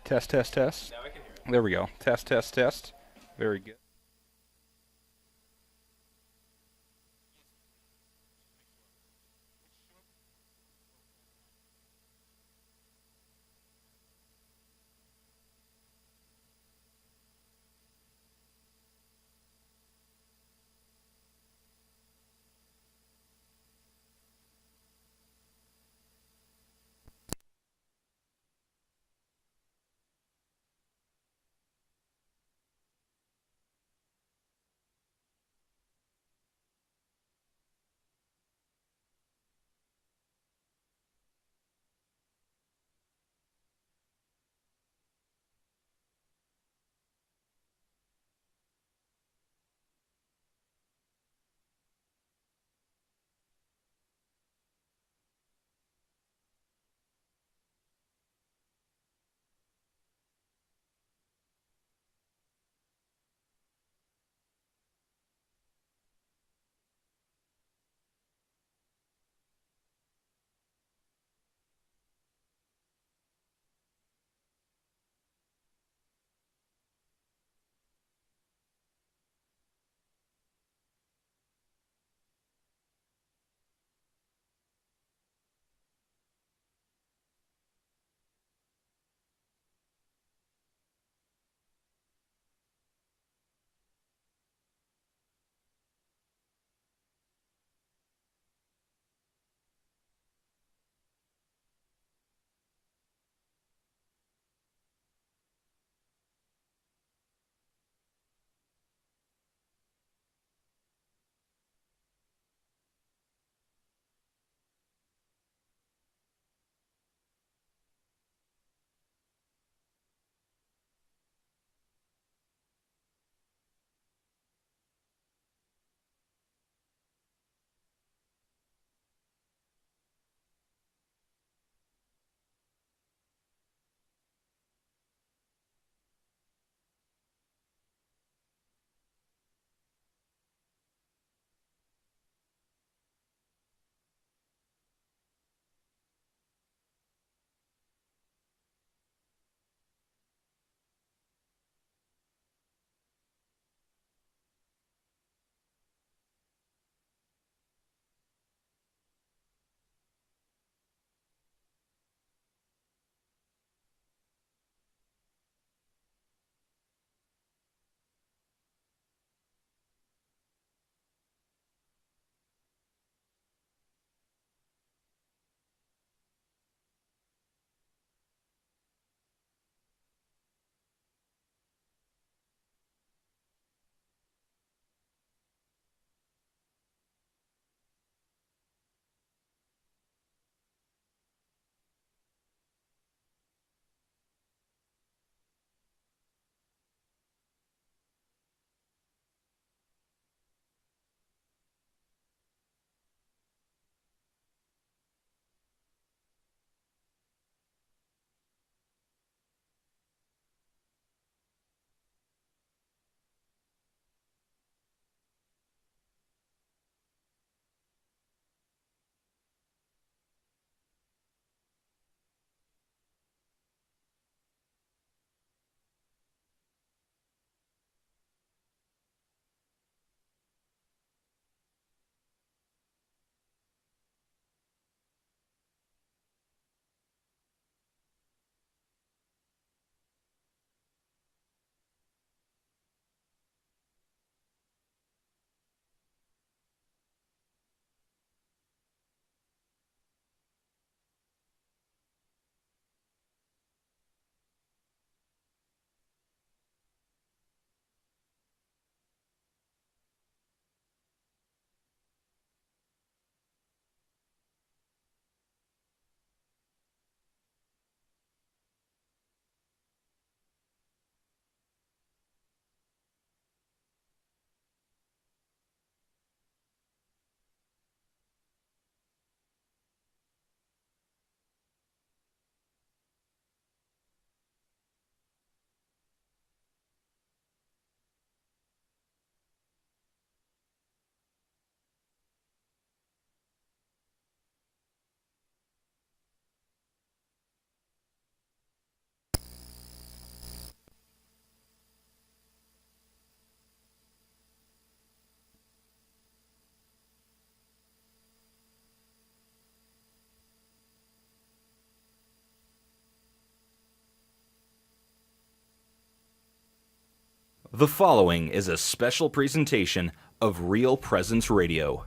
Test, test, test. Now I can hear it. There we go. Test, test, test. Very good. The following is a special presentation of Real Presence Radio.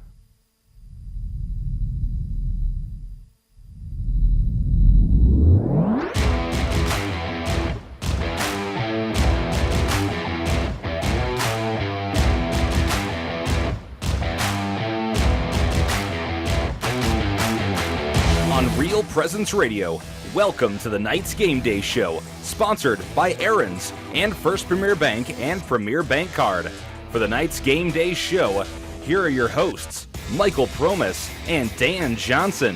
On Real Presence Radio, welcome to the Knights Game Day Show, sponsored by Aaron's and First Premier Bank and Premier Bank Card. For the Knights Game Day Show, here are your hosts, Michael Promis and Dan Johnson.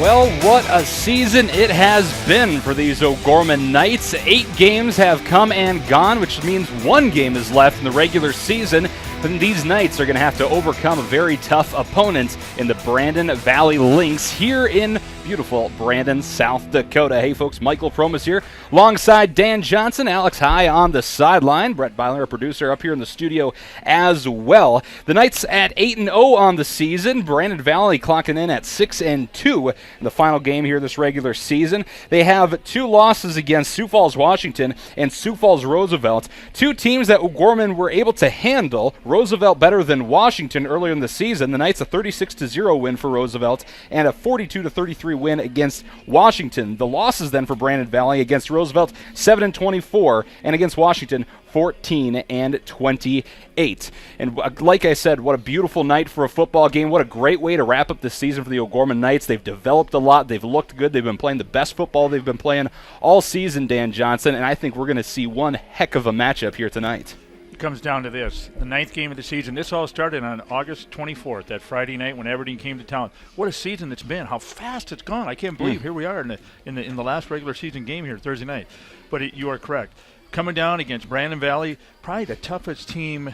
Well, what a season it has been for these O'Gorman Knights. 8 games have come and gone, which means 1 game is left in the regular season. And these Knights are going to have to overcome a very tough opponent in the Brandon Valley Lynx here in beautiful Brandon, South Dakota. Hey folks, Michael Promis here, alongside Dan Johnson, Alex High on the sideline, Brett Byler, our producer, up here in the studio as well. The Knights at 8-0 on the season. Brandon Valley clocking in at 6-2 in the final game here this regular season. They have 2 losses against Sioux Falls, Washington, and Sioux Falls, Roosevelt. 2 teams that O'Gorman were able to handle. Roosevelt better than Washington earlier in the season. The Knights a 36-0 win for Roosevelt and a 42-33 win against Washington. The losses then for Brandon Valley against Roosevelt 7-24 and against Washington 14-28. And like I said, what a beautiful night for a football game. What a great way to wrap up the season for the O'Gorman Knights. They've developed a lot. They've looked good. They've been playing the best football they've been playing all season, Dan Johnson, and I think we're going to see one heck of a matchup here tonight. Comes down to this, the 9th game of the season. This all started on August 24th, that Friday night when Aberdeen came to town. What a season it's been! How fast it's gone! I can't believe here we are in the last regular season game here Thursday night. But you are correct. Coming down against Brandon Valley, probably the toughest team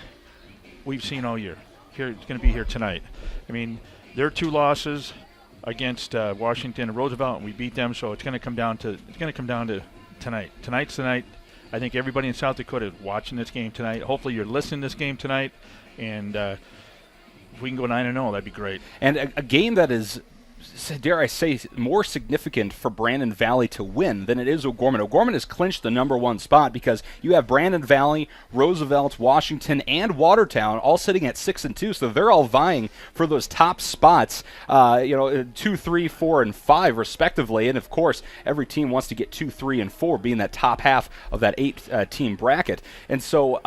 we've seen all year. Here, it's going to be here tonight. I mean, their 2 losses against Washington and Roosevelt, and we beat them. So it's going to come down to tonight. Tonight's the night. I think everybody in South Dakota is watching this game tonight. Hopefully you're listening to this game tonight, and if we can go 9-0, that'd be great. And a game that is, dare I say, more significant for Brandon Valley to win than it is O'Gorman. O'Gorman has clinched the number 1 spot because you have Brandon Valley, Roosevelt, Washington, and Watertown all sitting at 6-2, so they're all vying for those top spots, 2, 3, 4, and 5 respectively. And of course, every team wants to get 2, 3, and 4, being that top half of that 8-team bracket. And so,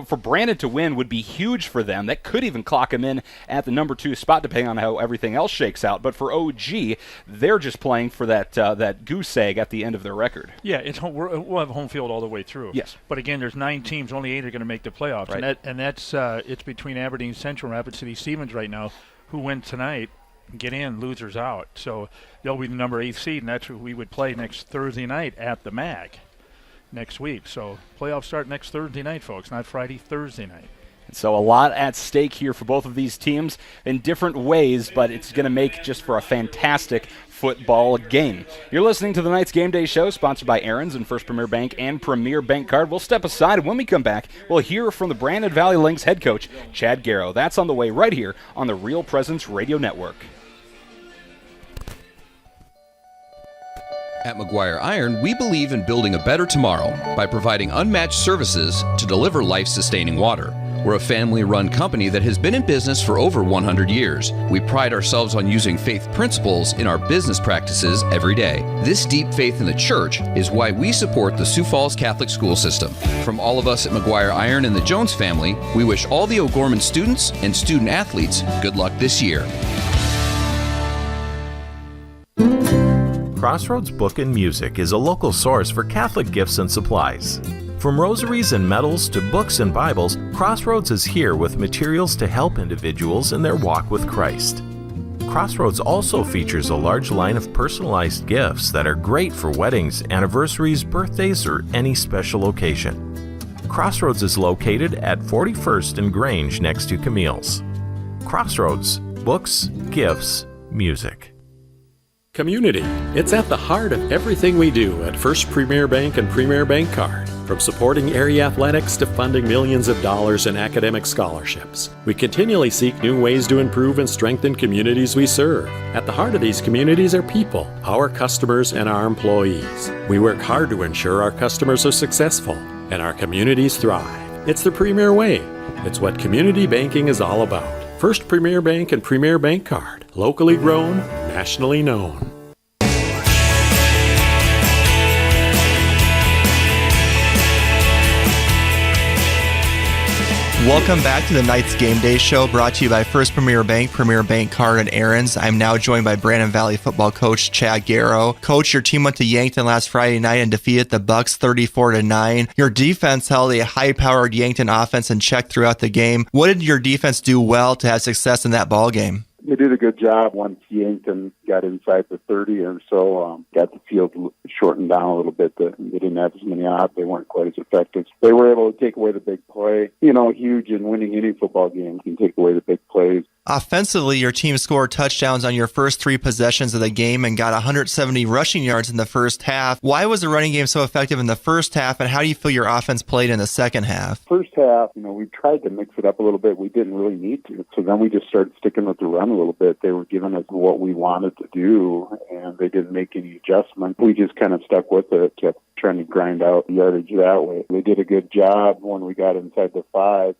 for Brandon to win would be huge for them. That could even clock them in at the number 2 spot, depending on how everything else shakes out. But for OG, they're just playing for that goose egg at the end of their record. Yeah, we'll have home field all the way through. Yes. But again, there's 9 teams, only 8 are going to make the playoffs. Right. And that's it's between Aberdeen Central and Rapid City Stevens right now. Who win tonight, get in, losers out. So they'll be the number 8 seed, and that's who we would play next Thursday night at the MAG next week. So playoffs start next Thursday night, folks, not Friday, Thursday night. So a lot at stake here for both of these teams in different ways, but it's going to make just for a fantastic football game. You're listening to the Knights Game Day Show, sponsored by Aaron's and First Premier Bank and Premier Bank Card. We'll step aside, and when we come back, we'll hear from the Brandon Valley Lynx head coach, Chad Garrow. That's on the way right here on the Real Presence Radio Network. At McGuire Iron, we believe in building a better tomorrow by providing unmatched services to deliver life-sustaining water. We're a family-run company that has been in business for over 100 years. We pride ourselves on using faith principles in our business practices every day. This deep faith in the church is why we support the Sioux Falls Catholic school system. From all of us at McGuire Iron and the Jones family, we wish all the O'Gorman students and student athletes good luck this year. Crossroads Book and Music is a local source for Catholic gifts and supplies. From rosaries and medals to books and Bibles, Crossroads is here with materials to help individuals in their walk with Christ. Crossroads also features a large line of personalized gifts that are great for weddings, anniversaries, birthdays, or any special occasion. Crossroads is located at 41st and Grange next to Camille's. Crossroads, books, gifts, music. Community. It's at the heart of everything we do at First Premier Bank and Premier Bank Card. From supporting area athletics to funding millions of dollars in academic scholarships, we continually seek new ways to improve and strengthen communities we serve. At the heart of these communities are people, our customers, and our employees. We work hard to ensure our customers are successful and our communities thrive. It's the Premier Way. It's what community banking is all about. First Premier Bank and Premier Bank Card. Locally grown, nationally known. Welcome back to the Knights Game Day Show, brought to you by First Premier Bank Card, and Aaron's. I'm now joined by Brandon Valley football coach Chad Garrow. Coach, your team went to Yankton last Friday night and defeated the Bucks 34-9. Your defense held a high-powered Yankton offense in check throughout the game. What did your defense do well to have success in that ball game? They did a good job once Yankton got inside the 30 or so, got the field shortened down a little bit. They didn't have as many odds. They weren't quite as effective. They were able to take away the big play. You know, huge in winning any football game. You can take away the big plays. Offensively, your team scored touchdowns on your first 3 possessions of the game and got 170 rushing yards in the first half. Why was the running game so effective in the first half, and how do you feel your offense played in the second half? First half, we tried to mix it up a little bit. We didn't really need to. So then we just started sticking with the run a little bit. They were giving us what we wanted to do, and they didn't make any adjustments. We just kind of stuck with it, kept trying to grind out yardage that way. They did a good job when we got inside the 5.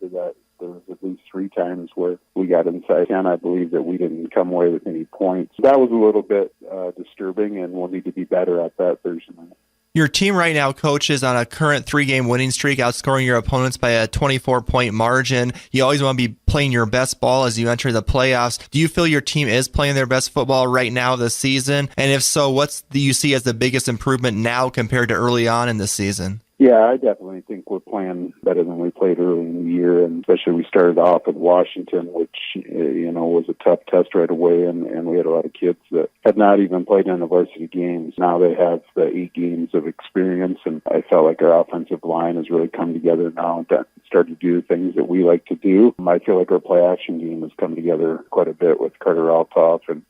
There was at least 3 times where we got inside 10, I believe, that we didn't come away with any points. That was a little bit disturbing, and we'll need to be better at that Thursday night. Your team right now, Coach, is on a current 3-game winning streak, outscoring your opponents by a 24-point margin. You always want to be playing your best ball as you enter the playoffs. Do you feel your team is playing their best football right now this season? And if so, what do you see as the biggest improvement now compared to early on in the season? Yeah, I definitely think we're playing better than we played early in the year, and especially we started off with Washington, which was a tough test right away, and we had a lot of kids that had not even played in the varsity games. Now they have the 8 games of experience, and I felt like our offensive line has really come together now and started to do things that we like to do. I feel like our play action game has come together quite a bit with Carter Altoff and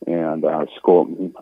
Skolton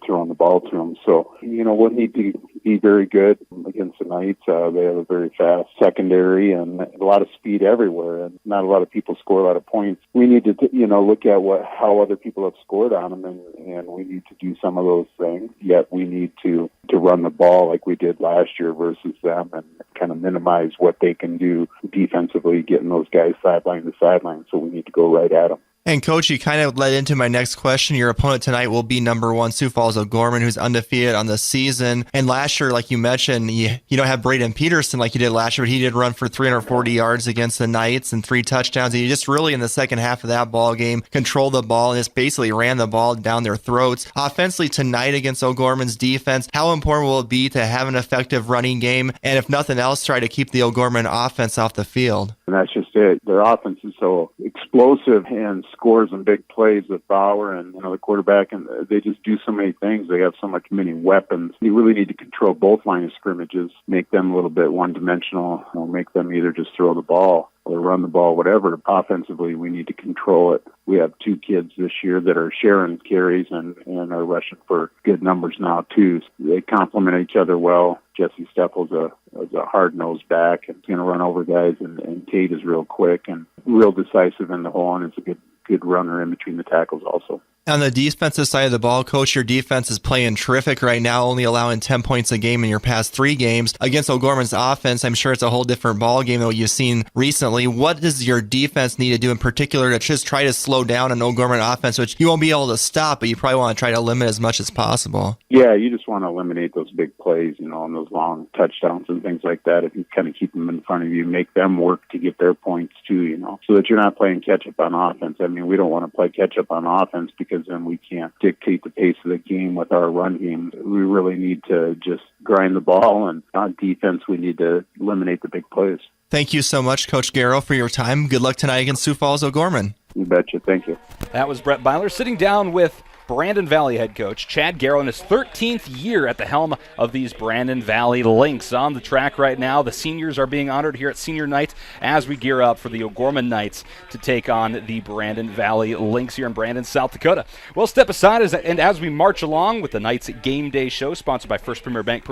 throwing the ball to them. So, we'll need to be very good against the Knights. They have a very fast secondary and a lot of speed everywhere, and not a lot of people score a lot of points. We need to, look at how other people have scored on them, and we need to do some of those things. Yet we need to run the ball like we did last year versus them, and kind of minimize what they can do defensively, getting those guys sideline to sideline. So we need to go right at them. And Coach, you kind of led into my next question. Your opponent tonight will be number 1 Sioux Falls O'Gorman, who's undefeated on the season. And last year, like you mentioned, you don't have Braden Peterson like you did last year, but he did run for 340 yards against the Knights and 3 touchdowns. And you just really, in the second half of that ball game, controlled the ball and just basically ran the ball down their throats. Offensively tonight against O'Gorman's defense, how important will it be to have an effective running game? And if nothing else, try to keep the O'Gorman offense off the field. And that's just it. Their offense is so explosive and scores and big plays with Bauer and the quarterback, and they just do so many things. They have so many weapons. You really need to control both line of scrimmages, make them a little bit one-dimensional, make them either just throw the ball or run the ball, whatever. Offensively, we need to control it. We have 2 kids this year that are sharing carries and are rushing for good numbers now, too. So they complement each other well. Jesse Steffels is a hard-nosed back and is going to run over guys, and Tate is real quick and real decisive in the hole, and is a good runner in between the tackles also. On the defensive side of the ball, Coach, your defense is playing terrific right now, only allowing 10 points a game in your past 3 games. Against O'Gorman's offense, I'm sure it's a whole different ball game than what you've seen recently. What does your defense need to do in particular to just try to slow down an O'Gorman offense, which you won't be able to stop, but you probably want to try to limit as much as possible? Yeah, you just want to eliminate those big plays, and those long touchdowns and things like that. If you kind of keep them in front of you, make them work to get their points too, so that you're not playing catch-up on offense. I mean, we don't want to play catch-up on offense because then we can't dictate the pace of the game with our run game. We really need to just grind the ball, and on defense, we need to eliminate the big plays. Thank you so much, Coach Garrow, for your time. Good luck tonight against Sioux Falls O'Gorman. You betcha. Thank you. That was Brett Byler sitting down with Brandon Valley head coach Chad Garrow in his 13th year at the helm of these Brandon Valley Lynx. On the track right now, the seniors are being honored here at senior night as we gear up for the O'Gorman Knights to take on the Brandon Valley Lynx here in Brandon, South Dakota. We'll step aside as we march along with the Knights Game Day Show, sponsored by First Premier Bank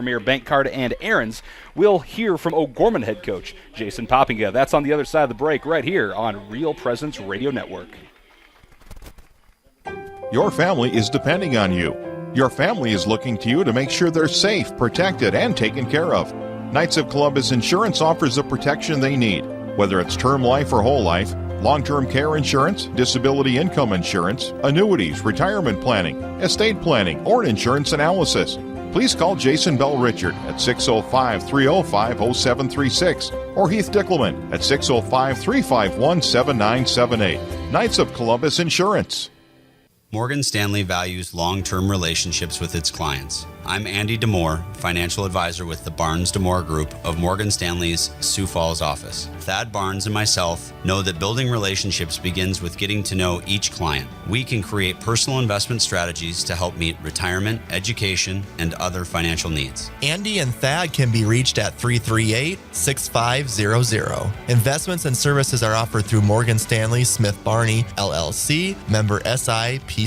Card, and Aaron's. We'll hear from O'Gorman head coach Jason Poppinga. That's on the other side of the break right here on Real Presence Radio Network. Your family is depending on you. Your family is looking to you to make sure they're safe, protected, and taken care of. Knights of Columbus Insurance offers the protection they need, whether it's term life or whole life, long-term care insurance, disability income insurance, annuities, retirement planning, estate planning, or an insurance analysis. Please call Jason Bell Richard at 605-305-0736 or Heath Dickelman at 605-351-7978. Knights of Columbus Insurance. Morgan Stanley values long-term relationships with its clients. I'm Andy Demore, financial advisor with the Barnes Demore Group of Morgan Stanley's Sioux Falls office. Thad Barnes and myself know that building relationships begins with getting to know each client. We can create personal investment strategies to help meet retirement, education, and other financial needs. Andy and Thad can be reached at 338-6500. Investments and services are offered through Morgan Stanley Smith Barney, LLC, member SIPC.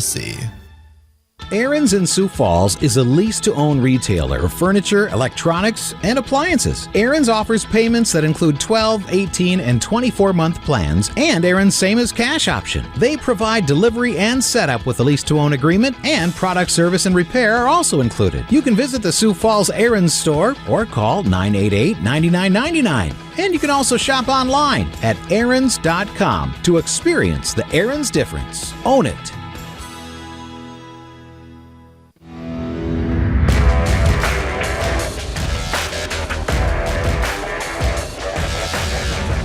Aaron's in Sioux Falls is a lease-to-own retailer of furniture, electronics, and appliances. Aaron's offers payments that include 12, 18, and 24-month plans, and Aaron's same as cash option. They provide delivery and setup with a lease-to-own agreement, and product service and repair are also included. You can visit the Sioux Falls Aaron's store or call 988-9999. And you can also shop online at aarons.com to experience the Aaron's difference. Own it.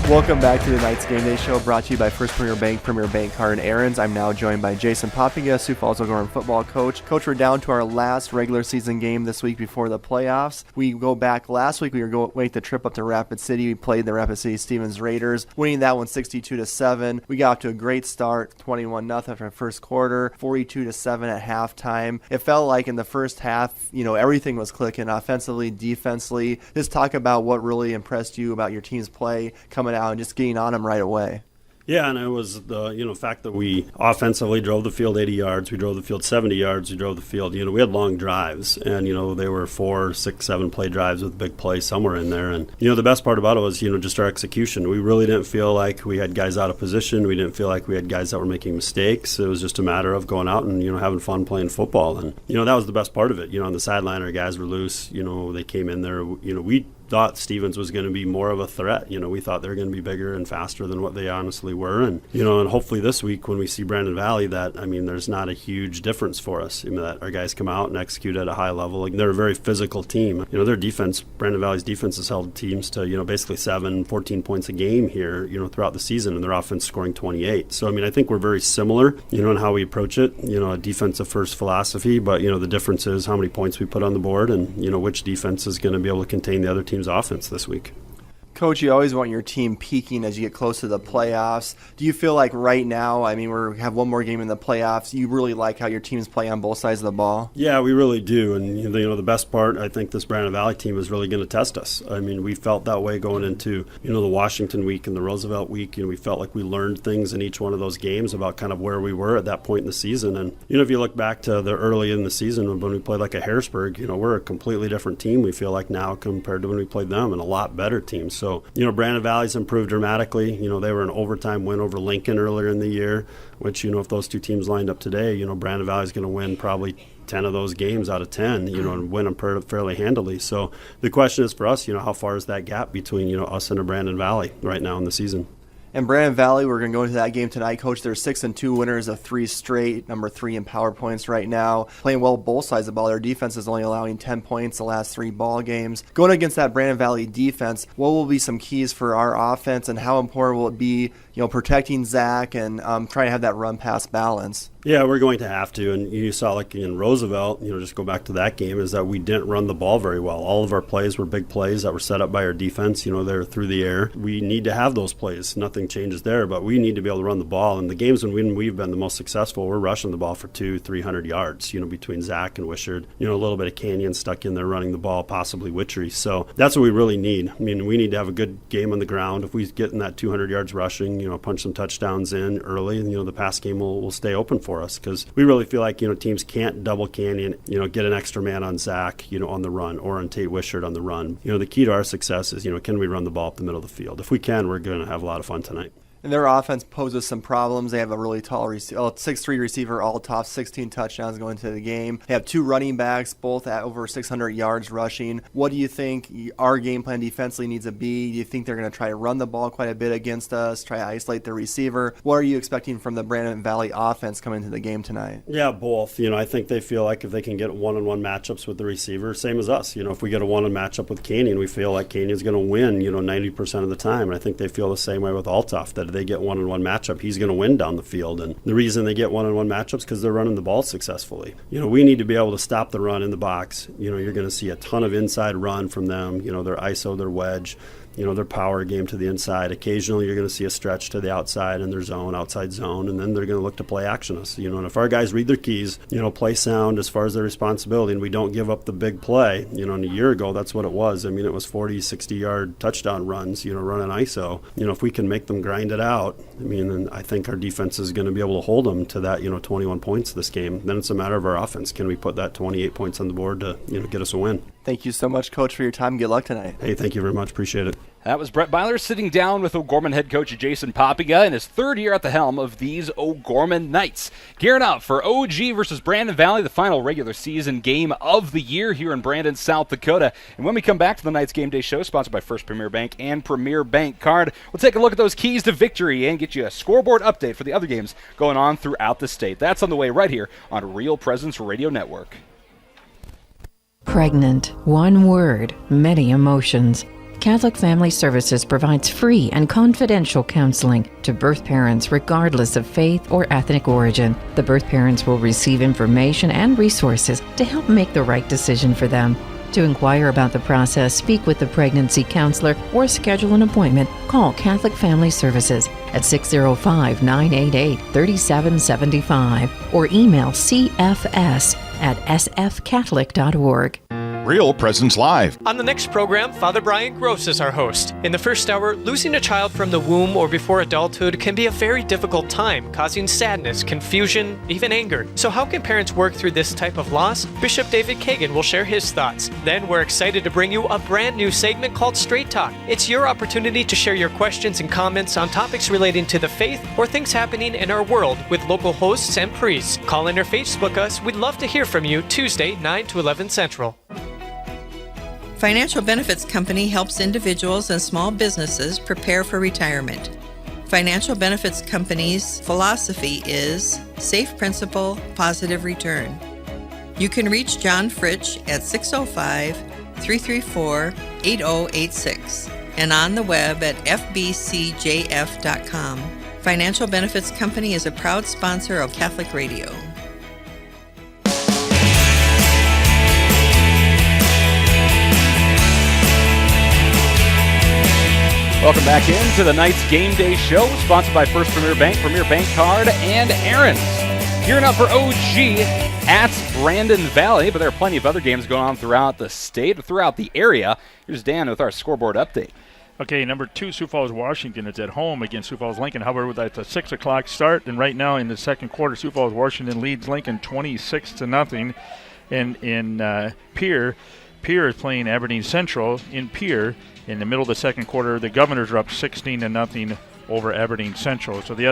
Welcome back to the Knights Game Day Show, brought to you by First Premier Bank Card, and Aaron's. I'm now joined by Jason Poppinga, Sioux Falls O'Gorman football coach. Coach, we're down to our last regular season game this week before the playoffs. We go back last week. We were waiting the trip up to Rapid City. We played the Rapid City Stevens Raiders, winning that one 62-7. We got off to a great start, 21-0 after the first quarter, 42-7 at halftime. It felt like in the first half, everything was clicking offensively, defensively. Just talk about what really impressed you about your team's play coming out and just getting on them right away. Yeah, and it was the fact that we offensively drove the field 80 yards, we drove the field 70 yards, we drove the field. We had long drives, and they were 4, 6, 7 play drives with big play somewhere in there. And the best part about it was just our execution. We really didn't feel like we had guys out of position. We didn't feel like we had guys that were making mistakes. It was just a matter of going out and having fun playing football. And that was the best part of it. On the sideline, our guys were loose. They came in there. We thought Stevens was going to be more of a threat. We thought they were going to be bigger and faster than what they honestly were. And, and hopefully this week when we see Brandon Valley, that, there's not a huge difference for us. That our guys come out and execute at a high level. They're a very physical team. Their defense, Brandon Valley's defense has held teams to, basically 7, 14 points a game here, throughout the season, and their offense scoring 28. So, I think we're very similar, in how we approach it, a defensive first philosophy, but, the difference is how many points we put on the board and, which defense is going to be able to contain the other team's offense this week. Coach, you always want your team peaking as you get close to the playoffs. Do you feel like right now, we have one more game in the playoffs, you really like how your teams play on both sides of the ball? Yeah, we really do. And, the best part, I think this Brandon Valley team is really going to test us. We felt that way going into, the Washington week and the Roosevelt week. We felt like we learned things in each one of those games about kind of where we were at that point in the season. And, if you look back to the early in the season when we played like a Harrisburg, we're a completely different team, we feel like now compared to when we played them, and a lot better team. So, Brandon Valley's improved dramatically. They were an overtime win over Lincoln earlier in the year, which, if those two teams lined up today, Brandon Valley's going to win probably 10 of those games out of 10, and win them fairly handily. So the question is for us, how far is that gap between, us and a Brandon Valley right now in the season? And Brandon Valley, we're going to go into that game tonight. Coach, they're 6-2 winners of 3 straight, number 3 in power points right now. Playing well both sides of the ball. Their defense is only allowing 10 points the last 3 ball games. Going against that Brandon Valley defense, what will be some keys for our offense, and how important will it be, protecting Zach and trying to have that run-pass balance? Yeah, we're going to have to. And you saw, like in Roosevelt, just go back to that game, is that we didn't run the ball very well. All of our plays were big plays that were set up by our defense. They're through the air. We need to have those plays. Nothing changes there, but we need to be able to run the ball. And the games when we've been the most successful, we're rushing the ball for 200-300 yards, between Zach and Wishard. A little bit of Canyon stuck in there running the ball, possibly Witchery. So that's what we really need. We need to have a good game on the ground. If we get in that 200 yards rushing, punch some touchdowns in early, and, the pass game will stay open for us, because we really feel like teams can't double Canyon, get an extra man on Zach, on the run, or on Tate Wishart on the run. The key to our success is can we run the ball up the middle of the field? If we can, we're going to have a lot of fun tonight. And their offense poses some problems. They have a really tall 6'3" receiver, all top, 16 touchdowns going into the game. They have 2 running backs, both at over 600 yards rushing. What do you think our game plan defensively needs to be? Do you think they're going to try to run the ball quite a bit against us, try to isolate the receiver? What are you expecting from the Brandon Valley offense coming into the game tonight? Yeah, both. I think they feel like if they can get one-on-one matchups with the receiver, same as us. If we get a one-on matchup with Canyon, we feel like Canyon's going to win, 90% of the time. And I think they feel the same way with Althoff, that they get one-on-one matchup, he's going to win down the field. And the reason they get one-on-one matchups because they're running the ball successfully. We need to be able to stop the run in the box. You're going to see a ton of inside run from them. Their ISO, their wedge, their power game to the inside. Occasionally you're going to see a stretch to the outside in their zone, outside zone, and then they're going to look to play action us. And if our guys read their keys, play sound as far as their responsibility, and we don't give up the big play. And a year ago, that's what it was. It was 40, 60-yard touchdown runs, running ISO. If we can make them grind it out, then I think our defense is going to be able to hold them to that, 21 points this game. Then it's a matter of our offense. Can we put that 28 points on the board to, get us a win? Thank you so much, Coach, for your time. Good luck tonight. Hey, thank you very much. Appreciate it. That was Brett Byler sitting down with O'Gorman head coach Jason Popiga in his 3rd year at the helm of these O'Gorman Knights. Gearing up for OG versus Brandon Valley, the final regular season game of the year here in Brandon, South Dakota. And when we come back to the Knights Game Day Show, sponsored by First Premier Bank and Premier Bank Card, we'll take a look at those keys to victory and get you a scoreboard update for the other games going on throughout the state. That's on the way right here on Real Presence Radio Network. Pregnant. One word, many emotions. Catholic Family Services provides free and confidential counseling to birth parents regardless of faith or ethnic origin. The birth parents will receive information and resources to help make the right decision for them. To inquire about the process, speak with the pregnancy counselor or schedule an appointment, call Catholic Family Services at 605-988-3775 or email cfs@sfcatholic.org. Real Presence Live. On the next program, Father Brian Gross is our host. In the first hour, losing a child from the womb or before adulthood can be a very difficult time, causing sadness, confusion, even anger. So how can parents work through this type of loss? Bishop David Kagan will share his thoughts. Then we're excited to bring you a brand new segment called Straight Talk. It's your opportunity to share your questions and comments on topics relating to the faith or things happening in our world with local hosts and priests. Call in or Facebook us. We'd love to hear from you Tuesday, 9 to 11 Central. Financial Benefits Company helps individuals and small businesses prepare for retirement. Financial Benefits Company's philosophy is safe principal, positive return. You can reach John Fritsch at 605-334-8086 and on the web at fbcjf.com. Financial Benefits Company is a proud sponsor of Catholic Radio. Welcome back into the Knights Game Day Show, sponsored by First Premier Bank Card, and Aaron's. Gearing up for OG at Brandon Valley, but there are plenty of other games going on throughout the state, throughout the area. Here's Dan with our scoreboard update. Okay, number 2, Sioux Falls, Washington. It's at home against Sioux Falls, Lincoln. However, that's a 6 o'clock start, and right now in the second quarter, Sioux Falls, Washington leads Lincoln 26-0. And in Pierre is playing Aberdeen Central in Pierre. In the middle of the second quarter, the Governors are up 16-0 over Aberdeen Central. So all the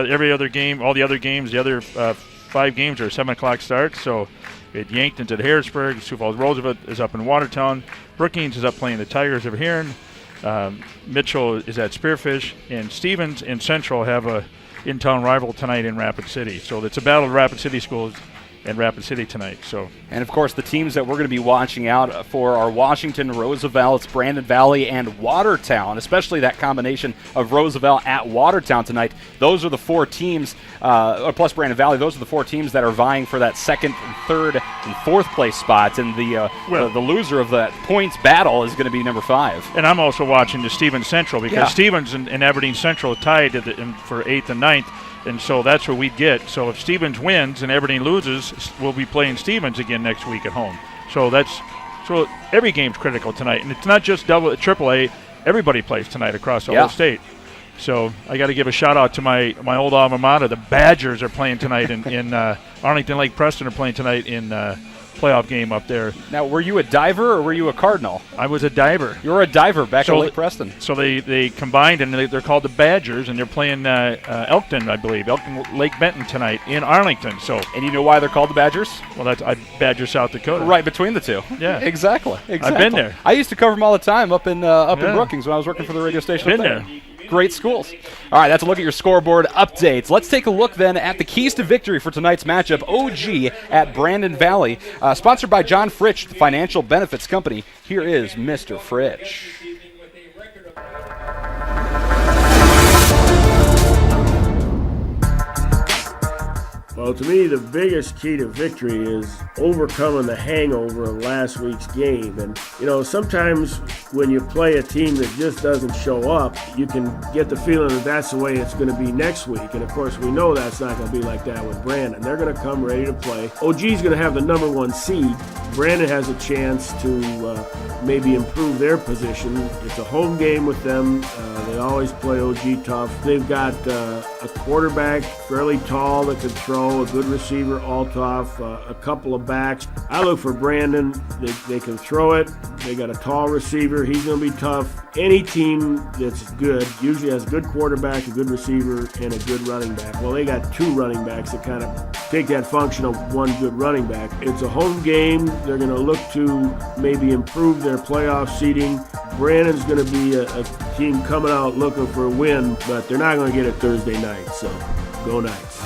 other 5 games are 7 o'clock starts. So at Yankton's at Harrisburg, Sioux Falls Roosevelt is up in Watertown, Brookings is up playing the Tigers of Heron, Mitchell is at Spearfish, and Stevens and Central have a in-town rival tonight in Rapid City. So it's a battle of Rapid City schools. Rapid City tonight. So, and of course, the teams that we're going to be watching out for are Washington, Roosevelt, Brandon Valley, and Watertown, especially that combination of Roosevelt at Watertown tonight. Those are the 4 teams, plus Brandon Valley, those are the 4 teams that are vying for that second, third, and fourth place spots, and the loser of that points battle is going to be number 5. And I'm also watching the Stevens Central, because Stevens and Aberdeen Central tied for 8th and 9th. And so that's what we'd get. So if Stevens wins and Aberdeen loses, we'll be playing Stevens again next week at home. So every game's critical tonight. And it's not just AAA. Everybody plays tonight across the whole state. So I got to give a shout-out to my old alma mater. The Badgers are playing tonight in Arlington Lake Preston are playing tonight in playoff game up there. Now, were you a diver or were you a Cardinal? I was a diver. You were a diver back at Lake Preston. So they combined, and they're called the Badgers, and they're playing Elkton, I believe, Elkton Lake Benton tonight in Arlington. So, and you know why they're called the Badgers? Well, that's Badger, South Dakota. Right between the two. Yeah, exactly. I've been there. I used to cover them all the time up in Brookings when I was working for the radio station. Been there. Great schools. All right, that's a look at your scoreboard updates. Let's take a look then at the keys to victory for tonight's matchup, OG at Brandon Valley. Sponsored by John Fritsch, the Financial Benefits Company. Here is Mr. Fritsch. Well, to me, the biggest key to victory is overcoming the hangover of last week's game. And, sometimes when you play a team that just doesn't show up, you can get the feeling that that's the way it's going to be next week. And, of course, we know that's not going to be like that with Brandon. They're going to come ready to play. OG's going to have the number 1 seed. Brandon has a chance to maybe improve their position. It's a home game with them. They always play OG tough. They've got a quarterback fairly tall that can throw, a good receiver, all tough, a couple of backs. I look for Brandon. They can throw it. They got a tall receiver. He's going to be tough. Any team that's good usually has a good quarterback, a good receiver, and a good running back. Well, they got 2 running backs that kind of take that function of 1 good running back. It's a home game. They're going to look to maybe improve their playoff seeding. Brandon's going to be a team coming out looking for a win, but they're not going to get it Thursday night, so go Knights.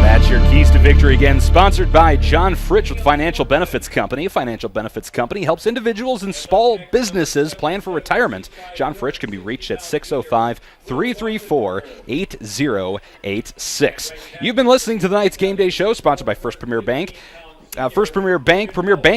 That's your keys to victory again, sponsored by John Fritsch with Financial Benefits Company. Financial Benefits Company helps individuals and small businesses plan for retirement. John Fritsch can be reached at 605-334-8086. You've been listening to tonight's Game Day Show, sponsored by First Premier Bank. Premier Bank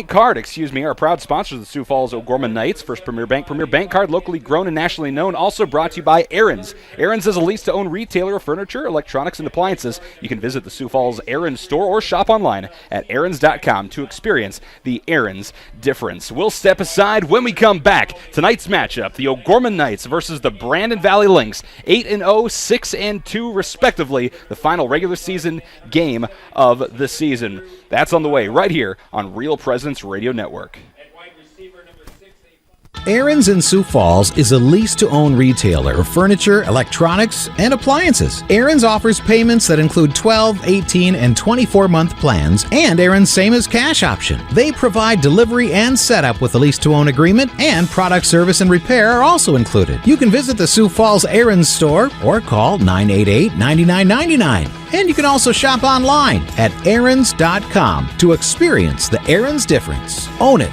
Card, are proud sponsors of the Sioux Falls O'Gorman Knights. First Premier Bank Card, locally grown and nationally known. Also brought to you by Aaron's. Aaron's is a lease-to-own retailer of furniture, electronics, and appliances. You can visit the Sioux Falls Aaron's store or shop online at aarons.com to experience the Aaron's difference. We'll step aside when we come back. Tonight's matchup, the O'Gorman Knights versus the Brandon Valley Lynx, 8-0, 6-2, respectively, the final regular season game of the season. That's on the way right here on Real Presence Radio Network. Aaron's in Sioux Falls is a lease-to-own retailer of furniture, electronics, and appliances. Aaron's offers payments that include 12, 18, and 24-month plans, and Aaron's same-as cash option. They provide delivery and setup with a lease-to-own agreement, and product service and repair are also included. You can visit the Sioux Falls Aaron's store or call 988-9999. And you can also shop online at aarons.com to experience the Aaron's difference. Own it.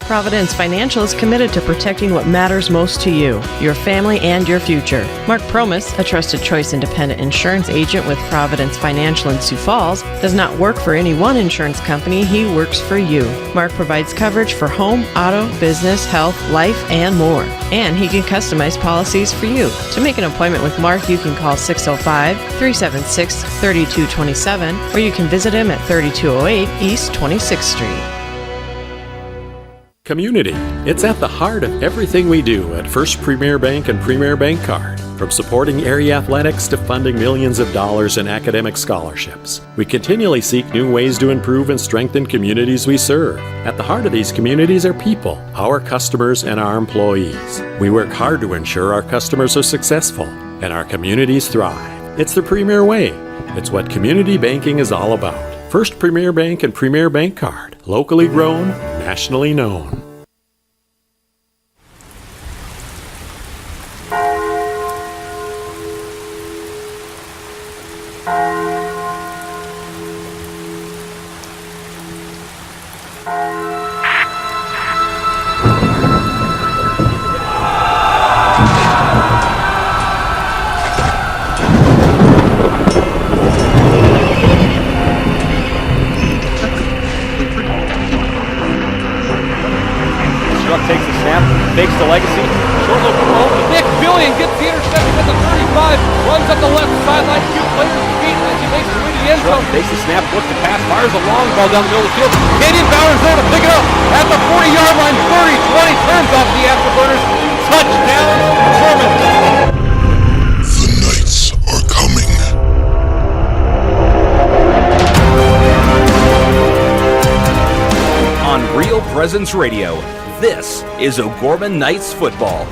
Providence Financial is committed to protecting what matters most to you, your family, and your future. Mark Promis, a trusted choice independent insurance agent with Providence Financial in Sioux Falls, does not work for any one insurance company. He works for you. Mark provides coverage for home, auto, business, health, life, and more. And he can customize policies for you. To make an appointment with Mark, you can call 605-376-3227, or you can visit him at 3208 East 26th Street. Community. It's at the heart of everything we do at First Premier Bank and Premier Bank Card. From supporting area athletics to funding millions of dollars in academic scholarships, we continually seek new ways to improve and strengthen communities we serve. At the heart of these communities are people, our customers, and our employees. We work hard to ensure our customers are successful and our communities thrive. It's the Premier way. It's what community banking is all about. First Premier Bank and Premier Bank Card. Locally grown, nationally known. Takes the snap, fakes the legacy. Short look roll. Nick Billion gets the interception at the 35. Runs up the left sideline. 2 players beat as he makes his way to the end zone. Takes the snap, looks to pass, fires a long ball down the middle of the field. Canadian Bowers there to pick it up at the 40-yard line. 30-20 turns off the afterburners. Touchdown, Gorman. The Knights are coming. On Real Presence Radio, this is O'Gorman Knights football.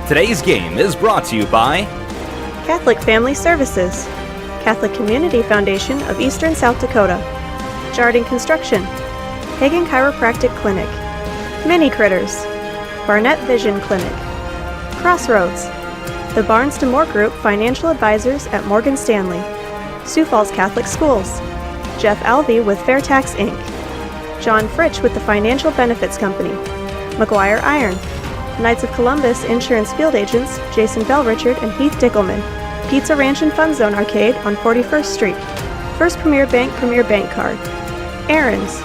Today's game is brought to you by Catholic Family Services, Catholic Community Foundation of Eastern South Dakota, Jardine Construction, Hagen Chiropractic Clinic, Mini Critters, Barnett Vision Clinic, Crossroads, the Barnes DeMoor Group Financial Advisors at Morgan Stanley, Sioux Falls Catholic Schools, Jeff Alvey with Fairtax Inc., John Fritsch with the Financial Benefits Company, McGuire Iron, Knights of Columbus Insurance Field Agents Jason Bellrichard and Heath Dickelman, Pizza Ranch and Fun Zone Arcade on 41st Street, First Premier Bank Card, Aaron's,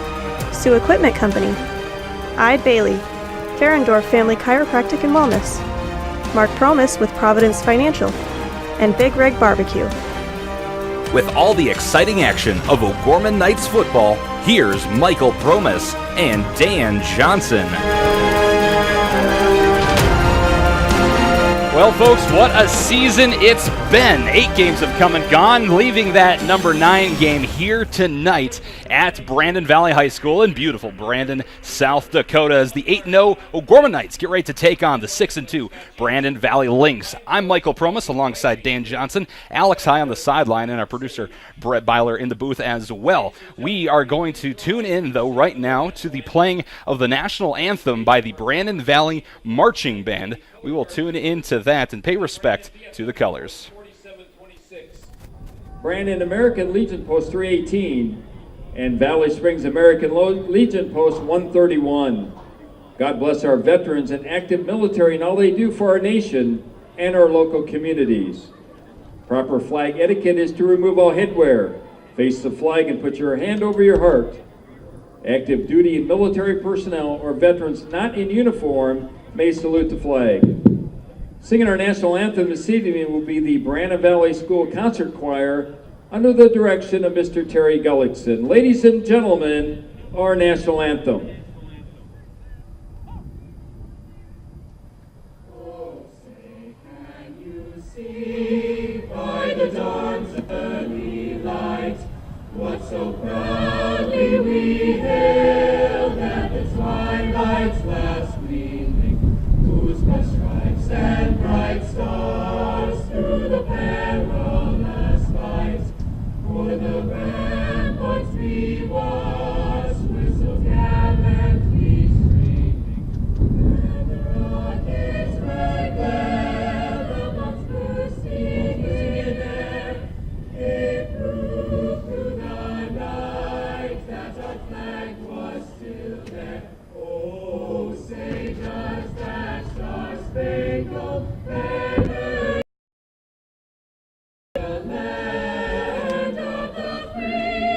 Sioux Equipment Company, I. Bailey, Ferendorf Family Chiropractic and Wellness, Mark Promis with Providence Financial, and Big Rig Barbecue. With all the exciting action of O'Gorman Knights football, here's Michael Promis and Dan Johnson. Well, folks, what a season it's been. 8 games have come and gone, leaving that number 9 game here tonight at Brandon Valley High School in beautiful Brandon, South Dakota, as the 8-0 O'Gorman Knights get ready to take on the 6-2 Brandon Valley Lynx. I'm Michael Promis alongside Dan Johnson, Alex High on the sideline, and our producer Brett Byler in the booth as well. We are going to tune in, though, right now to the playing of the national anthem by the Brandon Valley Marching Band. We will tune into that and pay respect to the colors. Brandon American Legion Post 318 and Valley Springs American Legion Post 131. God bless our veterans and active military and all they do for our nation and our local communities. Proper flag etiquette is to remove all headwear, face the flag and put your hand over your heart. Active duty and military personnel or veterans not in uniform may salute the flag. Singing our national anthem this evening will be the Brandon Valley School Concert Choir under the direction of Mr. Terry Gullickson. Ladies and gentlemen, our national anthem. Oh, say, can you see by the dawn's early light what so proudly we hailed at the twilight's last gleaming, whose broad stripes and bright stars through the perilous fight for the ramparts we watched, whistles gallantly streaming, and the rockets red glare, the bombs bursting in air, it proved through the night that our flag was still there. Oh, say does that star-spangled banner the land of the free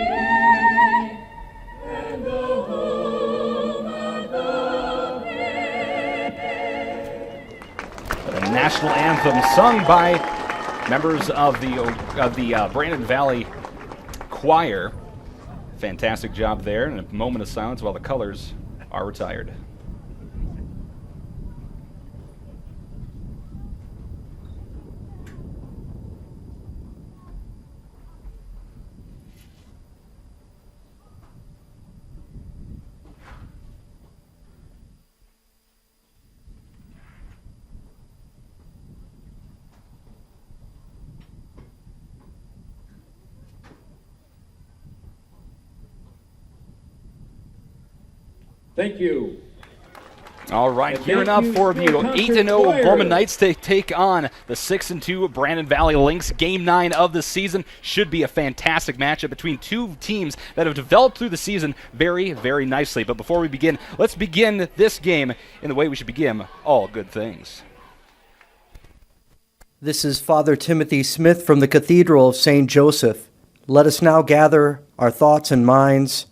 and the home of the brave. A national anthem sung by members of the Brandon Valley Choir. Fantastic job there, and a moment of silence while the colors are retired. Thank you. All right, gearing up for the 8-0 O'Gorman Knights to take on the 6-2 Brandon Valley Lynx. Game 9 of the season should be a fantastic matchup between two teams that have developed through the season very, very nicely. But before we begin, let's begin this game in the way we should begin all good things. This is Father Timothy Smith from the Cathedral of St. Joseph. Let us now gather our thoughts and minds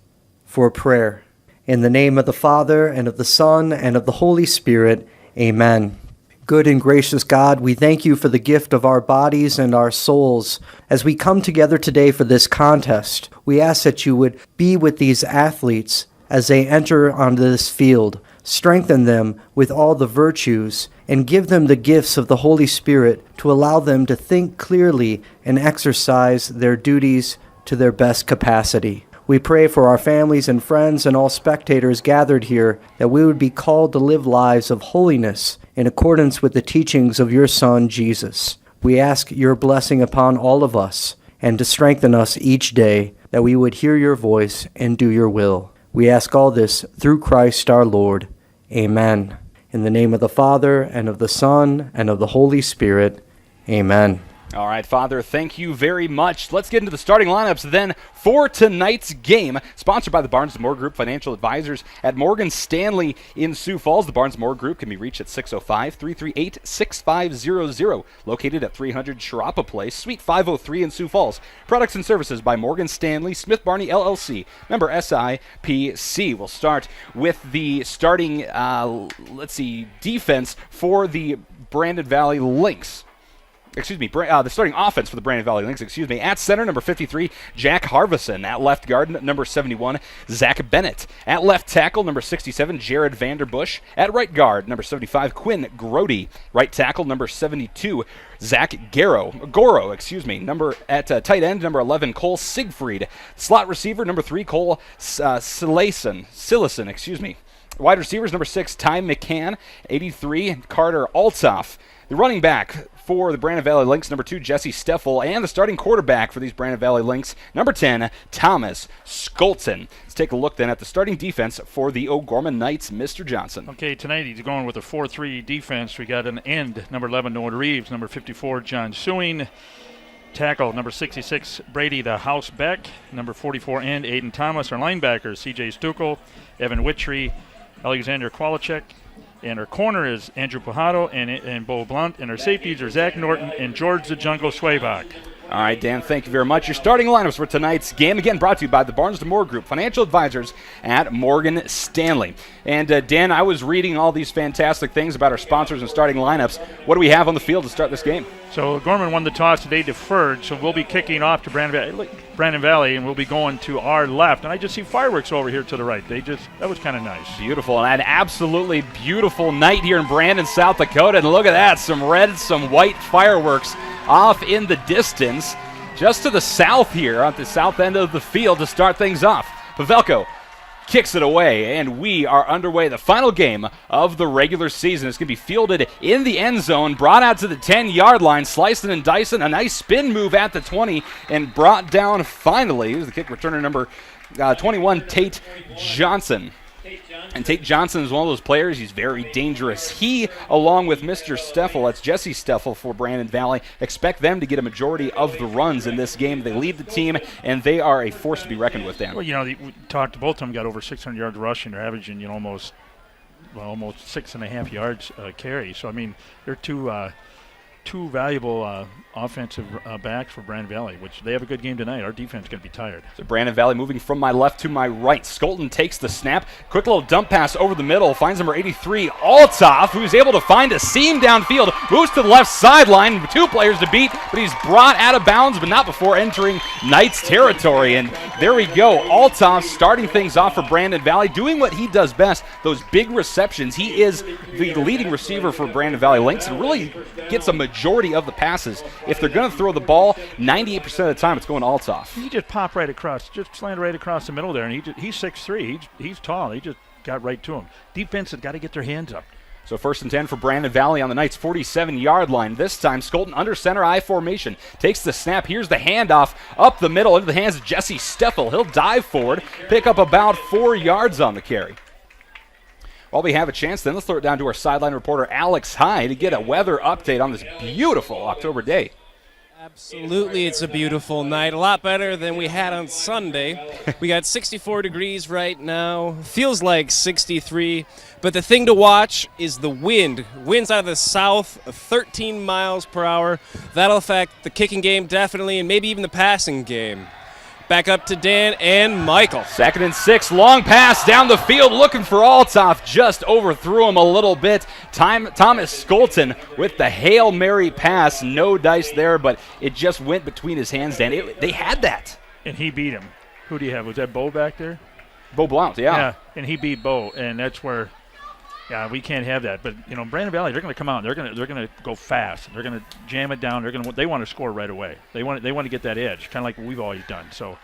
for prayer. In the name of the Father, and of the Son, and of the Holy Spirit, amen. Good and gracious God, we thank you for the gift of our bodies and our souls. As we come together today for this contest, we ask that you would be with these athletes as they enter onto this field. Strengthen them with all the virtues, and give them the gifts of the Holy Spirit to allow them to think clearly and exercise their duties to their best capacity. We pray for our families and friends and all spectators gathered here that we would be called to live lives of holiness in accordance with the teachings of your Son, Jesus. We ask your blessing upon all of us and to strengthen us each day that we would hear your voice and do your will. We ask all this through Christ our Lord. Amen. In the name of the Father, and of the Son, and of the Holy Spirit. Amen. All right, Father, thank you very much. Let's get into the starting lineups then for tonight's game, sponsored by the Barnes & Moore Group Financial Advisors at Morgan Stanley in Sioux Falls. The Barnes & Moore Group can be reached at 605-338-6500, located at 300 Sharapa Place, Suite 503 in Sioux Falls. Products and services by Morgan Stanley, Smith Barney LLC, member SIPC. We'll start with the starting, defense for the Brandon Valley Lynx. The starting offense for the Brandon Valley Lynx, At center, number 53, Jack Harvison. At left guard, number 71, Zach Bennett. At left tackle, number 67, Jared Vanderbush. At right guard, number 75, Quinn Grody. Right tackle, number 72, Zach Goro. At tight end, number 11, Cole Siegfried. Slot receiver, number 3, Cole Sillison. Wide receivers, number 6, Ty McCann. 83, Carter Altoff. The running back for the Brandon Valley Lynx, number 2, Jesse Steffel, and the starting quarterback for these Brandon Valley Lynx, number 10, Thomas Skolton. Let's take a look then at the starting defense for the O'Gorman Knights, Mr. Johnson. Okay, tonight he's going with a 4-3 defense. We got an end, number 11, Noah Reeves, number 54, John Sewing. Tackle, number 66, Brady the House Beck, number 44, and Aiden Thomas. Our linebackers, C.J. Stuckel, Evan Wittrey, Alexander Kwalachek. And our corner is Andrew Pajado and Bo Blunt. And our safeties are Zach Norton and George the Jungle Swayback. All right, Dan, thank you very much. Your starting lineups for tonight's game, again, brought to you by the Barnes & Moore Group, financial advisors at Morgan Stanley. And, Dan, I was reading all these fantastic things about our sponsors and starting lineups. What do we have on the field to start this game? So Gorman won the toss today, deferred, so we'll be kicking off to Brandon Valley, and we'll be going to our left. And I just see fireworks over here to the right. That was kind of nice. Beautiful, and an absolutely beautiful night here in Brandon, South Dakota. And look at that, some red, some white fireworks off in the distance, just to the south here, at the south end of the field to start things off. Pavelko kicks it away, and we are underway. The final game of the regular season is going to be fielded in the end zone, brought out to the 10-yard line, slicing and dicing, a nice spin move at the 20, and brought down finally. Here's the kick returner, number 21, Tate Johnson. And Tate Johnson is one of those players. He's very dangerous. He, along with Mr. Steffel, that's Jesse Steffel for Brandon Valley, expect them to get a majority of the runs in this game. They lead the team, and they are a force to be reckoned with, Dan. Well, we talked to both of them, got over 600 yards rushing. They're averaging, almost 6.5 yards carry. So, they're two valuable offensive backs for Brandon Valley, which they have a good game tonight. Our defense is going to be tired. So Brandon Valley moving from my left to my right. Skolton takes the snap. Quick little dump pass over the middle. Finds number 83, Altoff, who's able to find a seam downfield. Moves to the left sideline. 2 players to beat, but he's brought out of bounds, but not before entering Knights territory. And there we go. Altoff starting things off for Brandon Valley, doing what he does best, those big receptions. He is the leading receiver for Brandon Valley Lynx and really gets a majority of the passes. If they're going to throw the ball, 98% of the time it's going to Altoff. He just popped right across, just slanted right across the middle there, and he's 6'3". He's tall. He just got right to him. Defense has got to get their hands up. So 1st and 10 for Brandon Valley on the Knights' 47-yard line. This time, Skolton under center I formation. Takes the snap. Here's the handoff up the middle into the hands of Jesse Steffel. He'll dive forward, pick up about 4 yards on the carry. While we have a chance, then let's throw it down to our sideline reporter, Alex High, to get a weather update on this beautiful October day. Absolutely, it's a beautiful night. A lot better than we had on Sunday. We got 64 degrees right now. Feels like 63. But the thing to watch is the wind. Winds out of the south, 13 miles per hour. That'll affect the kicking game definitely, and maybe even the passing game. Back up to Dan and Michael. 2nd and 6, long pass down the field, looking for Althoff, just overthrew him a little bit. Thomas Skolton with the Hail Mary pass, no dice there, but it just went between his hands, Dan. They had that. And he beat him. Who do you have? Was that Bo back there? Bo Blount, yeah. Yeah, and he beat Bo, and that's where, yeah, we can't have that. But, Brandon Valley, they're going to come out, and they're going to go fast. They're going to jam it down. They want to score right away. They want to get that edge, kind of like what we've always done. So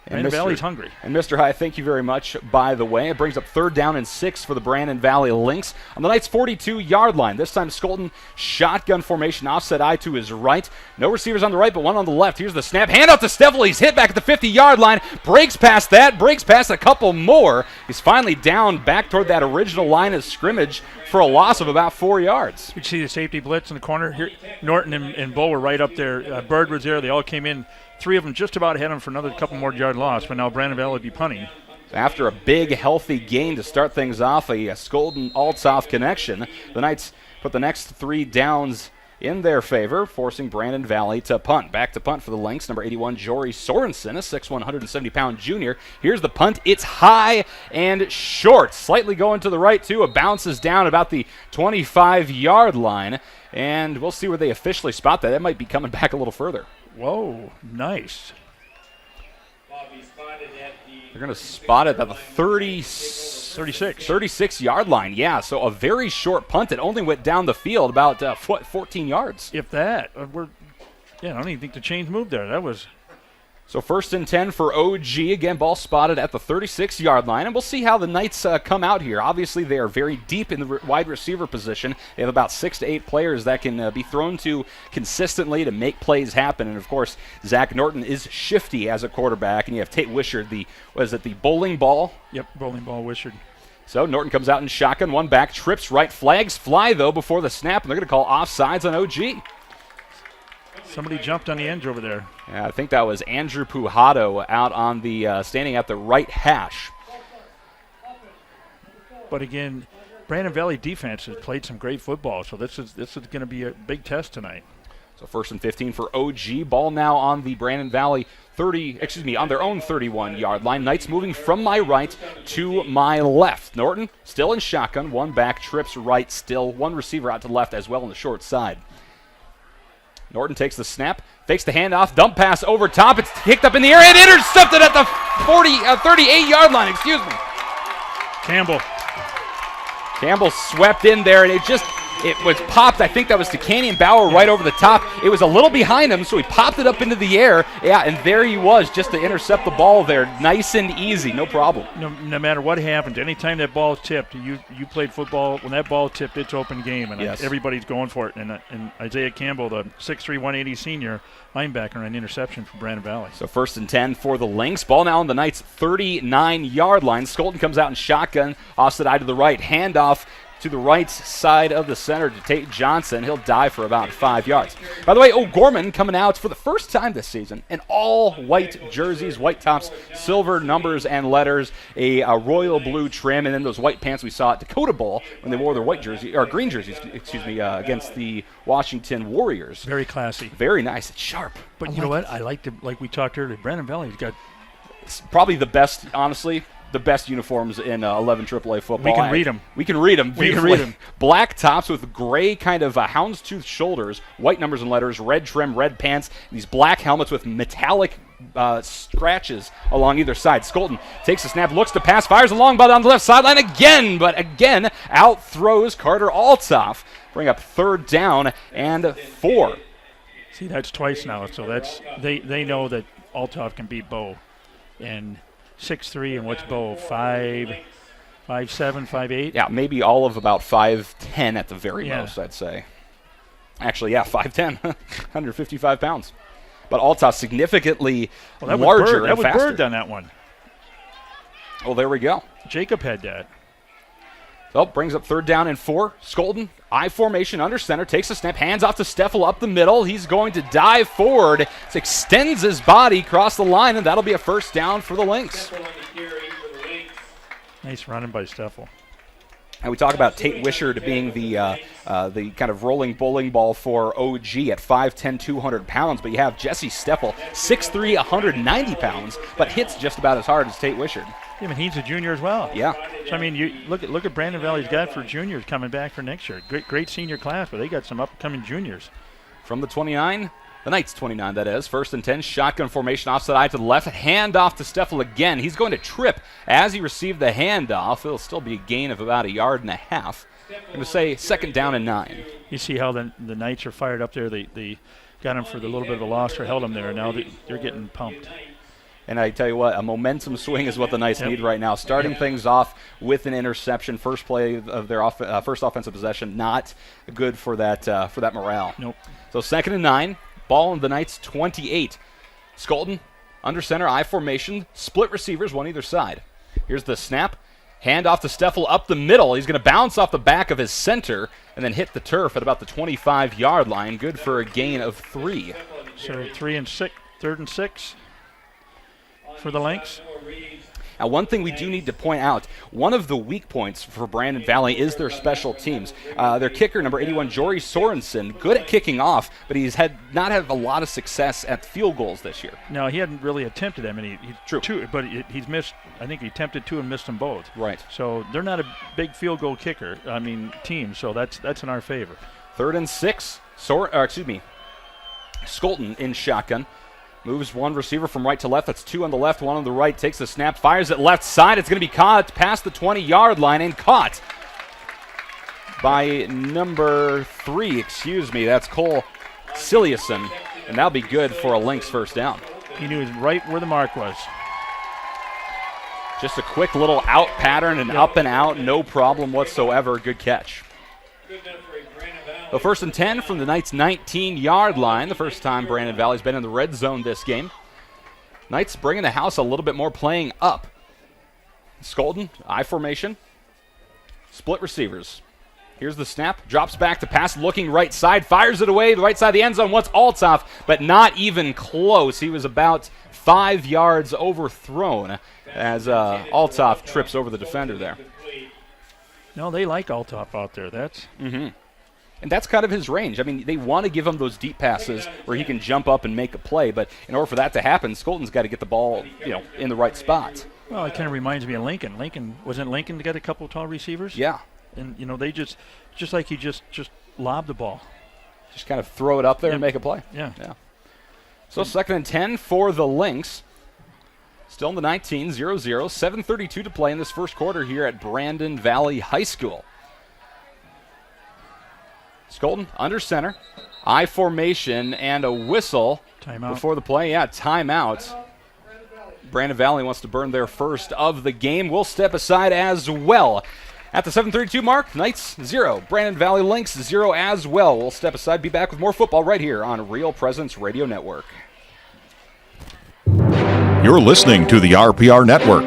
Brandon Valley's hungry. And Mr. High, thank you very much, by the way. It brings up 3rd down and 6 for the Brandon Valley Lynx on the Knights' 42-yard line. This time Skolton, shotgun formation, offset eye to his right. No receivers on the right, but one on the left. Here's the snap. Hand out to Steffel. He's hit back at the 50-yard line. Breaks past that. Breaks past a couple more. He's finally down back toward that original line of scrimmage for a loss of about 4 yards. You see the safety blitz in the corner here. Norton and Bo were right up there. Bird was there. They all came in. 3 of them just about had him for another couple more yard loss, but now Brandon Valley would be punting. After a big, healthy gain to start things off, a Skolton-Althoff connection, the Knights put the next 3 downs in their favor, forcing Brandon Valley to punt. Back to punt for the Lynx, number 81, Jory Sorensen, a 6'1", 170-pound junior. Here's the punt. It's high and short. Slightly going to the right, too. It bounces down about the 25-yard line, and we'll see where they officially spot that. That might be coming back a little further. Whoa, nice. They're going to spot it at the 36-yard line. Yeah, so a very short punt. It only went down the field about 14 yards. If that. I don't even think the chains moved there. That was... So 1st and 10 for OG. Again, ball spotted at the 36-yard line. And we'll see how the Knights come out here. Obviously, they are very deep in the wide receiver position. They have about 6 to 8 players that can be thrown to consistently to make plays happen. And, of course, Zach Norton is shifty as a quarterback. And you have Tate Wishard, the bowling ball? Yep, bowling ball Wishard. So Norton comes out in shotgun, one back, trips right. Flags fly, though, before the snap. And they're going to call offsides on OG. Somebody jumped on the edge over there. Yeah, I think that was Andrew Pujado out on the standing at the right hash. But again, Brandon Valley defense has played some great football, so this is going to be a big test tonight. So 1st and 15 for OG. Ball now on the Brandon Valley on their own 31-yard line. Knights moving from my right to my left. Norton still in shotgun, one back, trips right still, one receiver out to the left as well on the short side. Norton takes the snap, fakes the handoff, dump pass over top. It's kicked up in the air and intercepted at the 38-yard line. Excuse me. Campbell swept in there, and it was popped. I think that was to Canyon Bauer right over the top. It was a little behind him, so he popped it up into the air. Yeah, and there he was just to intercept the ball there. Nice and easy, no problem. No matter what happens, anytime that ball is tipped, you played football. When that ball is tipped, it's open game, and yes, everybody's going for it. And Isaiah Campbell, the 6'3", 180 senior linebacker, an interception for Brandon Valley. So 1st and 10 for the Lynx. Ball now on the Knights' 39-yard line. Skolton comes out in shotgun, offset eye to the right, handoff to the right side of the center to Tate Johnson. He'll dive for about 5 yards. By the way, O'Gorman coming out for the first time this season in all white jerseys, white tops, silver numbers and letters, a royal blue trim, and then those white pants we saw at Dakota Bowl when they wore their green jerseys, against the Washington Warriors. Very classy. Very nice. It's sharp. But you know what? I like we talked earlier, Brandon Valley's got probably the best, honestly, the best uniforms in 11 AAA football. We can read them. We can read them. Black tops with gray kind of houndstooth shoulders, white numbers and letters, red trim, red pants, and these black helmets with metallic scratches along either side. Skolton takes the snap, looks to pass, fires a long ball down the left sideline again, out throws Carter Althoff. Bring up 3rd down and 4. See, that's twice now, so that's they know that Althoff can beat Bo. And 6'3", and what's Bo? 5'7", 5'8"? Yeah, maybe all of about 5'10" at the very most, I'd say. Actually, 5'10", 155 pounds. But Althoff significantly larger and faster. That was Bird on that one. Well, there we go. Jacob had that. So brings up 3rd down and 4. Skolton, I formation under center, takes a snap, hands off to Steffel up the middle. He's going to dive forward, extends his body across the line, and that'll be a 1st down for the Lynx. Nice running by Steffel. And we talk about Tate Wishart being the kind of rolling bowling ball for OG at 5'10", 200 pounds, but you have Jesse Steffel, 6'3", 190 pounds, but hits just about as hard as Tate Wishart. Yeah, I mean, he's a junior as well. Yeah. So, I mean, you look at Brandon Valley's got for juniors coming back for next year. Great senior class, but they got some upcoming juniors. From the 29, the Knights 29, that is. 1st and 10, shotgun formation, offside eye to the left. Handoff to Steffel again. He's going to trip as he received the handoff. It'll still be a gain of about 1.5 yards. I'm going to say 2nd down and 9. You see how the Knights are fired up there. They got him for the little bit of a loss or held him there. Now they're getting pumped. And I tell you what, a momentum swing is what the Knights need right now. Starting things off with an interception, first play of their first offensive possession, not good for that morale. Nope. So 2nd and 9, ball in the Knights 28. Skolton, under center, I formation, split receivers, one either side. Here's the snap, hand off to Steffel up the middle. He's going to bounce off the back of his center and then hit the turf at about the 25-yard line. Good for a gain of 3. So 3rd and 6. For the Lynx. Now, one thing we do need to point out, one of the weak points for Brandon Valley is their special teams. Their kicker, number 81, Jory Sorensen, good at kicking off, but he's not had a lot of success at field goals this year. No, he hadn't really attempted them, and he's missed. I think he attempted 2 and missed them both. Right. So they're not a big field goal kicker. Team. So that's in our favor. 3rd and 6. Skolton in shotgun. Moves one receiver from right to left. That's 2 on the left, 1 on the right. Takes the snap, fires it left side. It's going to be caught past the 20-yard line and caught by number 3. That's Cole Siliuson. And that'll be good for a Lynx 1st down. He knew right where the mark was. Just a quick little out pattern and up and out. No problem whatsoever. Good catch. The 1st and 10 from the Knights' 19-yard line. The first time Brandon Valley's been in the red zone this game. Knights bringing the house a little bit more, playing up. Skolton, I formation. Split receivers. Here's the snap. Drops back to pass, looking right side. Fires it away, the right side of the end zone. Wants Althoff, but not even close. He was about 5 yards overthrown as Althoff trips over the defender there. No, they like Althoff out there. That's... Mm-hmm. And that's kind of his range. I mean, they want to give him those deep passes where he can jump up and make a play, but in order for that to happen, Skolton's got to get the ball, in the right spot. Well, it kind of reminds me of Lincoln. Wasn't Lincoln to get a couple of tall receivers? Yeah. And, they just like he just lobbed the ball. Just kind of throw it up there and make a play. Yeah. So 2nd and 10 for the Lynx. Still in the 19, 0-0. 7:32 to play in this first quarter here at Brandon Valley High School. Skolton under center, I formation, and a whistle before the play. Yeah, timeout. Brandon Valley wants to burn their first of the game. We'll step aside as well. At the 7:32 mark, Knights 0, Brandon Valley Lynx 0 as well. We'll step aside, be back with more football right here on Real Presence Radio Network. You're listening to the RPR Network.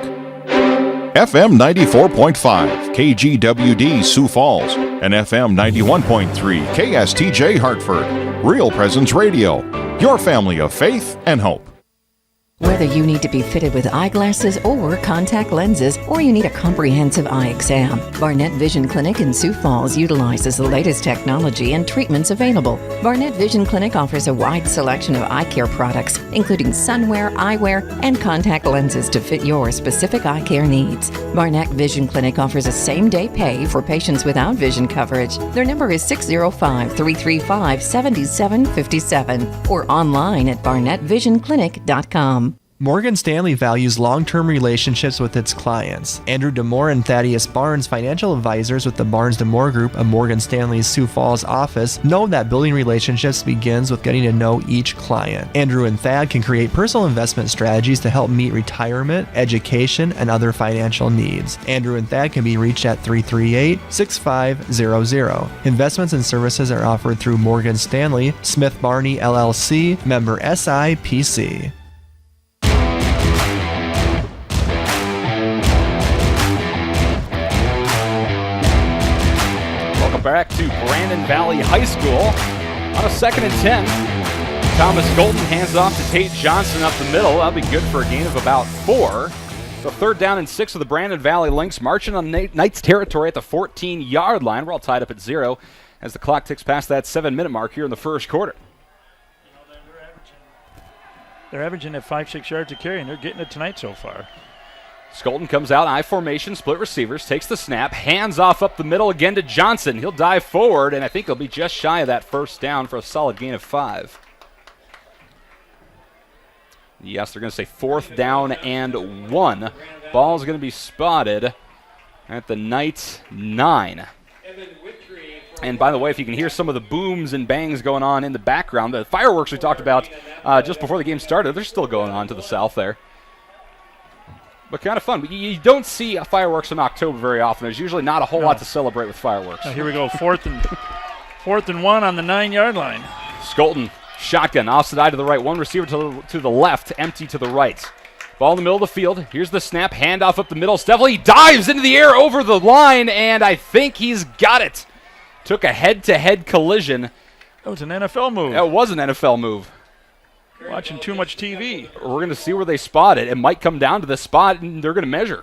FM 94.5, KGWD Sioux Falls, and FM 91.3, KSTJ Hartford. Real Presence Radio, your family of faith and hope. Whether you need to be fitted with eyeglasses or contact lenses, or you need a comprehensive eye exam, Barnett Vision Clinic in Sioux Falls utilizes the latest technology and treatments available. Barnett Vision Clinic offers a wide selection of eye care products, including sunwear, eyewear, and contact lenses to fit your specific eye care needs. Barnett Vision Clinic offers a same-day pay for patients without vision coverage. Their number is 605-335-7757 or online at barnettvisionclinic.com. Morgan Stanley values long-term relationships with its clients. Andrew DeMore and Thaddeus Barnes, financial advisors with the Barnes DeMore Group of Morgan Stanley's Sioux Falls office, know that building relationships begins with getting to know each client. Andrew and Thad can create personal investment strategies to help meet retirement, education, and other financial needs. Andrew and Thad can be reached at 338-6500. Investments and services are offered through Morgan Stanley, Smith Barney LLC, member SIPC. back to Brandon Valley High School on a 2nd and 10. Thomas Golden hands off to Tate Johnson up the middle. That'll be good for a gain of about 4. So 3rd down and 6 of the Brandon Valley Lynx, marching on Knights territory at the 14-yard line. We're all tied up at 0 as the clock ticks past that 7-minute mark here in the first quarter. They're averaging at 5-6 yards a carry, and they're getting it tonight so far. Skolton comes out, I formation, split receivers, takes the snap, hands off up the middle again to Johnson. He'll dive forward, and I think he'll be just shy of that 1st down for a solid gain of 5. Yes, they're going to say 4th down and 1. Ball's going to be spotted at the Knights 9. And by the way, if you can hear some of the booms and bangs going on in the background, the fireworks we talked about just before the game started, they're still going on to the south there. But kind of fun. You don't see fireworks in October very often. There's usually not a whole lot to celebrate with fireworks. Here we go, 4th and 1 on the 9-yard line. Skolton, shotgun, offside to the right. One receiver to the left, empty to the right. Ball in the middle of the field. Here's the snap, handoff up the middle. Steffel dives into the air over the line, and I think he's got it. Took a head-to-head collision. That was an NFL move. That was an NFL move. Watching too much TV. We're going to see where they spot it. It might come down to the spot, and they're going to measure.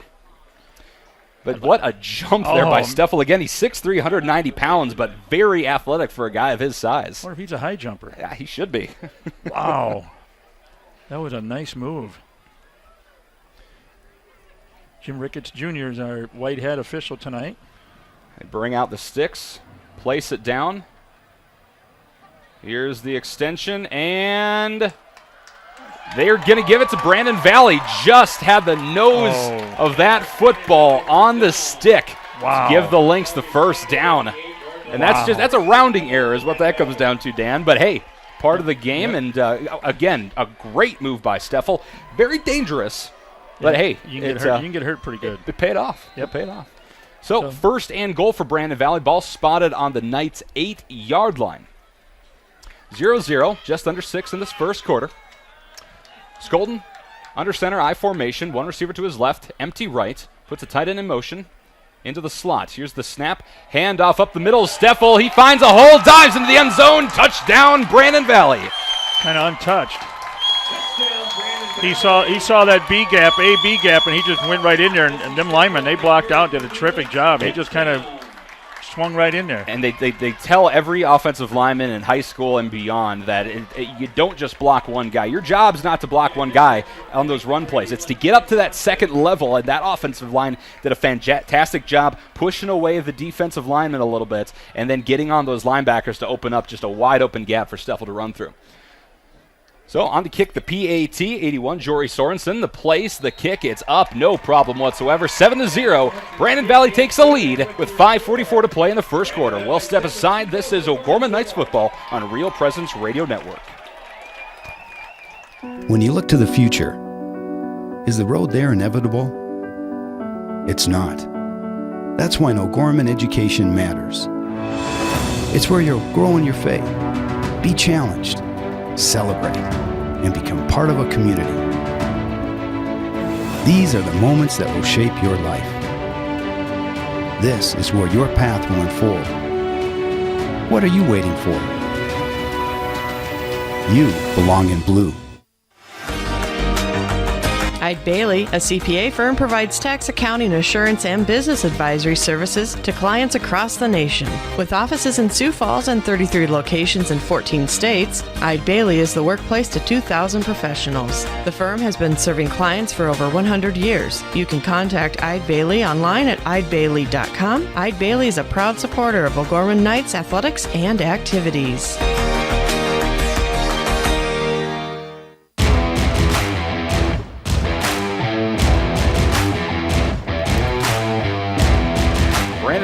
But what a jump there by Steffel. Again, he's 6'3", 190 pounds, but very athletic for a guy of his size. I wonder if he's a high jumper. Yeah, he should be. Wow. That was a nice move. Jim Ricketts Jr. is our white hat official tonight. They bring out the sticks, place it down. Here's the extension, and they're going to give it to Brandon Valley. Just had the nose of that football on the stick to give the Lynx the 1st down. And that's a rounding error is what that comes down to, Dan. But hey, part of the game, and again, a great move by Steffel. Very dangerous, but hey. You can get hurt pretty good. It paid off. Yep. It paid off. So 1st and goal for Brandon Valley. Ball spotted on the Knights' 8-yard line. 0-0, just under 6 in this first quarter. Skolton, under center, I formation. One receiver to his left, empty right. Puts a tight end in motion into the slot. Here's the snap. Handoff up the middle. Steffel, he finds a hole, dives into the end zone. Touchdown, Brandon Valley. Kind of untouched. He saw that B gap, and he just went right in there. And them linemen, they blocked out, did a terrific job. He just kind of swung right in there. And they tell every offensive lineman in high school and beyond that you don't just block one guy. Your job's not to block one guy on those run plays. It's to get up to that second level, and that offensive line did a fantastic job pushing away the defensive lineman a little bit and then getting on those linebackers to open up just a wide open gap for Steffel to run through. So on to kick the PAT, 81, Jory Sorensen. The place, the kick, it's up, no problem whatsoever. 7-0, Brandon Valley takes the lead with 5:44 to play in the first quarter. We'll step aside. This is O'Gorman Knights football on Real Presence Radio Network. When you look to the future, is the road there inevitable? It's not. That's why O'Gorman education matters. It's where you'll grow in your faith, be challenged, celebrate, and become part of a community. These are the moments that will shape your life. This is where your path will unfold. What are you waiting for? You belong in blue. Eide Bailly, a CPA firm, provides tax, accounting, assurance, and business advisory services to clients across the nation. With offices in Sioux Falls and 33 locations in 14 states, Eide Bailly is the workplace to 2,000 professionals. The firm has been serving clients for over 100 years. You can contact Eide Bailly online at eidebailly.com. Eide Bailly is a proud supporter of O'Gorman Knights athletics and activities.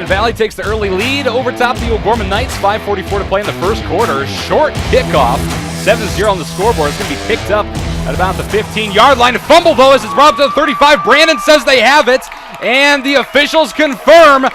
Valley takes the early lead over top the O'Gorman Knights. 5:44 to play in the first quarter. Short kickoff. 7-0 on the scoreboard. It's going to be picked up at about the 15-yard line. A fumble, though, as it's brought up to the 35. Brandon says they have it, and the officials confirm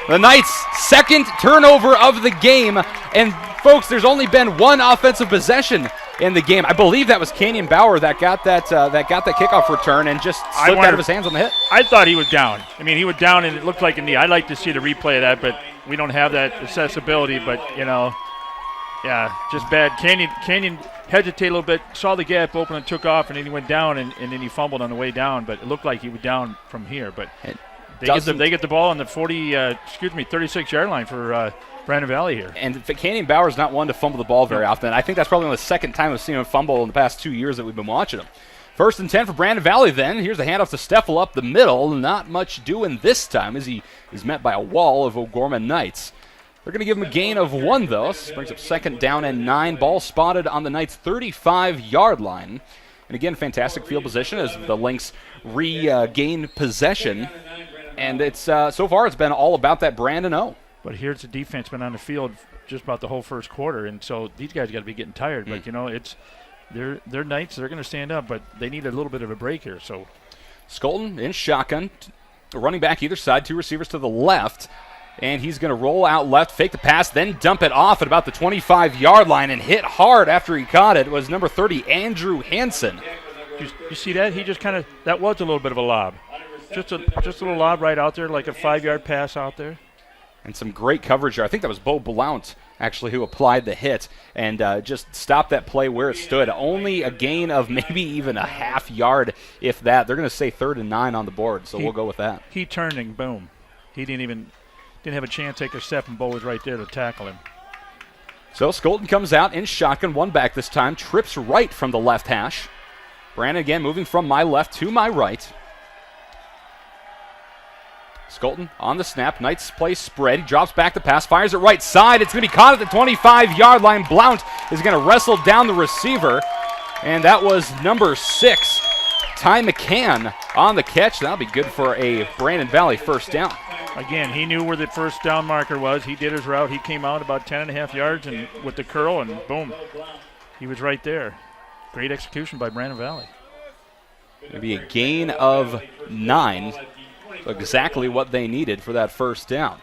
the Knights' second turnover of the game. And, folks, there's only been one offensive possession in the game. I believe that was Canyon Bauer that got that kickoff return and just slipped out of his hands on the hit. I thought he was down. I mean, he was down and it looked like a knee. I'd like to see the replay of that, but we don't have that accessibility. But, yeah, just bad. Canyon hesitated a little bit, saw the gap open and took off, and then he went down, and then he fumbled on the way down. But it looked like he was down from here. But they get the ball on the 36-yard line for Brandon Valley here. And Canyon Bauer's not one to fumble the ball very often. I think that's probably only the second time we've seen him fumble in the past 2 years that we've been watching him. 1st and 10 for Brandon Valley then. Here's the handoff to Steffel up the middle. Not much doing this time as he is met by a wall of O'Gorman Knights. They're going to give him a gain of 1, though. This brings up 2nd down and 9. Ball spotted on the Knights' 35-yard line. And again, fantastic field position as the Lynx regain possession. And it's so far it's been all about that Brandon O. But here's the defense been on the field just about the whole first quarter, and so these guys got to be getting tired. But it's they're Knights. They're going to stand up, but they need a little bit of a break here. So Skolton in shotgun, running back either side, 2 receivers to the left, and he's going to roll out left, fake the pass, then dump it off at about the 25-yard line and hit hard after he caught it. Was number 30 Andrew Hansen. You see that? He just that was a little bit of a lob, just a little lob right out there, like a 5-yard pass out there. And some great coverage there. I think that was Bo Blount, actually, who applied the hit and just stopped that play where it stood. Only a gain of maybe even a half yard, if that. They're going to say 3rd and 9 on the board, so we'll go with that. He turned and boom. He didn't have a chance to take a step, and Bo was right there to tackle him. So Skolton comes out in shotgun, one back this time, trips right from the left hash. Brandon again moving from my left to my right. Skolton on the snap. Knights play spread. He drops back the pass, fires it right side. It's going to be caught at the 25-yard line. Blount is going to wrestle down the receiver. And that was number 6, Ty McCann on the catch. That'll be good for a Brandon Valley 1st down. Again, he knew where the 1st down marker was. He did his route. He came out about 10.5 yards and with the curl, and boom, he was right there. Great execution by Brandon Valley. Maybe a gain of 9. Exactly what they needed for that 1st down.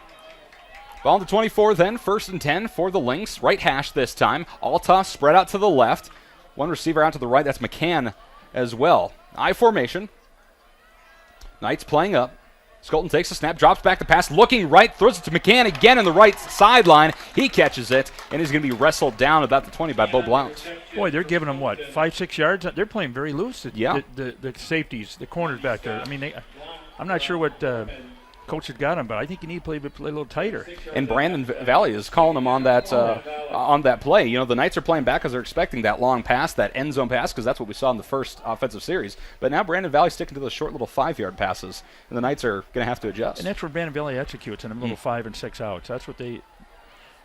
Ball on the 24 then, 1st and 10 for the Lynx. Right hash this time. Alta spread out to the left. One receiver out to the right. That's McCann as well. I formation. Knights playing up. Skolton takes the snap, drops back the pass, looking right, throws it to McCann again on the right sideline. He catches it, and he's going to be wrestled down about the 20 by Bo Blount. Boy, they're giving them, 5-6 yards? They're playing very loose. Yeah. The safeties, the corners back there. I mean, I'm not sure what coach has got him, but I think you need to play a little tighter. And Brandon Valley is calling him on that play. The Knights are playing back because they're expecting that long pass, that end zone pass, because that's what we saw in the first offensive series. But now Brandon Valley's sticking to the short little 5-yard passes, and the Knights are going to have to adjust. And that's where Brandon Valley executes in them little 5 and 6 outs. That's what they.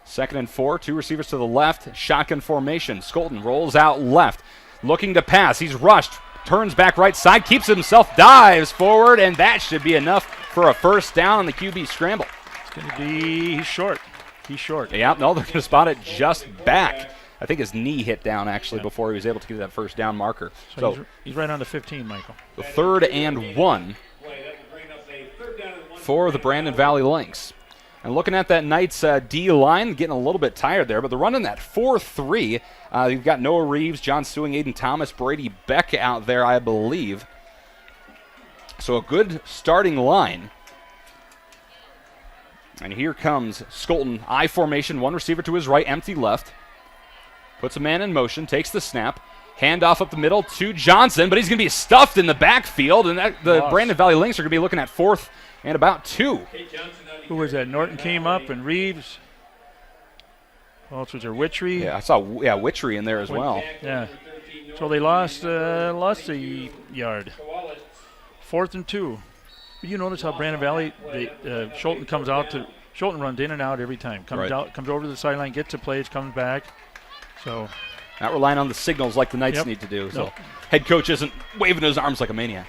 2nd and 4, 2 receivers to the left, shotgun formation. Skolton rolls out left, looking to pass. He's rushed. Turns back right side, keeps himself, dives forward, and that should be enough for a 1st down on the QB scramble. It's going to be, he's short. Yeah, no, they're going to spot it just back. I think his knee hit down, actually, before he was able to get that 1st down marker. So he's right on the 15, Michael. The 3rd and 1 for the Brandon Valley Lynx. And looking at that Knights D-line, getting a little bit tired there, but they're running that 4-3. You've got Noah Reeves, John Stewing, Aiden Thomas, Brady Beck out there, I believe. So a good starting line. And here comes Skolton, I formation, 1 receiver to his right, empty left. Puts a man in motion, takes the snap. Handoff up the middle to Johnson, but he's going to be stuffed in the backfield, and the Brandon Valley Lynx are going to be looking at 4th and about 2. Who was that? Norton came up, and Reeves. Who else was there? Witchery. Yeah, I saw Witchery in there as well. Yeah. So they lost a yard. 4th and 2. But you notice how Brandon Valley, Skolton comes out to. Skolton runs in and out every time. Comes out, comes over to the sideline, gets a plays, comes back. So. Not relying on the signals like the Knights need to do. So head coach isn't waving his arms like a maniac.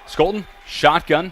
Skolton, shotgun.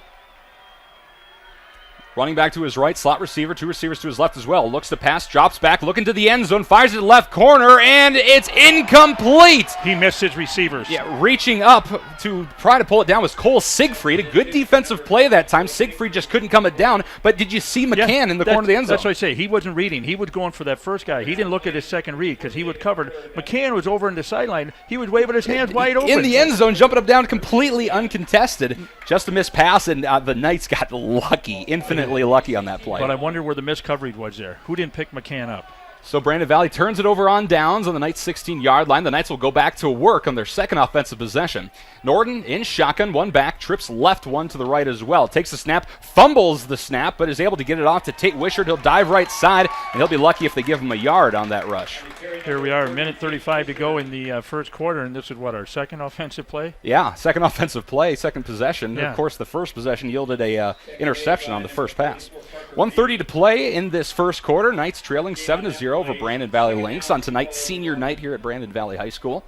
Running back to his right, slot receiver, 2 receivers to his left as well. Looks to pass, drops back, looking to the end zone, fires it to the left corner, and it's incomplete. He missed his receivers. Yeah, reaching up to try to pull it down was Cole Siegfried. A good defensive play that time. Siegfried just couldn't come it down, but did you see McCann in the corner of the end zone? That's what I say. He wasn't reading. He was going for that first guy. He didn't look at his second read because he was covered. McCann was over in the sideline. He was waving his hands wide open. In the end zone, jumping up down, completely uncontested. Just a missed pass, and the Knights got lucky, infinitely lucky on that play. But I wonder where the missed coverage was there. Who didn't pick McCann up? So Brandon Valley turns it over on downs on the Knights' 16-yard line. The Knights will go back to work on their second offensive possession. Norton in shotgun, one back, trips left, one to the right as well. Takes the snap, fumbles the snap, but is able to get it off to Tate Wishart. He'll dive right side, and he'll be lucky if they give him a yard on that rush. Here we are, a minute 35 to go in the first quarter, and this is what, our second offensive play? Yeah, second offensive play, second possession. Yeah. Of course, the first possession yielded a interception on the first pass. 1:30 to play in this first quarter. Knights trailing 7-0 over Brandon Valley Lynx on tonight's senior night here at Brandon Valley High School.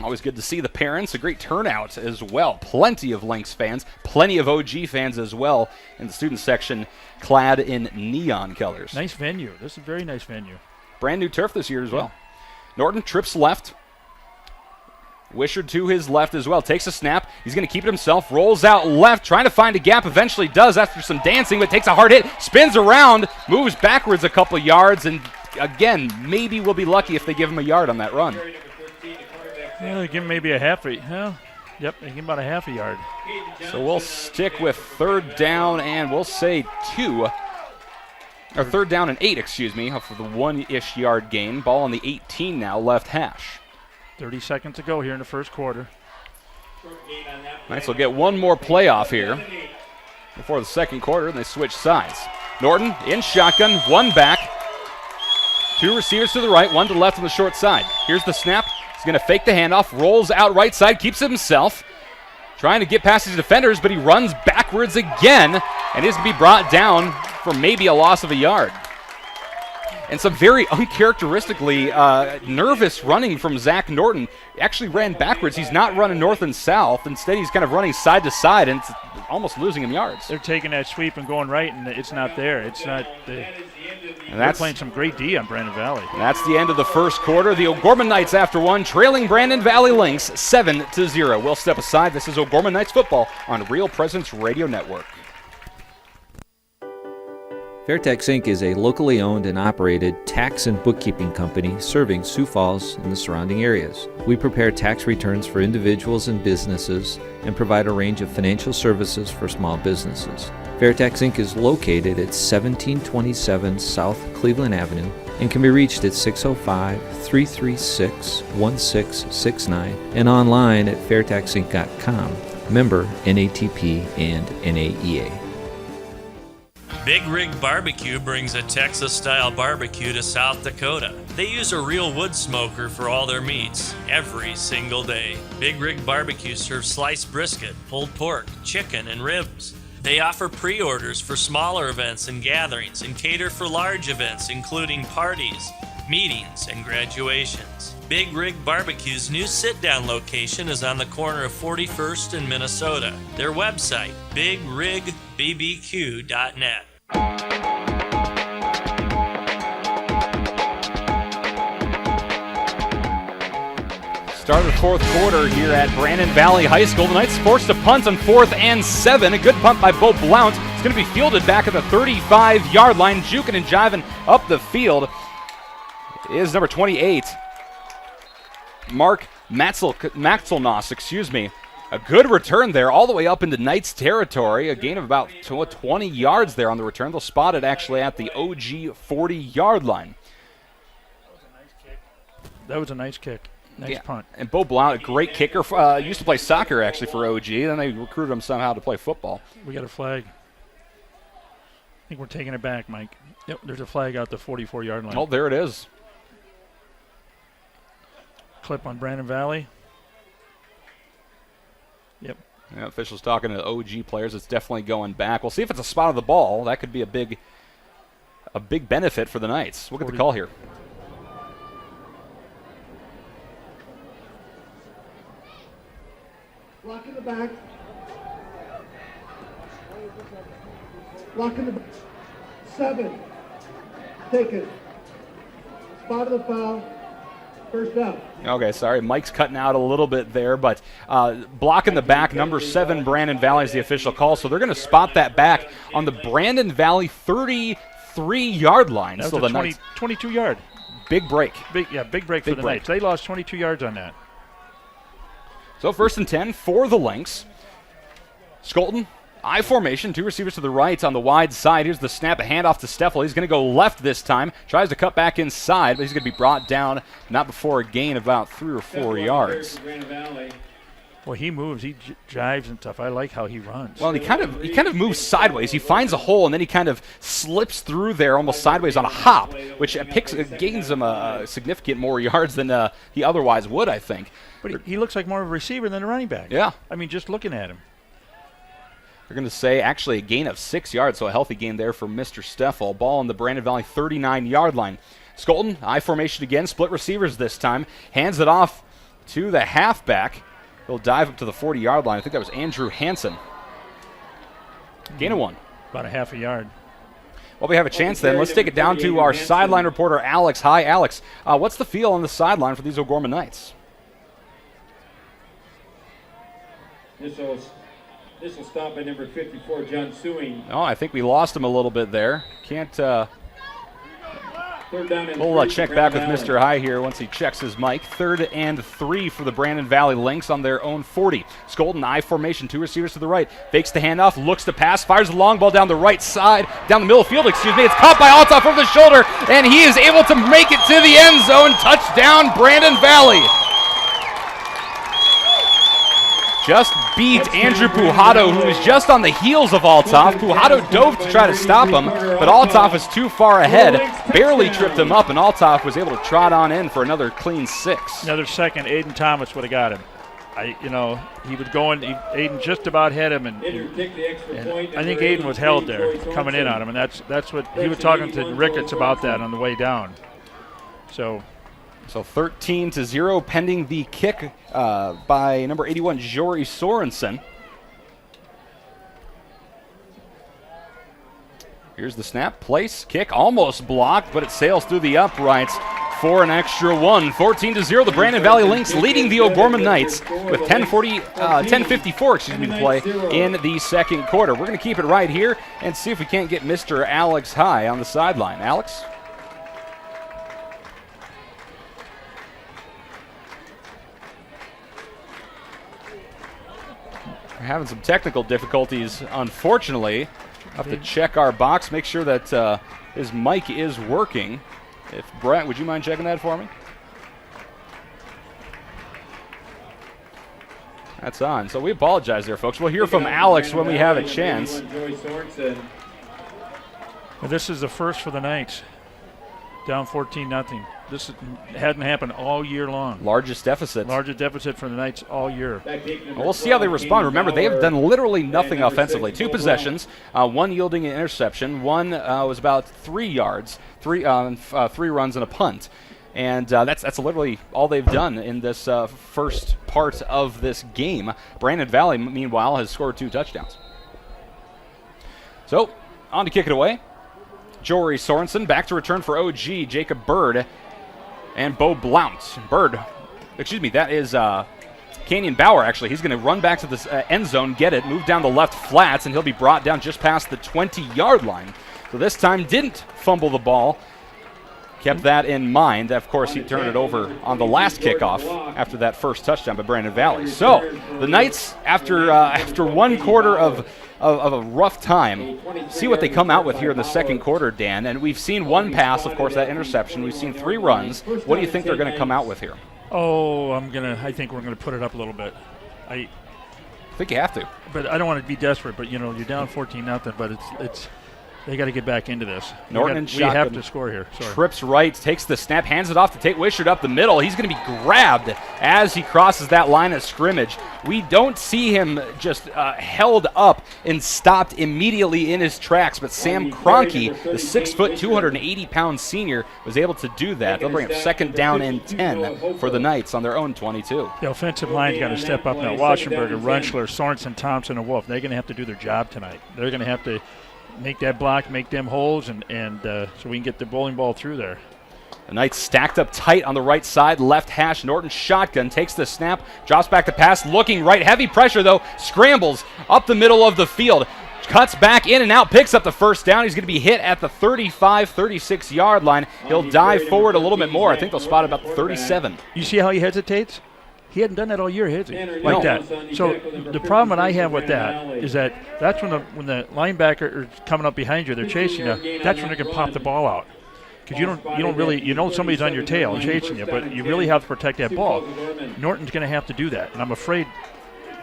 Always good to see the parents. A great turnout as well. Plenty of Lynx fans, plenty of OG fans as well in the student section clad in neon colors. Nice venue. This is a very nice venue. Brand new turf this year as well. Norton trips left. Wishart to his left as well. Takes a snap. He's going to keep it himself. Rolls out left. Trying to find a gap. Eventually does after some dancing, but takes a hard hit. Spins around. Moves backwards a couple yards. And again, maybe we'll be lucky if they give him a yard on that run. Yeah, give him maybe a half a Yep, they give him about a half a yard. So we'll stick with third down and we'll say 2. Or third down and 8, excuse me, off of the 1-ish yard gain. Ball on the 18 now, left hash. 30 seconds to go here in the first quarter. Knights will get one more playoff here before the second quarter, and they switch sides. Norton in shotgun, one back. 2 receivers to the right, 1 to the left on the short side. Here's the snap. He's going to fake the handoff, rolls out right side, keeps it himself. Trying to get past his defenders, but he runs backwards again, and is going to be brought down for maybe a loss of a yard. And some very uncharacteristically nervous running from Zach Norton. He actually ran backwards. He's not running north and south. Instead, he's kind of running side to side, and it's almost losing him yards. They're taking that sweep and going right, and it's not there. It's not. And they're playing some great D on Brandon Valley. That's the end of the first quarter. The O'Gorman Knights, after one, trailing Brandon Valley Lynx 7-0. We'll step aside. This is O'Gorman Knights football on Real Presence Radio Network. Fairtex Inc. is a locally owned and operated tax and bookkeeping company serving Sioux Falls and the surrounding areas. We prepare tax returns for individuals and businesses and provide a range of financial services for small businesses. Fairtex Inc. is located at 1727 South Cleveland Avenue and can be reached at 605-336-1669 and online at fairtaxinc.com. Member NATP and NAEA. Big Rig Barbecue brings a Texas-style barbecue to South Dakota. They use a real wood smoker for all their meats, every single day. Big Rig Barbecue serves sliced brisket, pulled pork, chicken, and ribs. They offer pre-orders for smaller events and gatherings and cater for large events, including parties, meetings, and graduations. Big Rig Barbecue's new sit-down location is on the corner of 41st and Minnesota. Their website, bigrigbbbq.net. Start of the fourth quarter here at Brandon Valley High School. The Knights forced a punt on 4th and 7. A good punt by Bo Blount. It's going to be fielded back at the 35-yard line. Juking and jiving up the field is number 28, Mark Maxelnos, excuse me. A good return there all the way up into Knights territory. A gain of about 20 yards there on the return. They'll spot it actually at the OG 40-yard line. That was a nice kick. Nice punt. And Bo Blount, a great kicker. Used to play soccer actually for OG. Then they recruited him somehow to play football. We got a flag. I think we're taking it back, Mike. Yep, there's a flag out the 44-yard line. Oh, there it is. Clip on Brandon Valley. Yep. Yeah, officials talking to the OG players. It's definitely going back. We'll see if it's a spot of the ball. That could be a big benefit for the Knights. We'll get the call here. Block in the back. Blocking the 7. Take it. Spot of the foul. First down. Okay, sorry. Mike's cutting out a little bit there, but blocking the back, number 7, Brandon Valley is the official call. So they're going to spot that back on the Brandon Valley 33-yard line. That was so a the 22-yard. Big break. Big break for the Knights. They lost 22 yards on that. So 1st and 10 for the Lynx. Skolton, I formation, 2 receivers to the right on the wide side. Here's the snap, a handoff to Steffel. He's going to go left this time. Tries to cut back inside, but he's going to be brought down not before a gain of about 3 or 4 yards. Well, he moves, he jives and stuff. I like how he runs. Well, he kind of moves sideways. He finds a hole and then he kind of slips through there almost sideways on a hop, which gains him significant more yards than he otherwise would, I think. But he looks like more of a receiver than a running back. Yeah. I mean, just looking at him. They're going to say actually a gain of 6 yards, so a healthy gain there for Mr. Steffel. Ball on the Brandon Valley 39-yard line. Skolton, I formation again, split receivers this time. Hands it off to the halfback. He'll dive up to the 40-yard line. I think that was Andrew Hansen. Gain of 1. About a half a yard. Well, we have a chance then. Let's take it down to our sideline reporter, Alex. Hi, Alex. What's the feel on the sideline for these O'Gorman Knights? This will stop at number 54, John Sioux. Oh, I think we lost him a little bit there. Can't. We'll check back with Mr. High here once he checks his mic. 3rd and 3 for the Brandon Valley Lynx on their own 40. Skolton, I formation, 2 receivers to the right. Fakes the handoff, looks to pass, fires the long ball down the right side, down the middle of the field, It's caught by Altoff over the shoulder, and he is able to make it to the end zone. Touchdown, Brandon Valley. Just beat Andrew Pujato, who was just on the heels of Altoff. Pujato dove to try to stop him, but Altoff was too far ahead, barely tripped him up, and Altoff was able to trot on in for another clean 6. Another second, Aiden Thomas would have got him. He was going, Aiden just about had him, and I think Aiden was held there coming in on him, and that's what he was talking to Ricketts about that on the way down. So 13-0 pending the kick by number 81, Jory Sorensen. Here's the snap, place, kick, almost blocked, but it sails through the uprights for an extra 1. 14-0, the Brandon Valley Lynx leading the O'Gorman Knights with 10:54 to play in the second quarter. We're going to keep it right here and see if we can't get Mr. Alex High on the sideline. Alex? We're having some technical difficulties, unfortunately. Have to check our box, make sure that his mic is working. If Brett, would you mind checking that for me? That's on. So we apologize there, folks. We'll hear from Alex when we have a chance. This is the first for the Knights. Down 14-0. This hadn't happened all year long. Largest deficit. Largest deficit for the Knights all year. Well, we'll see how they respond. Remember, they have done literally nothing offensively. 2 possessions, 1 yielding an interception. 1 was about 3 yards, 3 runs and a punt. And that's literally all they've done in this first part of this game. Brandon Valley, meanwhile, has scored 2 touchdowns. So, on to kick it away. Jory Sorensen back to return for OG, Jacob Bird, and Bo Blount. That is Canyon Bauer, actually. He's going to run back to the end zone, get it, move down the left flats, and he'll be brought down just past the 20-yard line. So this time didn't fumble the ball. Kept that in mind. Of course, he turned it over on the last kickoff after that first touchdown by Brandon Valley. So the Knights, after 1 quarter of a rough time, see what they come out with here in the second quarter, Dan. And we've seen 1 pass, of course, that interception. We've seen 3 runs. What do you think they're going to come out with here? Oh, I think we're going to put it up a little bit. I think you have to. But I don't want to be desperate. But you're down 14-0. But They got to get back into this. Norton and we have shotgun. to score here. Sorry. Trips right, takes the snap, hands it off to Tate Wishart up the middle. He's going to be grabbed as he crosses that line of scrimmage. We don't see him just held up and stopped immediately in his tracks, but Sam Kroenke, the 6', 280-pound senior, was able to do that. They'll bring up 2nd down and 10 for the Knights on their own 22. The offensive line's got to step up now. Washingberger, Runchler, Sorensen, Thompson, and Wolf, they're going to have to do their job tonight. They're going to have to make that block, make them holes, and so we can get the bowling ball through there. The Knights stacked up tight on the right side, left hash. Norton shotgun, takes the snap, drops back to pass, looking right. Heavy pressure, though, scrambles up the middle of the field. Cuts back in and out, picks up the first down. He's going to be hit at the 35, 36-yard line. He'll dive forward a little bit more. I think they'll spot about the 37. You see how he hesitates? He hadn't done that all year, has he? Like that. So the problem that I have with that is that that's when the linebacker is coming up behind you, they're chasing you. That's when they can pop the ball out. Because you don't really, somebody's on your tail and chasing you, but you really have to protect that ball. Norton's going to have to do that, and I'm afraid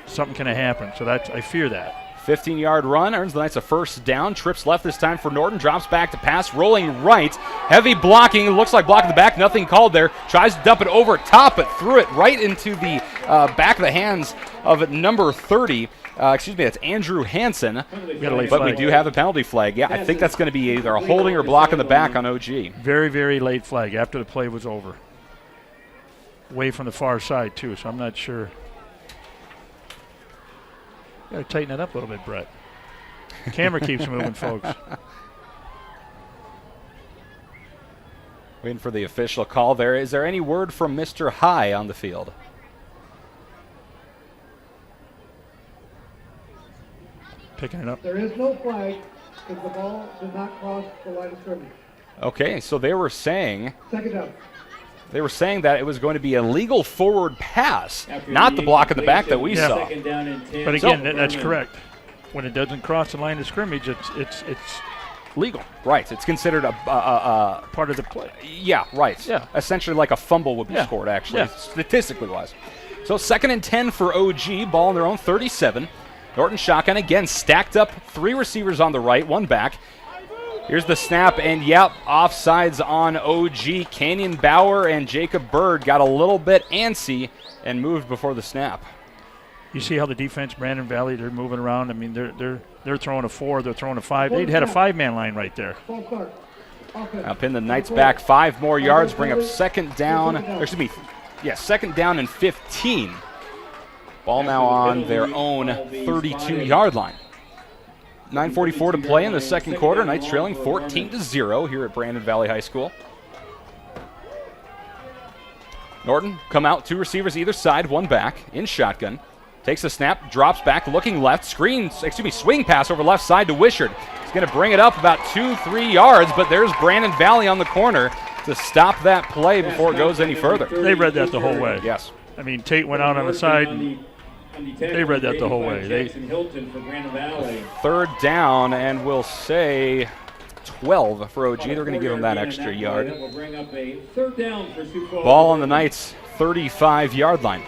something can happen. So I fear that. 15-yard run earns the Knights a first down. Trips left this time for Norton. Drops back to pass. Rolling right. Heavy blocking. Looks like block in the back. Nothing called there. Tries to dump it over top, but threw it right into the back of the hands of number 30. That's Andrew Hansen. But we do have a penalty flag. Yeah, I think that's going to be either a holding or block in the back on OG. Very, very late flag after the play was over. Way from the far side, too, so I'm not sure. Got to tighten it up a little bit, Brett. The camera keeps moving, folks. Waiting for the official call there. Is there any word from Mr. High on the field? Picking it up. There is no flag because the ball did not cross the line of scrimmage. Okay, so they were saying... Second down. They were saying that it was going to be a legal forward pass, not the block in the back that we saw. But again, that's correct. When it doesn't cross the line of scrimmage, it's legal. Right. It's considered a part of the play. Yeah, right. Yeah. Essentially like a fumble would be scored, actually, statistically wise. So 2nd and 10 for OG, ball on their own 37. Norton shotgun again, stacked up, 3 receivers on the right, 1 back. Here's the snap, and offsides on OG. Canyon Bauer and Jacob Bird got a little bit antsy and moved before the snap. You see how the defense, Brandon Valley, they're moving around. I mean, they're throwing a 4, they're throwing a 5. They'd had a 5-man line right there. Now pin the Knights back 5 more yards, bring up 2nd down. Second down and 15. Ball now on their own 32-yard line. 9:44 to play in the second quarter. Knights trailing 14-0 here at Brandon Valley High School. Norton come out, 2 receivers either side, 1 back in shotgun. Takes a snap, drops back, looking left, swing pass over left side to Wishart. He's going to bring it up about 2-3 yards, but there's Brandon Valley on the corner to stop that play before it goes any further. They read that the whole way. Yes. I mean, Tate went out on the side. They read that the whole way. 3rd down, and we'll say 12 for OG. They're going to give him that extra yard. Ball on the Knights' 35-yard line.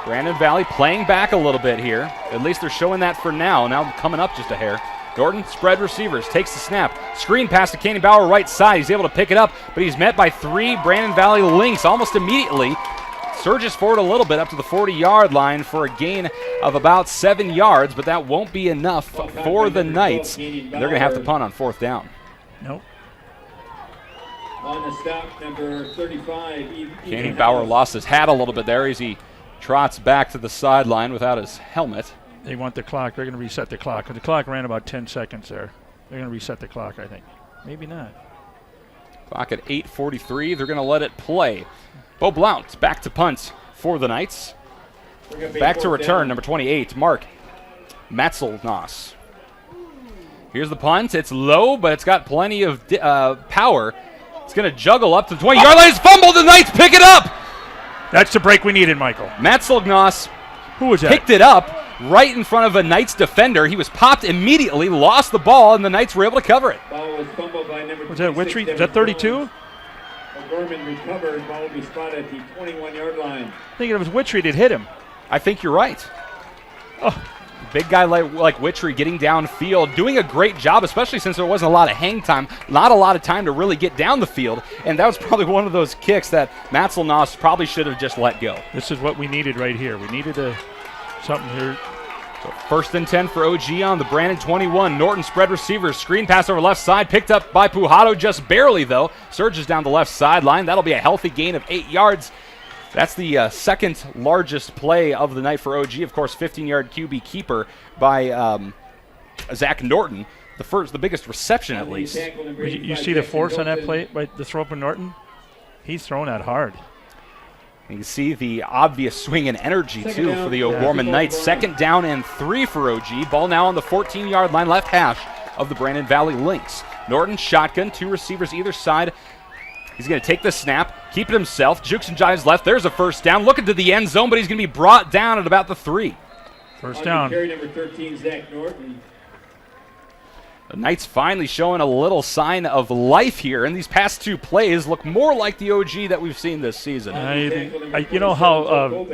Brandon Valley playing back a little bit here. At least they're showing that for now. Now coming up just a hair. Norton, spread receivers, takes the snap. Screen pass to Canyon Bauer, right side. He's able to pick it up, but he's met by 3 Brandon Valley links almost immediately. Surges forward a little bit up to the 40-yard line for a gain of about 7 yards, but that won't be enough for the Knights. They're going to have to punt on 4th down. Nope. On the stop, number 35. Canyon Bauer lost his hat a little bit there as he trots back to the sideline without his helmet. They want the clock. They're going to reset the clock. The clock ran about 10 seconds there. They're going to reset the clock, I think. Maybe not. Clock at 8:43. They're going to let it play. Bo Blount back to punt for the Knights. Back to return, number 28, Mark Matzelnoss. Here's the punt. It's low, but it's got plenty of power. It's going to juggle up to the 20-yard line. It's fumbled. The Knights pick it up. That's the break we needed, Michael. Matzelnoss Who was that? Picked it up right in front of a Knights defender. He was popped immediately, lost the ball, and the Knights were able to cover it. Ball was fumbled by number Was that Witchery? Is that 32? O'Gorman recovered. Ball will be spotted at the 21-yard line. I think it was Witchery that hit him. I think you're right. Oh. big guy like Witchery getting downfield, doing a great job, especially since there wasn't a lot of hang time, not a lot of time to really get down the field, and that was probably one of those kicks that Matzelnoss probably should have just let go. This is what we needed right here. We needed something here. So 1st and 10 for OG on the Brandon 21. Norton spread receivers, screen pass over left side, picked up by Pujato just barely though. Surges down the left sideline. That'll be a healthy gain of 8 yards. That's the second largest play of the night for OG. Of course, 15-yard QB keeper by Zach Norton. The biggest reception at least. You see the force on that play, by the throw up in Norton? He's throwing that hard. You can see the obvious swing and energy, too, for the O'Gorman Knights. 2nd down and 3 for OG. Ball now on the 14-yard line, left hash of the Brandon Valley Lynx. Norton shotgun, 2 receivers either side. He's going to take the snap, keep it himself. Jukes and jives left. There's a 1st down. Looking to the end zone, but he's going to be brought down at about the 3. 1st down. Carry number 13, Zach Norton. The Knights finally showing a little sign of life here, and these past 2 plays look more like the OG that we've seen this season. You know how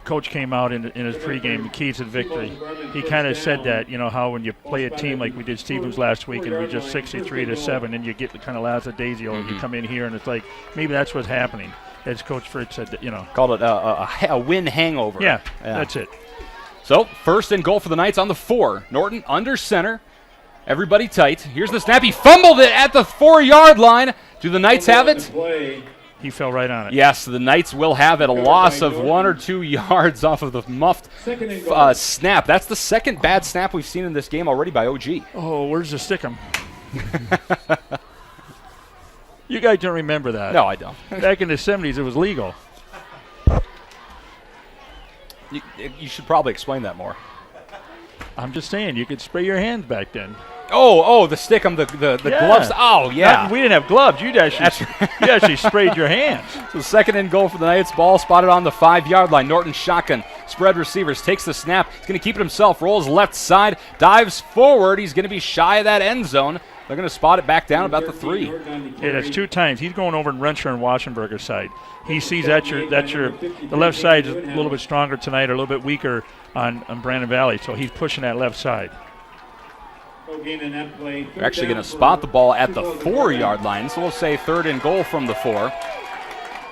Coach came out in his pregame, the keys to the victory. He kind of said that, you know, how when you play a team like we did Stevens last week and we just 63-7, and you get the kind of lackadaisical, and you come in here and it's like maybe that's what's happening. As Coach Fritz said, that, you know, called it a win hangover. Yeah, that's it. So, 1st and goal for the Knights on the 4. Norton under center. Everybody tight. Here's the snap. He fumbled it at the 4-yard line. Do the Knights have it? He fell right on it. Yes, the Knights will have it. A loss of 1 or 2 yards off of the muffed snap. That's the second bad snap we've seen in this game already by OG. Oh, where's the stickum? You guys don't remember that. No, I don't. Back in the 70s, it was legal. You should probably explain that more. I'm just saying, you could spray your hands back then. Oh, the stickum, the gloves. Oh, yeah. We didn't have gloves. You actually sprayed your hands. So 2nd and goal for the Knights. Ball spotted on the 5-yard line. Norton shotgun. Spread receivers. Takes the snap. He's going to keep it himself. Rolls left side. Dives forward. He's going to be shy of that end zone. They're going to spot it back down about the 3. Yeah, that's 2 times. He's going over in Renshaw and Waschenberger's side. He sees the left side is a little bit stronger tonight, or a little bit weaker on Brandon Valley, so he's pushing that left side. They're actually going to spot the ball at the 4-yard line, so we'll say 3rd and goal from the 4.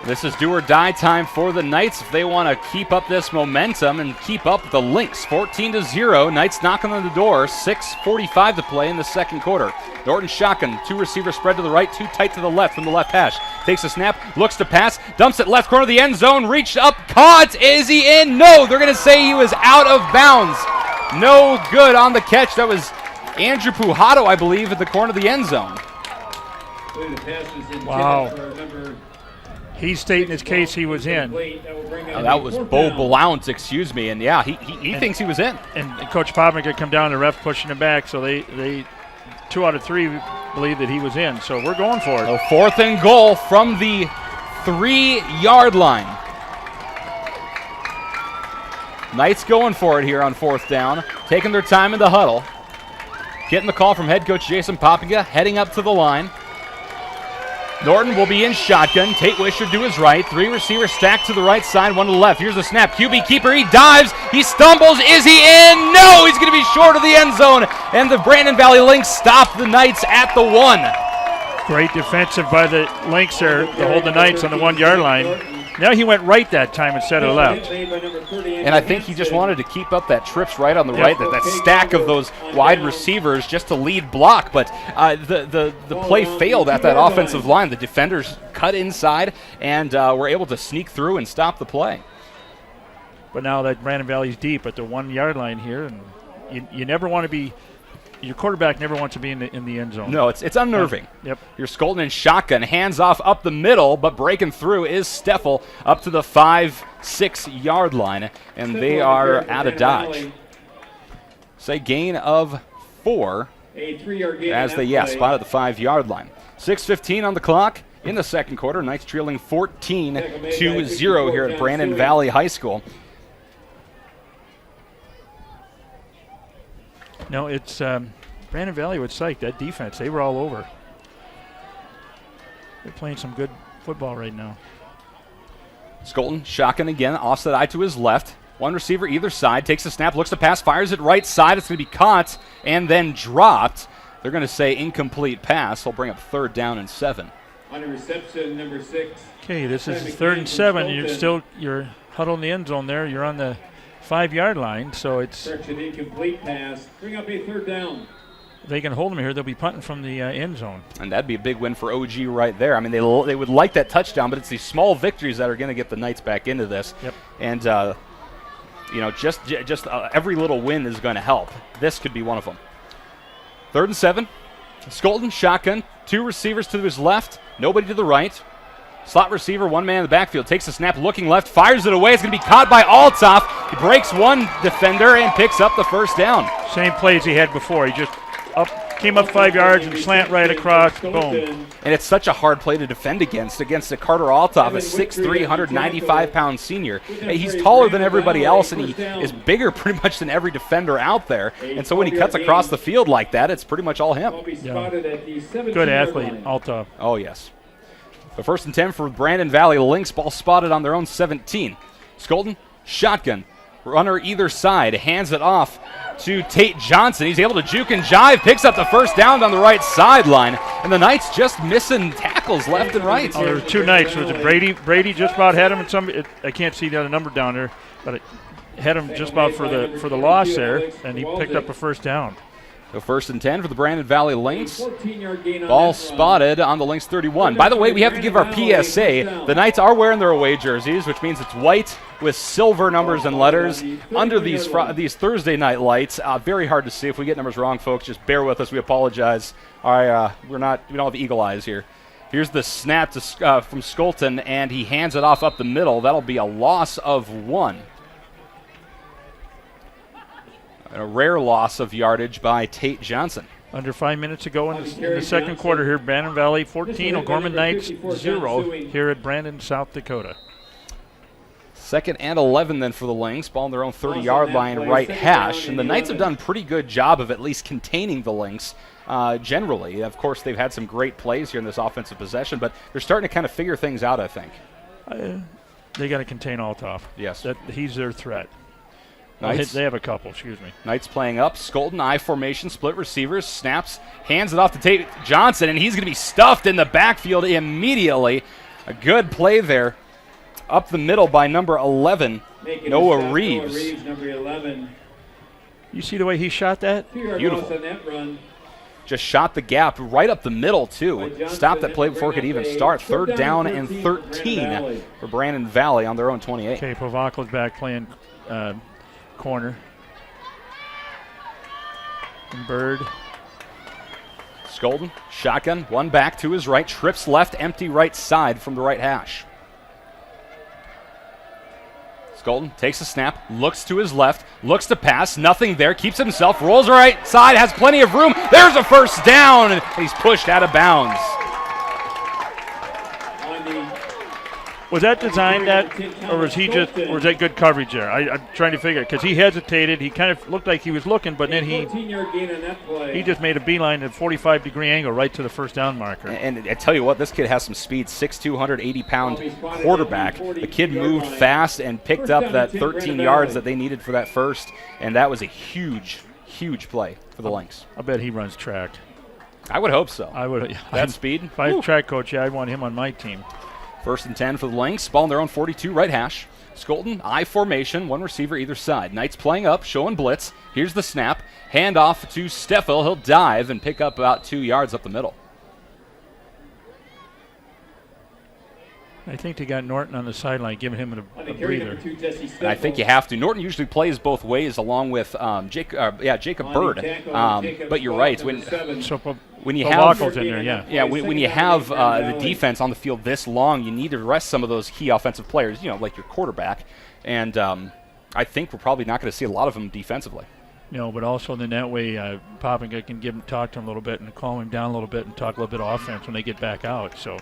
This is do or die time for the Knights if they want to keep up this momentum and keep up the Lynx. 14-0. Knights knocking on the door. 6:45 to play in the 2nd quarter. Norton shotgun. 2 receivers spread to the right, 2 tight to the left from the left hash. Takes a snap, looks to pass, dumps it left corner of the end zone, reached up, caught. Is he in? No, they're going to say he was out of bounds. No good on the catch. That was Andrew Pujato, I believe, at the corner of the end zone. Wow. He's stating his case he was in. That was Bo Blount, excuse me, and yeah, he thinks he was in. And Coach Popman could come down, the ref pushing him back, so they 2 out of 3 believe that he was in. So we're going for it. So 4th and goal from the 3-yard line. Knights going for it here on 4th down, taking their time in the huddle. Getting the call from head coach Jason Poppinga, heading up to the line. Norton will be in shotgun. Tate Wisher to his right. 3 receivers stacked to the right side, 1 to the left. Here's the snap. QB keeper, he dives. He stumbles. Is he in? No, he's going to be short of the end zone. And the Brandon Valley Lynx stop the Knights at the 1. Great defensive by the Lynx there to hold the Knights on the 1-yard line. Now he went right that time instead of left. And I think he just wanted to keep up that trips right on the right, that stack of those wide receivers just to lead block. But the play failed at that offensive line. The defenders cut inside and were able to sneak through and stop the play. But now that Brandon Valley's deep at the 1-yard line here, and you never want to be – your quarterback never wants to be in the end zone. No, it's unnerving. Yep. You're Skolten in shotgun, hands off up the middle, but breaking through is Steffel up to the 5-6 yard line, and they are out of dodge. Say gain of 4 as they spot at the 5-yard line. 6:15 on the clock in the 2nd quarter. Knights trailing 14-0 here at Brandon Valley High School. No, it's Brandon Valley was psyched. That defense, they were all over. They're playing some good football right now. Skolten shotgun again, offset eye to his left. One receiver either side, takes a snap, looks to pass, fires it right side. It's going to be caught and then dropped. They're going to say incomplete pass. They'll bring up 3rd down and 7. On the reception, number 6. Okay, this is 3rd and 7. You're huddled in the end zone there. You're on the 5-yard line, so it's... Correction, incomplete pass. Bring up a 3rd down. If they can hold them here, they'll be punting from the end zone. And that'd be a big win for OG right there. I mean, they would like that touchdown, but it's these small victories that are going to get the Knights back into this. Yep. And, just every little win is going to help. This could be one of them. 3rd and 7. Skolton, shotgun. 2 receivers to his left. Nobody to the right. Slot receiver, 1 man in the backfield. Takes a snap, looking left, fires it away. It's going to be caught by Althoff. He breaks one defender and picks up the 1st down. Same plays he had before. He just came up 5 yards and slant right across. Boom. And it's such a hard play to defend against a Carter Althoff, a 6'3", 195-pound senior. He's taller than everybody else, and he is bigger pretty much than every defender out there. And so when he cuts across the field like that, it's pretty much all him. Yeah. Good athlete, Althoff. Oh, yes. The 1st and 10 for Brandon Valley. Lynx, ball spotted on their own 17. Skolton, shotgun. Runner either side, hands it off to Tate Johnson. He's able to juke and jive, picks up the 1st down on the right sideline. And the Knights just missing tackles left and right. Oh, there were 2 Knights. Was it Brady? Brady just about had him in I can't see the other number down there, but it had him just about for the loss there, and he picked up a 1st down. So 1st and 10 for the Brandon Valley Lynx. Ball spotted on the Lynx 31. By the way, we have to give our PSA. The Knights are wearing their away jerseys, which means it's white with silver numbers and letters under these Thursday night lights. Very hard to see. If we get numbers wrong, folks, just bear with us. We apologize. We don't have eagle eyes here. Here's the snap from Skolton, and he hands it off up the middle. That'll be a loss of 1. A rare loss of yardage by Tate Johnson. Under 5 minutes to go in the second quarter here. Brandon Valley 14, O'Gorman Knights 0 here at Brandon, South Dakota. 2nd and 11 then for the Lynx. Ball on their own 30-yard line, right hash. And the Knights have done a pretty good job of at least containing the Lynx generally. Of course, they've had some great plays here in this offensive possession, but they're starting to kind of figure things out, I think. They got to contain Althoff. Yes. He's their threat. Knights, they have a couple, excuse me. Knights playing up. Skolton, I formation, split receivers, snaps, hands it off to Tate Johnson, and he's going to be stuffed in the backfield immediately. A good play there. Up the middle by number 11, Noah Reeves. Number 11. You see the way he shot that? Beautiful. Just shot the gap right up the middle, too. Stopped that play before it could even start. 3rd down and 13 for Brandon Valley on their own 28. Okay, Pavako's back playing corner. And Bird. Skolton, shotgun, 1 back to his right, trips left, empty right side from the right hash. Skolton takes a snap, looks to his left, looks to pass, nothing there, keeps himself, rolls right side, has plenty of room. There's a 1st down, and he's pushed out of bounds. Was that designed or was that good coverage there? I'm trying to figure it because he hesitated. He kind of looked like he was looking, but then he just made a beeline at a 45-degree angle right to the 1st down marker. And I tell you what, this kid has some speed. 6'2", 180-pound quarterback. The kid moved fast and picked up that 13 yards that they needed for that 1st, and that was a huge, huge play for the Lynx. I bet he runs track. I would hope so. I would. That speed? If I was track coach, I'd want him on my team. 1st and 10 for the Lynx. Ball on their own 42, right hash. Skolton, I formation, 1 receiver either side. Knights playing up, showing blitz. Here's the snap. Hand off to Steffel. He'll dive and pick up about 2 yards up the middle. I think they got Norton on the sideline, giving him a breather. And I think you have to. Norton usually plays both ways along with Jacob Bird. But you're right. When you have in there, when you have the defense on the field this long, you need to rest some of those key offensive players, like your quarterback. And I think we're probably not going to see a lot of them defensively. No, but also then that way Poppenga can talk to him a little bit and calm him down a little bit and talk a little bit of offense when they get back out. So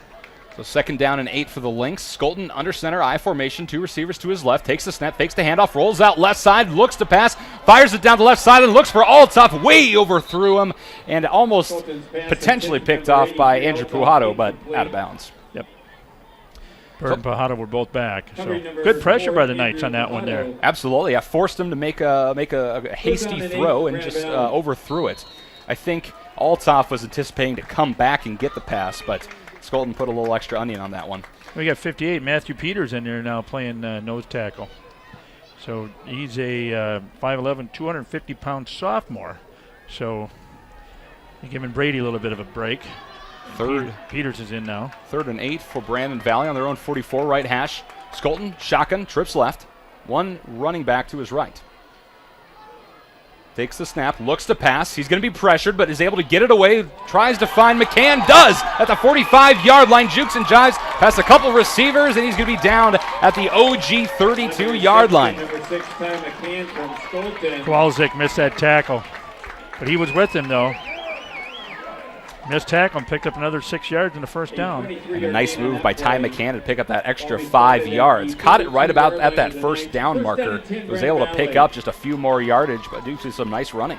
2nd down and 8 for the Lynx. Skolton under center, I formation, 2 receivers to his left, takes the snap, fakes the handoff, rolls out left side, looks to pass, fires it down the left side and looks for Althoff, way overthrew him and almost potentially picked off by Andrew Pujato, but out of bounds. Yep. Bird and Pajada were both back. So good pressure by the Knights on that one there. Absolutely. I forced him to make a hasty throw and just overthrew it. I think Althoff was anticipating to come back and get the pass, but Skolton put a little extra onion on that one. We got 58. Matthew Peters in there now playing nose tackle. So he's a 5'11", 250-pound sophomore. So you're giving Brady a little bit of a break. Peters is in now. 3rd and 8 for Brandon Valley on their own 44 right hash. Skolton, shotgun, trips left. One running back to his right. Takes the snap, looks to pass. He's going to be pressured, but is able to get it away. Tries to find McCann, does at the 45-yard line. Jukes and jives past a couple receivers, and he's going to be down at the OG 32-yard line. Kowalczyk missed that tackle, but he was with him, though. Missed tackle and picked up another 6 yards in the first down. And a nice move by Ty McCann to pick up that extra 5 yards. Caught it right about at that first down marker. Was able to pick up just a few more yardage, but due to some nice running.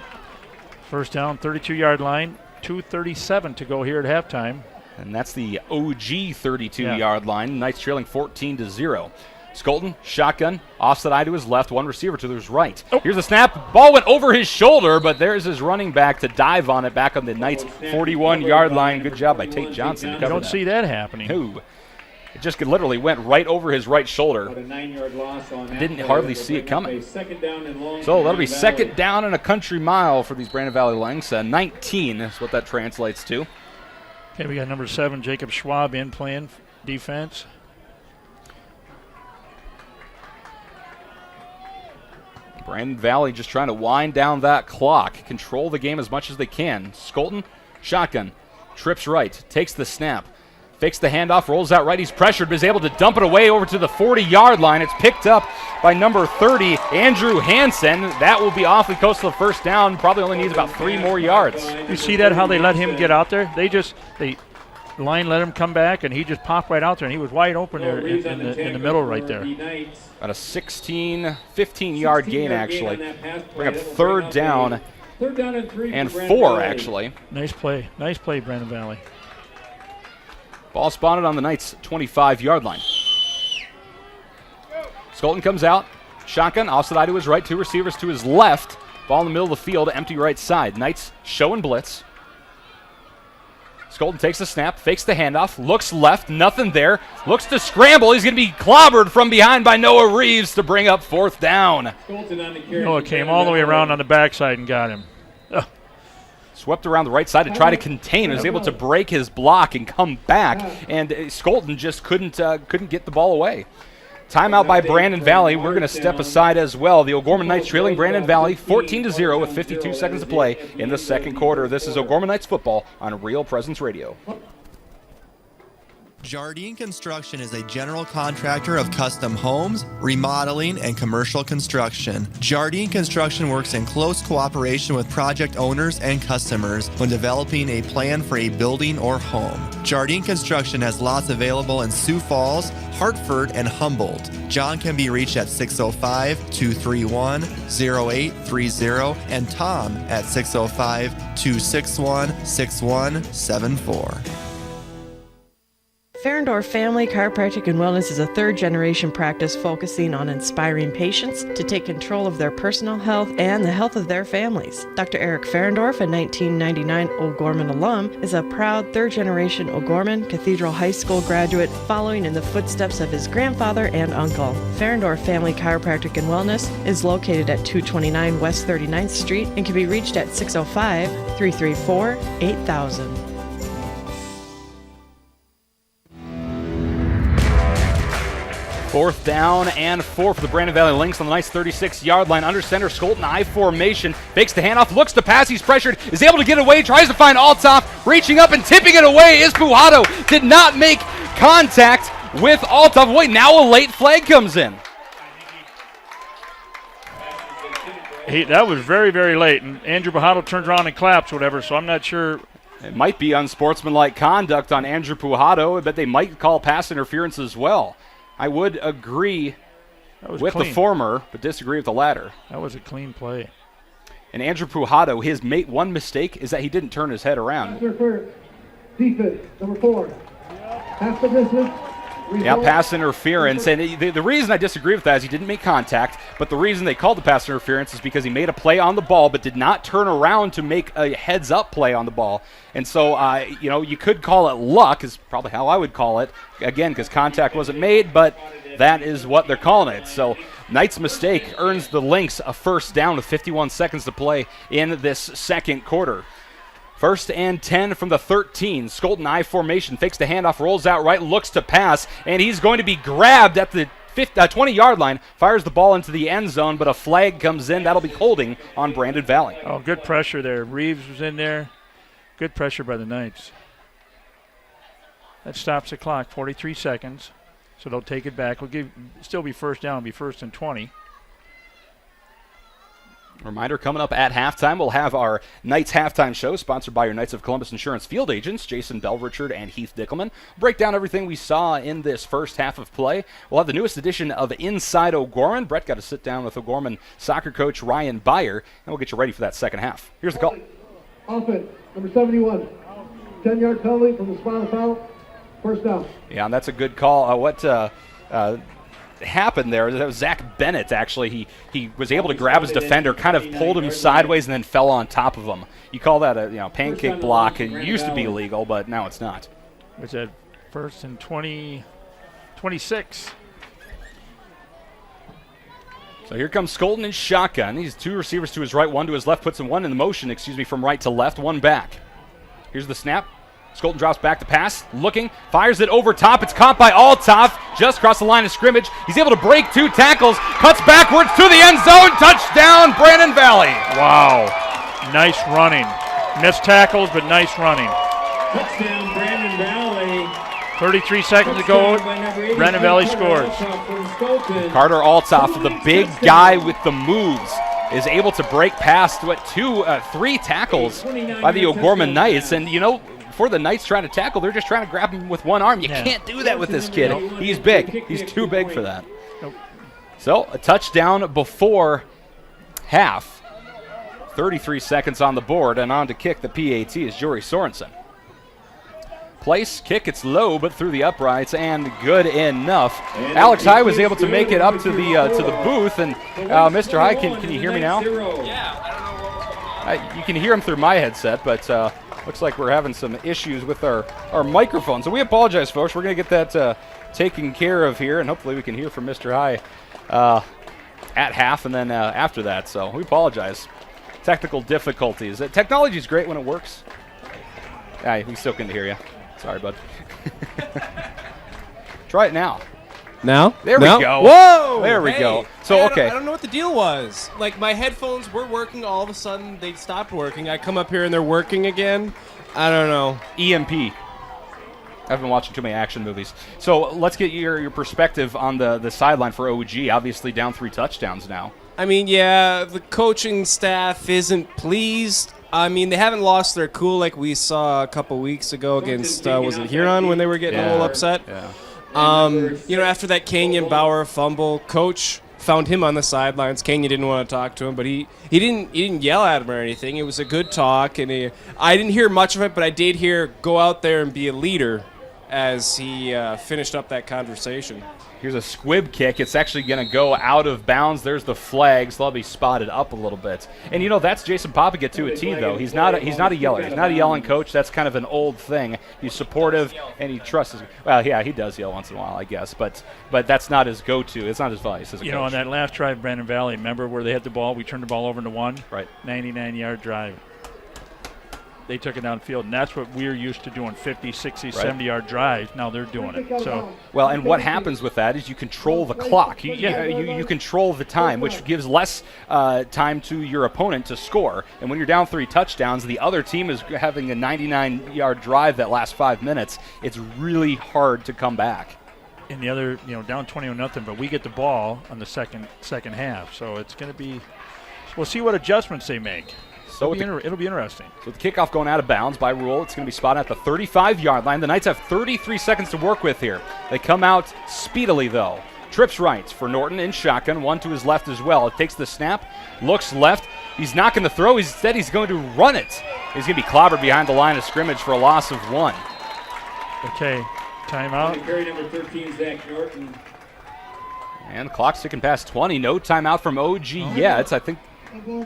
First down, 32-yard line, 2:37 to go here at halftime. And that's the OG 32-yard line. Knights trailing 14-0. Skolton, shotgun, offset eye to his left, one receiver to his right. Here's the snap. Ball went over his shoulder, but there's his running back to dive on it back on the Knights' 41-yard line. Good job by Tate Johnson. You don't see that happening. No. It just literally went right over his right shoulder. About a 9-yard loss on that Didn't play. hardly see it coming. Second down and long So that'll be Brandon second Valley. down and a country mile for these Brandon Valley Lynx. 19 is what that translates to. Okay, we got number 7, Jacob Schwab, in playing defense. Brandon Valley just trying to wind down that clock, control the game as much as they can. Skolton, shotgun, trips right, takes the snap, fakes the handoff, rolls out right. He's pressured, but is able to dump it away over to the 40-yard line. It's picked up by number 30, Andrew Hansen. That will be awfully close to the first down. Probably only needs about 3 more yards. You see that, how they let him get out there? The line let him come back, and he just popped right out there, and he was wide open there in the middle right there. About a 15-yard gain, actually. Bring up third down and 4, actually. Nice play, Brandon Valley. Ball spotted on the Knights' 25-yard line. Skolton comes out, shotgun, offset eye to his right, 2 receivers to his left. Ball in the middle of the field, empty right side. Knights showing blitz. Skolton takes the snap, fakes the handoff, looks left, nothing there, looks to scramble. He's going to be clobbered from behind by Noah Reeves to bring up 4th down. Noah came all the way around on the backside and got him. Swept around the right side to try to contain. Was able to break his block and come back, and Skolton just couldn't get the ball away. Timeout by Brandon Valley. We're going to step aside as well. The O'Gorman Knights trailing Brandon Valley 14-0 with 52 seconds to play in the second quarter. This is O'Gorman Knights football on Real Presence Radio. Jardine Construction is a general contractor of custom homes, remodeling, and commercial construction. Jardine Construction works in close cooperation with project owners and customers when developing a plan for a building or home. Jardine Construction has lots available in Sioux Falls, Hartford, and Humboldt. John can be reached at 605-231-0830 and Tom at 605-261-6174. Ferendorf Family Chiropractic and Wellness is a third-generation practice focusing on inspiring patients to take control of their personal health and the health of their families. Dr. Eric Ferendorf, a 1999 O'Gorman alum, is a proud third-generation O'Gorman Cathedral High School graduate following in the footsteps of his grandfather and uncle. Ferendorf Family Chiropractic and Wellness is located at 229 West 39th Street and can be reached at 605-334-8000. Fourth down and 4 for the Brandon Valley Lynx on the Knights' 36-yard line. Under center, Skolton, I formation, fakes the handoff, looks to pass, he's pressured, is able to get away, tries to find Althoff, reaching up and tipping it away is Pujado. Did not make contact with Althoff. Wait, now a late flag comes in. That was very, very late, and Andrew Pujado turns around and claps, whatever, so I'm not sure. It might be unsportsmanlike conduct on Andrew Pujado, but they might call pass interference as well. I would agree with the former, but disagree with the latter. That was a clean play. And Andrew Pujado, his one mistake is that he didn't turn his head around. Defense, number 4. Half the distance, Yeah, pass interference. And the reason I disagree with that is he didn't make contact, but the reason they called the pass interference is because he made a play on the ball but did not turn around to make a heads-up play on the ball. And so, you could call it luck is probably how I would call it, again, because contact wasn't made, but that is what they're calling it. So Knight's mistake earns the Lynx a first down with 51 seconds to play in this second quarter. 1st and 10 from the 13. Skolton I formation, fakes the handoff, rolls out right, looks to pass, and he's going to be grabbed at the 20-yard line, fires the ball into the end zone, but a flag comes in. That'll be holding on Brandon Valley. Oh, good pressure there. Reeves was in there. Good pressure by the Knights. That stops the clock, 43 seconds. So they'll take it back. Still be first down, be 1st and 20. Reminder, coming up at halftime, we'll have our Knights halftime show sponsored by your Knights of Columbus Insurance field agents, Jason Belrichard and Heath Dickelman. Break down everything we saw in this first half of play. We'll have the newest edition of Inside O'Gorman. Brett got to sit down with O'Gorman soccer coach Ryan Byer, and we'll get you ready for that second half. Here's the call. Offense, number 71. 10-yard penalty from the spot of the foul. First down. Yeah, and that's a good call. What happened there, that was Zach Bennett, actually. He was able to grab his defender, kind of pulled him sideways, and then fell on top of him. You call that a pancake block. It used to be illegal, but now it's not. It's at 1st and 26. So here comes Skolton in shotgun. He's 2 receivers to his right, 1 to his left, puts him 1 in motion, from right to left, 1 back. Here's the snap. Skolton drops back to pass, looking, fires it over top. It's caught by Althoff, just across the line of scrimmage. He's able to break 2 tackles, cuts backwards to the end zone. Touchdown, Brandon Valley. Wow. Nice running. Missed tackles, but nice running. Touchdown, Brandon Valley. 33 seconds to go. Brandon Valley scores. Carter Althoff, the big guy with the moves, is able to break past 3 tackles by the O'Gorman Knights. And, for the Knights trying to tackle, they're just trying to grab him with one arm. You can't do that with this kid. He's big. He's too big for that. So a touchdown before half. 33 seconds on the board, and on to kick the PAT is Jory Sorensen. Place, kick, it's low, but through the uprights, and good enough. Alex High was able to make it up to the booth, and Mr. High, can you hear me now? Yeah, I don't know what was going on. You can hear him through my headset, but looks like we're having some issues with our microphone. So we apologize, folks. We're going to get that taken care of here, and hopefully we can hear from Mr. High at half and then after that. So we apologize. Technical difficulties. Technology is great when it works. We still couldn't hear you. Sorry, bud. Try it now. Now? There we go. Whoa! There we go. So, I don't know what the deal was. Like, my headphones were working. All of a sudden, they stopped working. I come up here, and they're working again. I don't know. EMP. I've been watching too many action movies. So let's get your perspective on the sideline for OG. Obviously down 3 touchdowns now. I mean, yeah, the coaching staff isn't pleased. I mean, they haven't lost their cool like we saw a couple weeks ago against, was it Huron when they were getting a little upset? Yeah. After that Kenyon Bauer fumble, coach found him on the sidelines. Kenyon didn't want to talk to him, but he didn't yell at him or anything. It was a good talk, and I didn't hear much of it, but I did hear go out there and be a leader as he finished up that conversation. Here's a squib kick. It's actually going to go out of bounds. There's the flag, so that'll be spotted up a little bit. And that's Jason Popigat to a T, though. He's not a yeller. He's not a yelling coach. That's kind of an old thing. He's supportive and he trusts. He does yell once in a while, I guess, but that's not his go-to. It's not his vice as a coach. On that last drive, Brandon Valley, remember where they had the ball? We turned the ball over into 1. Right. 99-yard drive. They took it downfield, and that's what we're used to doing, 50, 60, 70-yard drives. Now they're doing it. So, well, and what happens with that is you control the clock. You control the time, which gives less time to your opponent to score. And when you're down 3 touchdowns, the other team is having a 99-yard drive that lasts 5 minutes. It's really hard to come back. And the other, down 20-0, but we get the ball on the second half. So it's going to be – we'll see what adjustments they make. So it'll be interesting. So the kickoff going out of bounds by rule. It's going to be spotted at the 35-yard line. The Knights have 33 seconds to work with here. They come out speedily, though. Trips right for Norton in shotgun. 1 to his left as well. It takes the snap, looks left. He's not going to throw. Instead, he's going to run it. He's going to be clobbered behind the line of scrimmage for a loss of 1. Okay. Timeout. Carry number 13, Zach Norton. And the clock's ticking past 20. No timeout from OG yet. I think.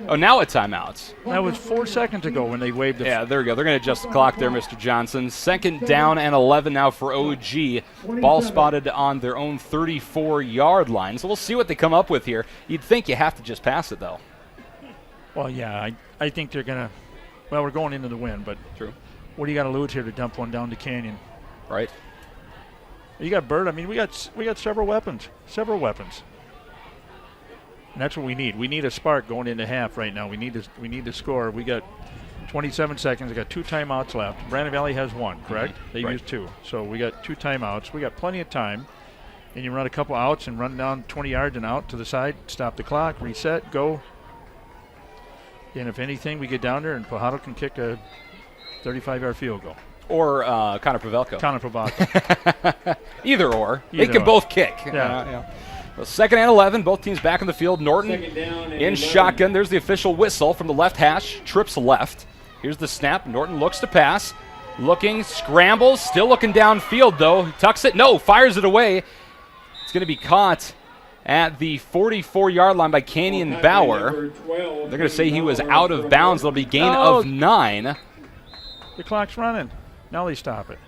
Oh, now a timeout. That was 4 seconds ago when they waved it. Yeah, there we go. They're going to adjust the clock there, Mr. Johnson. Second down and 11 now for OG. Ball spotted on their own 34-yard line. So we'll see what they come up with here. You'd think you have to just pass it, though. Well, yeah, I think they're going to. Well, we're going into the wind, but true. What do you got to lose here to dump one down the canyon? Right. You got Bird. I mean, we got several weapons. And that's what we need. We need a spark going into half right now. We need to score. We got 27 seconds. We got 2 timeouts left. Brandon Valley has 1, correct? They used 2. So we got 2 timeouts. We got plenty of time. And you run a couple outs and run down 20 yards and out to the side, stop the clock, reset, go. And if anything, we get down there and Pajado can kick a 35-yard field goal. Or Connor Pavelko. Either or. They can both kick. Yeah. Well, second and 11, both teams back on the field. Norton in shotgun. There's the official whistle from the left hash. Trips left. Here's the snap. Norton looks to pass. Looking, scrambles, still looking downfield, though. He tucks it. No, fires it away. It's going to be caught at the 44-yard line by Canyon Bauer. They're going to say he was out of bounds. There'll be gain of 9. The clock's running. Now they stop it.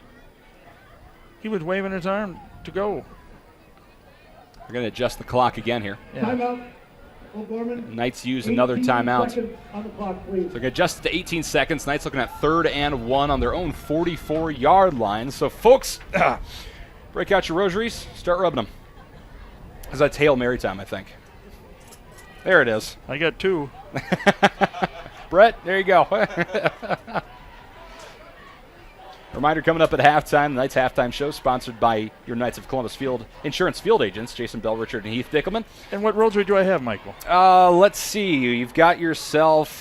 He was waving his arm to go. They're going to adjust the clock again here. Yeah. Timeout. O'Gorman. Knights use another timeout. On the clock, please. So they're going to adjust it to 18 seconds. Knights looking at 3rd and 1 on their own 44-yard line. So, folks, break out your rosaries. Start rubbing them. Because that's Hail Mary time, I think. There it is. I got 2. Brett, there you go. Reminder coming up at halftime, the Knights halftime show sponsored by your Knights of Columbus Field Insurance Field Agents, Jason Bell, Richard, and Heath Dickelman. And what rosary do I have, Michael? Let's see. You've got yourself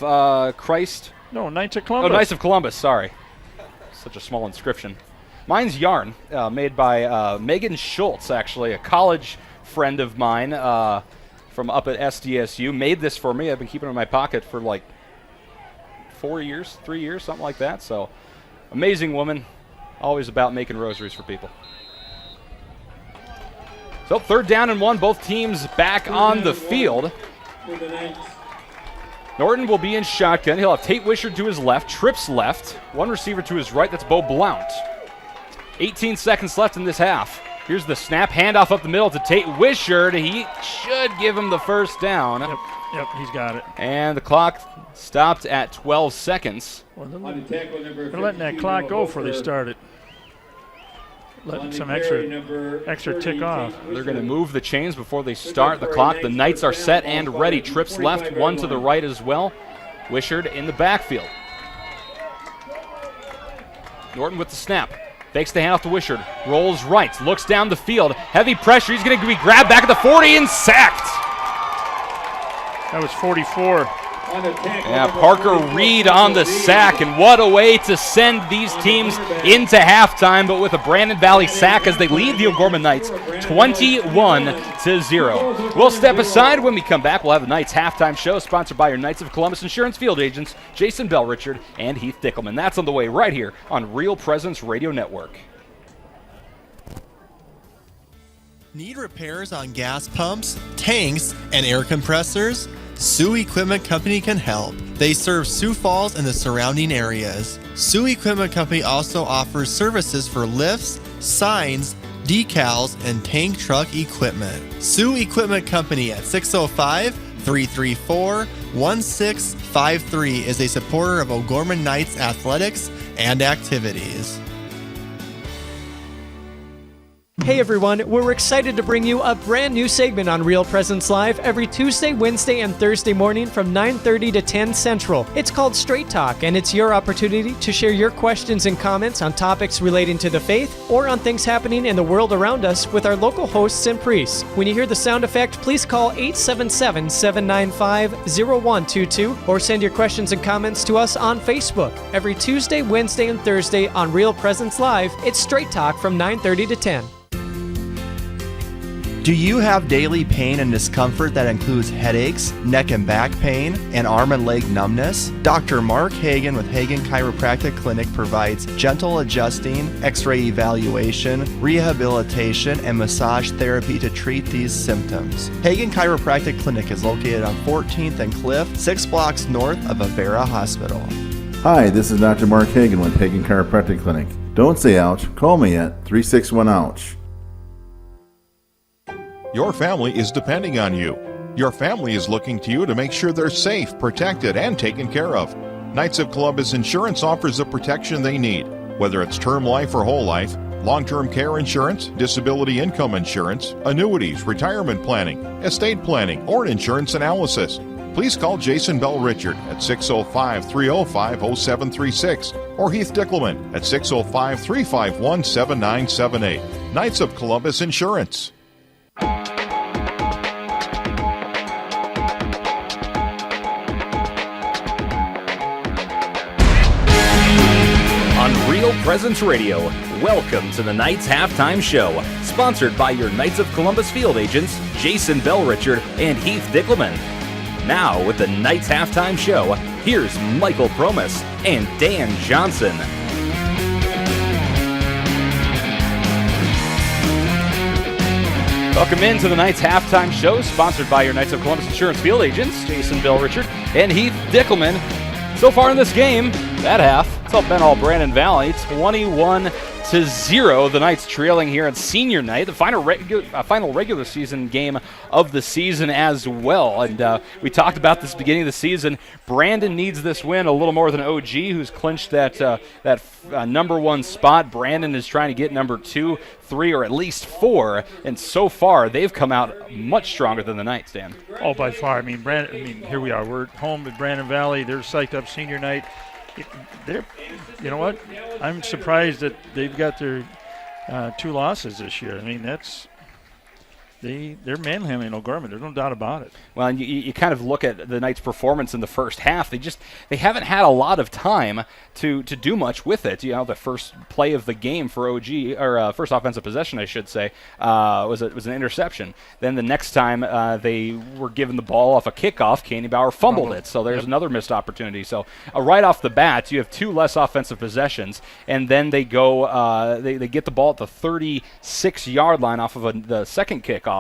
Christ. No, Knights of Columbus. Oh, Knights of Columbus, sorry. Such a small inscription. Mine's yarn, made by Megan Schultz, actually, a college friend of mine from up at SDSU. Made this for me. I've been keeping it in my pocket for like 3 years, something like that. So, amazing woman, always about making rosaries for people. So 3rd down and 1, both teams back on the field. Norton will be in shotgun. He'll have Tate Wishart to his left, Trips left, 1 receiver to his right. That's Bo Blount. 18 seconds left in this half. Here's the snap, handoff up the middle to Tate Wishart. He should give him the first down. Yep, he's got it. And the clock stopped at 12 seconds. Well, they're letting that clock go before they start it. Letting some extra tick off. They're going to move the chains before they start the clock. The Knights are set and ready. Trips left, 1 to the right as well. Wishart in the backfield. Norton with the snap. Fakes the handoff to Wishart. Rolls right. Looks down the field. Heavy pressure. He's going to be grabbed back at the 40 and sacked. That was 44. Yeah, Parker Reed on the sack, and what a way to send these teams into halftime, but with a Brandon Valley sack as they lead the O'Gorman Knights 21-0. We'll step aside. When we come back, we'll have the Knights halftime show sponsored by your Knights of Columbus Insurance Field Agents, Jason Bell, Richard, and Heath Dickelman. That's on the way right here on Real Presence Radio Network. Need repairs on gas pumps, tanks, and air compressors? Sioux Equipment Company can help. They serve Sioux Falls and the surrounding areas. Sioux Equipment Company also offers services for lifts, signs, decals, and tank truck equipment. Sioux Equipment Company at 605-334-1653 is a supporter of O'Gorman Knights athletics and activities. Hey everyone, we're excited to bring you a brand new segment on Real Presence Live every Tuesday, Wednesday, and Thursday morning from 9:30 to 10 Central. It's called Straight Talk, and it's your opportunity to share your questions and comments on topics relating to the faith or on things happening in the world around us with our local hosts and priests. When you hear the sound effect, please call 877-795-0122 or send your questions and comments to us on Facebook. Every Tuesday, Wednesday, and Thursday on Real Presence Live, it's Straight Talk from 9:30 to 10. Do you have daily pain and discomfort that includes headaches, neck and back pain, and arm and leg numbness? Dr. Mark Hagan with Hagan Chiropractic Clinic provides gentle adjusting, x-ray evaluation, rehabilitation, and massage therapy to treat these symptoms. Hagan Chiropractic Clinic is located on 14th and Cliff, 6 blocks north of Avera Hospital. Hi, this is Dr. Mark Hagan with Hagan Chiropractic Clinic. Don't say ouch, call me at 361-OUCH. Your family is depending on you. Your family is looking to you to make sure they're safe, protected, and taken care of. Knights of Columbus Insurance offers the protection they need, whether it's term life or whole life, long-term care insurance, disability income insurance, annuities, retirement planning, estate planning, or an insurance analysis. Please call Jason Bell Richard at 605-305-0736 or Heath Dickelman at 605-351-7978. Knights of Columbus Insurance. On Real Presence Radio, welcome to the Knights Halftime Show, sponsored by your Knights of Columbus field agents, Jason Bell Richard and Heath Dickelman. Now, with the Knights Halftime Show, here's Michael Promis and Dan Johnson. Welcome into the Knights Halftime Show, sponsored by your Knights of Columbus Insurance field agents, Jason Bell Richard and Heath Dickelman. So far in this game, that half, it's all been all Brandon Valley, 21-0. The Knights trailing here on senior night, the final regular season game of the season as well. And we talked about this beginning of the season. Brandon needs this win a little more than OG, who's clinched that number one spot. Brandon is trying to get number 2, 3, or at least 4. And so far, they've come out much stronger than the Knights, Dan. Oh, by far. I mean, here we are. We're home at Brandon Valley. They're psyched up senior night. You know what? I'm surprised that they've got their 2 losses this year. I mean, they're manhandling O'Gorman. There's no doubt about it. Well, and you kind of look at the Knights' performance in the first half. They haven't had a lot of time to do much with it. You know, the first play of the game for OG, or first offensive possession, I should say, was an interception. Then the next time they were given the ball off a kickoff, Caney Bauer fumbled it. So there's another missed opportunity. So right off the bat, you have 2 less offensive possessions, and then they go they get the ball at the 36-yard line off of the second kickoff.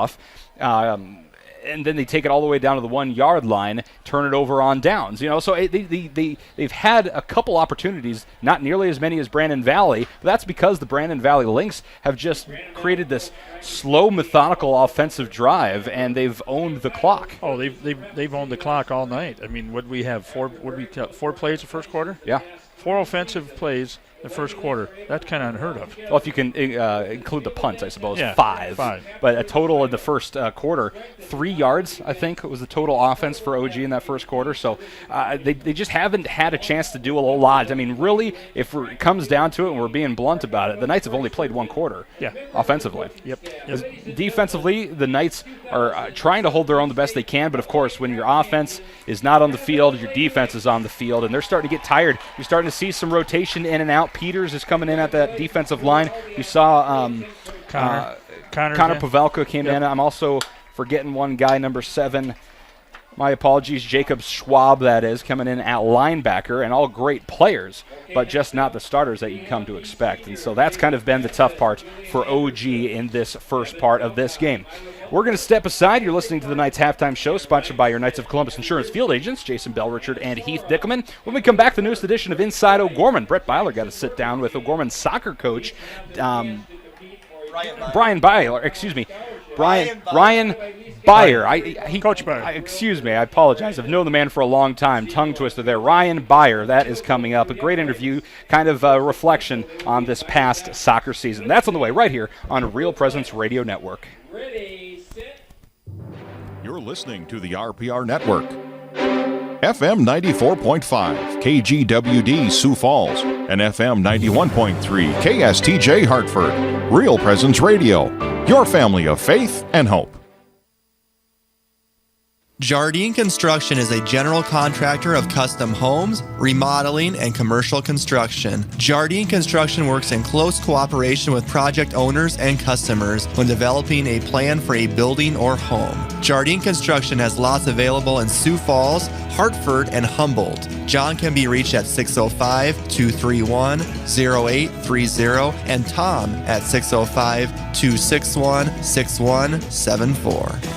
And then they take it all the way down to the 1-yard line, turn it over on downs. You know, so they've had a couple opportunities, not nearly as many as Brandon Valley, but that's because the Brandon Valley Lynx have just created this slow, methodical offensive drive, and they've owned the clock. Oh, they've owned the clock all night. I mean, what we have 4 plays the first quarter? Yeah. 4 offensive plays the first quarter. That's kind of unheard of. Well, if you can include the punts, I suppose, yeah, 5. 5. But a total in the first quarter, 3 yards, I think, was the total offense for OG in that first quarter. So they just haven't had a chance to do a lot. I mean, really, if it comes down to it and we're being blunt about it, the Knights have only played 1 quarter offensively. Yep. Defensively, the Knights are trying to hold their own the best they can, but, of course, when your offense is not on the field, your defense is on the field, and they're starting to get tired. You're starting to see some rotation in and out. Peters is coming in at that defensive line. We saw Connor Pavelka came in. I'm also forgetting one guy, number 7. My apologies, Jacob Schwab, that is, coming in at linebacker, and all great players, but just not the starters that you come to expect. And so that's kind of been the tough part for OG in this first part of this game. We're going to step aside. You're listening to the Knights Halftime Show, sponsored by your Knights of Columbus Insurance field agents, Jason Bell Richard and Heath Dickelman. When we come back, the newest edition of Inside O'Gorman. Brett Byler got to sit down with O'Gorman soccer coach Ryan Byer. Coach Byer. Excuse me, I apologize. I've known the man for a long time. Tongue twister there. Ryan Byer, that is coming up. A great interview, kind of a reflection on this past soccer season. That's on the way right here on Real Presence Radio Network. You're listening to the RPR Network. FM 94.5, KGWD Sioux Falls, and FM 91.3, KSTJ Hartford. Real Presence Radio, your family of faith and hope. Jardine Construction is a general contractor of custom homes, remodeling, and commercial construction. Jardine Construction works in close cooperation with project owners and customers when developing a plan for a building or home. Jardine Construction has lots available in Sioux Falls, Hartford, and Humboldt. John can be reached at 605-231-0830 and Tom at 605-261-6174.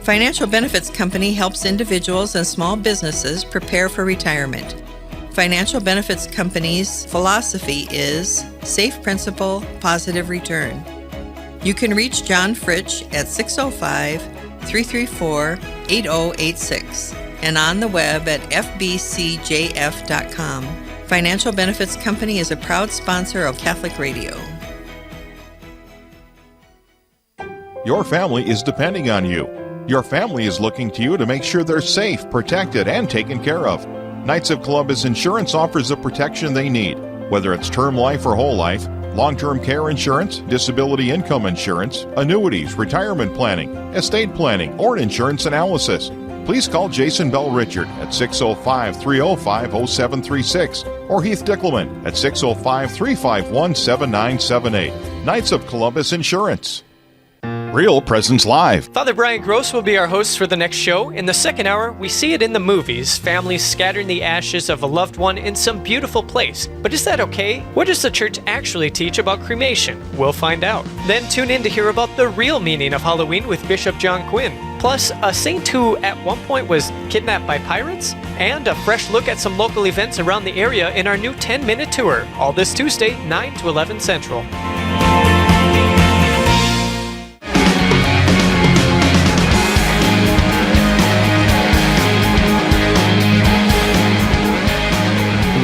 Financial Benefits Company helps individuals and small businesses prepare for retirement. Financial Benefits Company's philosophy is safe principal, positive return. You can reach John Fritsch at 605-334-8086 and on the web at fbcjf.com. Financial Benefits Company is a proud sponsor of Catholic Radio. Your family is depending on you. Your family is looking to you to make sure they're safe, protected, and taken care of. Knights of Columbus Insurance offers the protection they need, whether it's term life or whole life, long-term care insurance, disability income insurance, annuities, retirement planning, estate planning, or insurance analysis. Please call Jason Bell Richard at 605-305-0736 or Heath Dickelman at 605-351-7978. Knights of Columbus Insurance. Real Presence Live. Father Brian Gross will be our host for the next show. In the second hour, we see it in the movies, families scattering the ashes of a loved one in some beautiful place. But is that okay? What does the church actually teach about cremation? We'll find out. Then tune in to hear about the real meaning of Halloween with Bishop John Quinn. Plus, a saint who at one point was kidnapped by pirates, and a fresh look at some local events around the area in our new 10-minute tour. All this Tuesday, 9 to 11 Central.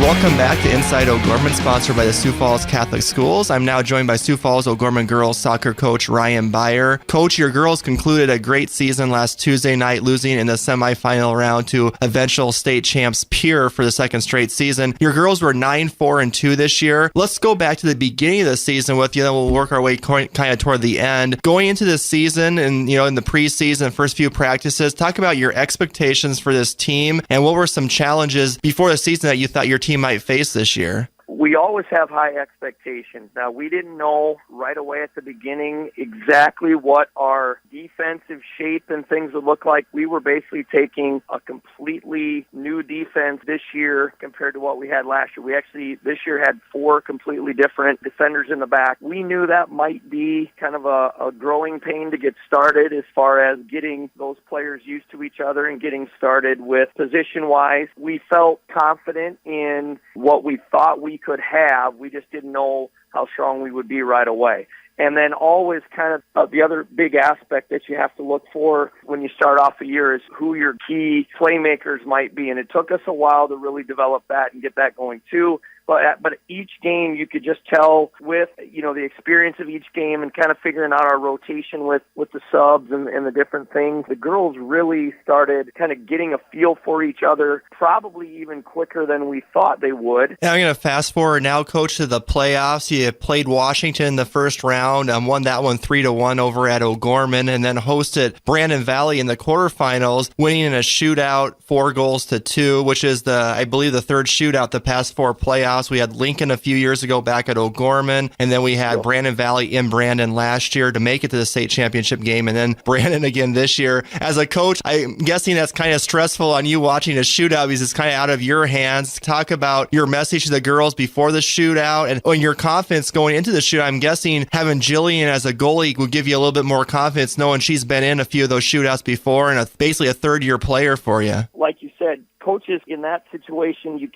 Welcome back to Inside O'Gorman, sponsored by the Sioux Falls Catholic Schools. I'm now joined by Sioux Falls O'Gorman girls soccer coach Ryan Byer. Coach, your girls concluded a great season last Tuesday night, losing in the semifinal round to eventual state champs Pierre for the second straight season. Your girls were 9-4-2 this year. Let's go back to the beginning of the season with you, then we'll work our way kind of toward the end. Going into this season and, in the preseason, first few practices, talk about your expectations for this team and what were some challenges before the season that you thought your team might face this year. We always have high expectations. Now, we didn't know right away at the beginning exactly what our defensive shape and things would look like. We were basically taking a completely new defense this year compared to what we had last year. We actually, this year, had 4 completely different defenders in the back. We knew that might be kind of a growing pain to get started as far as getting those players used to each other and getting started with position-wise. We felt confident in what we thought we could have. We just didn't know how strong we would be right away. And then always kind of the other big aspect that you have to look for when you start off a year is who your key playmakers might be. And it took us a while to really develop that and get that going too. But each game you could just tell with, the experience of each game and kind of figuring out our rotation with the subs and the different things. The girls really started kind of getting a feel for each other, probably even quicker than we thought they would. And I'm going to fast forward now, Coach, to the playoffs. You played Washington in the first round, won that one 3-1 over at O'Gorman, and then hosted Brandon Valley in the quarterfinals, winning in a shootout 4-2, which is I believe the third shootout the past 4 playoffs. We had Lincoln a few years ago back at O'Gorman, and then we had Brandon Valley in Brandon last year to make it to the state championship game, and then Brandon again this year. As a coach, I'm guessing that's kind of stressful on you watching a shootout because it's kind of out of your hands. Talk about your message to the girls before the shootout and your confidence going into the shootout. I'm guessing having Jillian as a goalie will give you a little bit more confidence knowing she's been in a few of those shootouts before and basically a third-year player for you. Like you said, coaches in that situation, you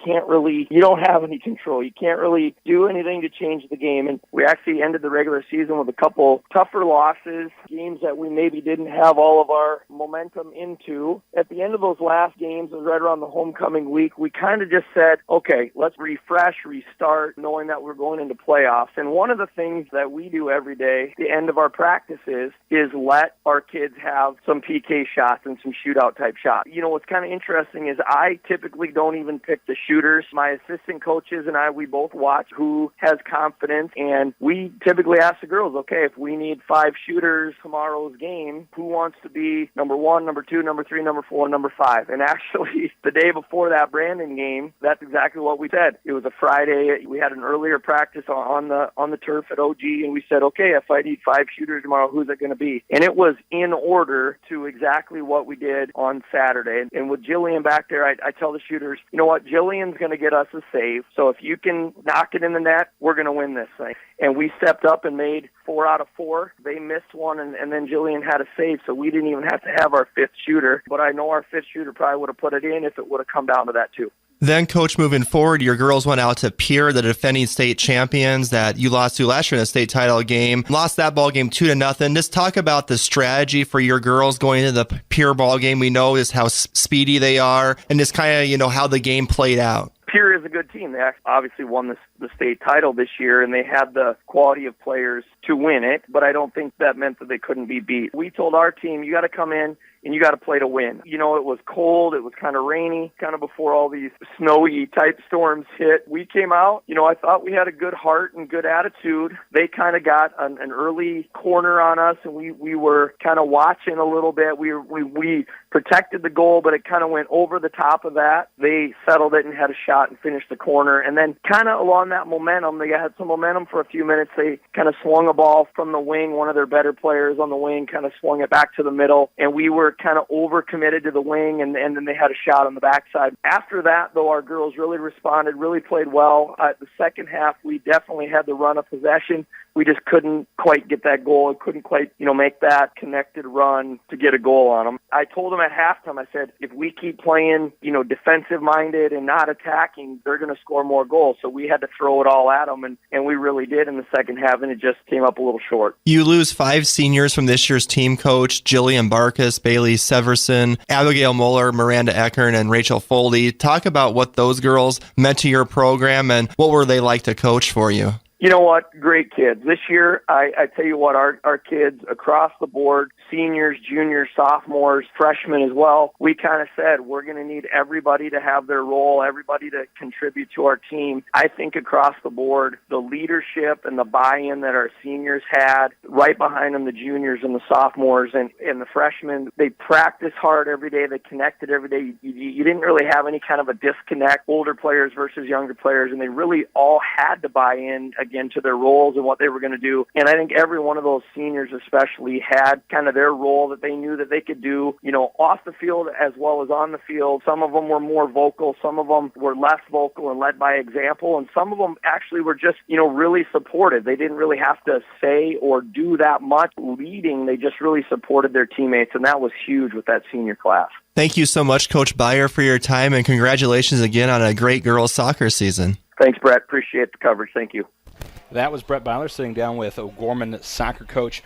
don't have any control. You can't really do anything to change the game. And we actually ended the regular season with a couple tougher losses, games that we maybe didn't have all of our momentum into. At the end of those last games, it was right around the homecoming week, we kind of just said, okay, let's refresh, restart, knowing that we're going into playoffs. And one of the things that we do every day, at the end of our practices, is let our kids have some PK shots and some shootout type shots. What's kind of interesting interesting is I typically don't even pick the shooters. My assistant coaches and I, we both watch who has confidence, and we typically ask the girls, okay, if we need 5 shooters tomorrow's game, who wants to be number 1, number 2, number 3, number 4, number 5? And actually, the day before that Brandon game, that's exactly what we said. It was a Friday. We had an earlier practice on the turf at OG, and we said, okay, if I need 5 shooters tomorrow, who's it going to be? And it was in order to exactly what we did on Saturday. And with Jillian back there, I tell the shooters, you know what, Jillian's going to get us a save. So if you can knock it in the net, we're going to win this thing. And we stepped up and made 4 out of 4. They missed one, and then Jillian had a save, so we didn't even have to have our 5th shooter. But I know our 5th shooter probably would have put it in if it would have come down to that too. Then, Coach, moving forward, your girls went out to Pierre, the defending state champions that you lost to last year in the state title game. Lost that ball game 2-0. Just talk about the strategy for your girls going into the Pierre ball game. We know is how speedy they are, and just kind of, how the game played out. Pierre is a good team. They obviously won the state title this year, and they had the quality of players to win it, but I don't think that meant that they couldn't be beat. We told our team, you got to come in and you got to play to win. It was cold. It was kind of rainy, kind of before all these snowy type storms hit. We came out, I thought we had a good heart and good attitude. They kind of got an early corner on us, and we were kind of watching a little bit. We protected the goal, but it kind of went over the top of that. They settled it and had a shot and finished the corner. And then kind of along that momentum, they had some momentum for a few minutes. They kind of swung a ball from the wing. One of their better players on the wing kind of swung it back to the middle, and we were kind of overcommitted to the wing, and then they had a shot on the backside. After that, though, our girls really responded, really played well. The second half, we definitely had the run of possession. We just couldn't quite get that goal. We couldn't quite, make that connected run to get a goal on them. I told them at halftime, I said, if we keep playing, defensive-minded and not attacking, they're going to score more goals. So we had to throw it all at them, and we really did in the second half, and it just came up a little short. You lose 5 seniors from this year's team, Coach: Jillian Barkas, Bailey Severson, Abigail Moeller, Miranda Eckern, and Rachel Foldy. Talk about what those girls meant to your program, and what were they like to coach for you? You know what? Great kids. This year, I tell you what, our kids across the board, seniors, juniors, sophomores, freshmen as well, we kind of said we're going to need everybody to have their role, everybody to contribute to our team. I think across the board, the leadership and the buy-in that our seniors had, right behind them, the juniors and the sophomores and the freshmen, they practiced hard every day. They connected every day. You didn't really have any kind of a disconnect, older players versus younger players, and they really all had to buy in again to their roles and what they were going to do. And I think every one of those seniors especially had kind of their role that they knew that they could do, off the field as well as on the field. Some of them were more vocal. Some of them were less vocal and led by example. And some of them actually were just, really supportive. They didn't really have to say or do that much leading. They just really supported their teammates. And that was huge with that senior class. Thank you so much, Coach Byer, for your time, and congratulations again on a great girls soccer season. Thanks, Brett. Appreciate the coverage. Thank you. That was Brett Byler sitting down with O'Gorman soccer coach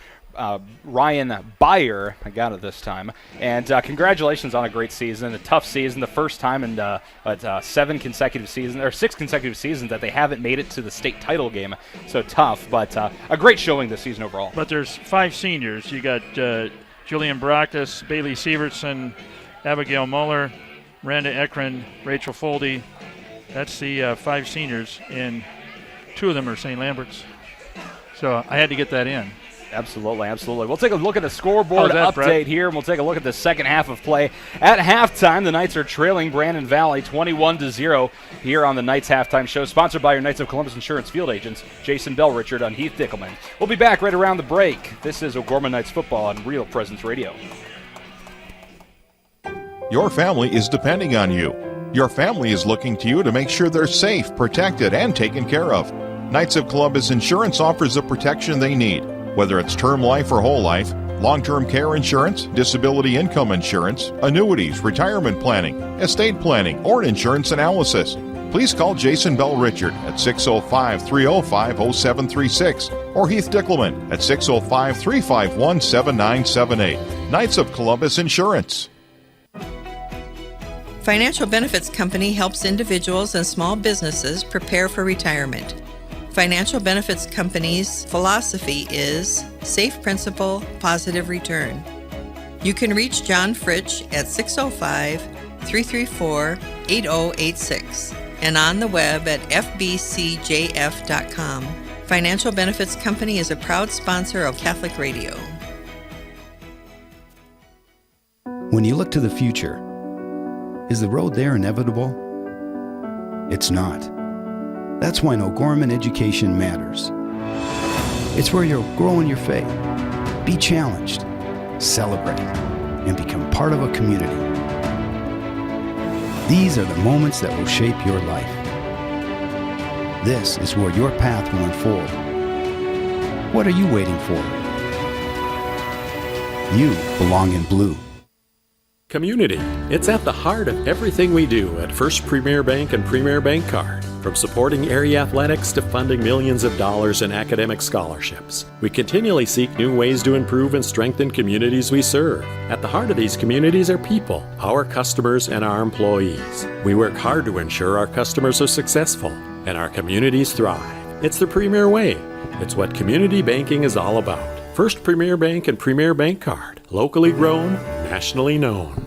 Ryan Byer. I got it this time. And congratulations on a great season, a tough season, the first time in 6 consecutive seasons that they haven't made it to the state title game. So tough, but a great showing this season overall. But there's 5 seniors. You got Jillian Brackus, Bailey Severson, Abigail Muller, Miranda Eckren, Rachel Foldy. That's the 5 seniors, and 2 of them are St. Lambert's. So I had to get that in. Absolutely. We'll take a look at the scoreboard update, Brett? here, and we'll take a look at the second half of play. At halftime, the Knights are trailing Brandon Valley 21-0 here on the Knights Halftime Show, sponsored by your Knights of Columbus Insurance Field Agents, Jason Bell, Richard, and Heath Dickelman. We'll be back right around the break. This is O'Gorman Knights football on Real Presence Radio. Your family is depending on you. Your family is looking to you to make sure they're safe, protected, and taken care of. Knights of Columbus Insurance offers the protection they need, whether it's term life or whole life, long-term care insurance, disability income insurance, annuities, retirement planning, estate planning, or insurance analysis. Please call Jason Bell Richard at 605-305-0736 or Heath Dickelman at 605-351-7978. Knights of Columbus Insurance. Financial Benefits Company helps individuals and small businesses prepare for retirement. Financial Benefits Company's philosophy is safe principal, positive return. You can reach John Fritsch at 334-8086 and on the web at fbcjf.com. Financial Benefits Company is a proud sponsor of Catholic Radio. When you look to the future, is the road there inevitable? It's not. That's why O'Gorman education matters. It's where you'll grow in your faith, be challenged, celebrate, and become part of a community. These are the moments that will shape your life. This is where your path will unfold. What are you waiting for? You belong in blue. Community. It's at the heart of everything we do at First Premier Bank and Premier Bank Card. From supporting area athletics to funding millions of dollars in academic scholarships, we continually seek new ways to improve and strengthen communities we serve. At the heart of these communities are people, our customers, and our employees. We work hard to ensure our customers are successful and our communities thrive. It's the Premier way. It's what community banking is all about. First Premier Bank and Premier Bank Card. Locally grown, nationally known.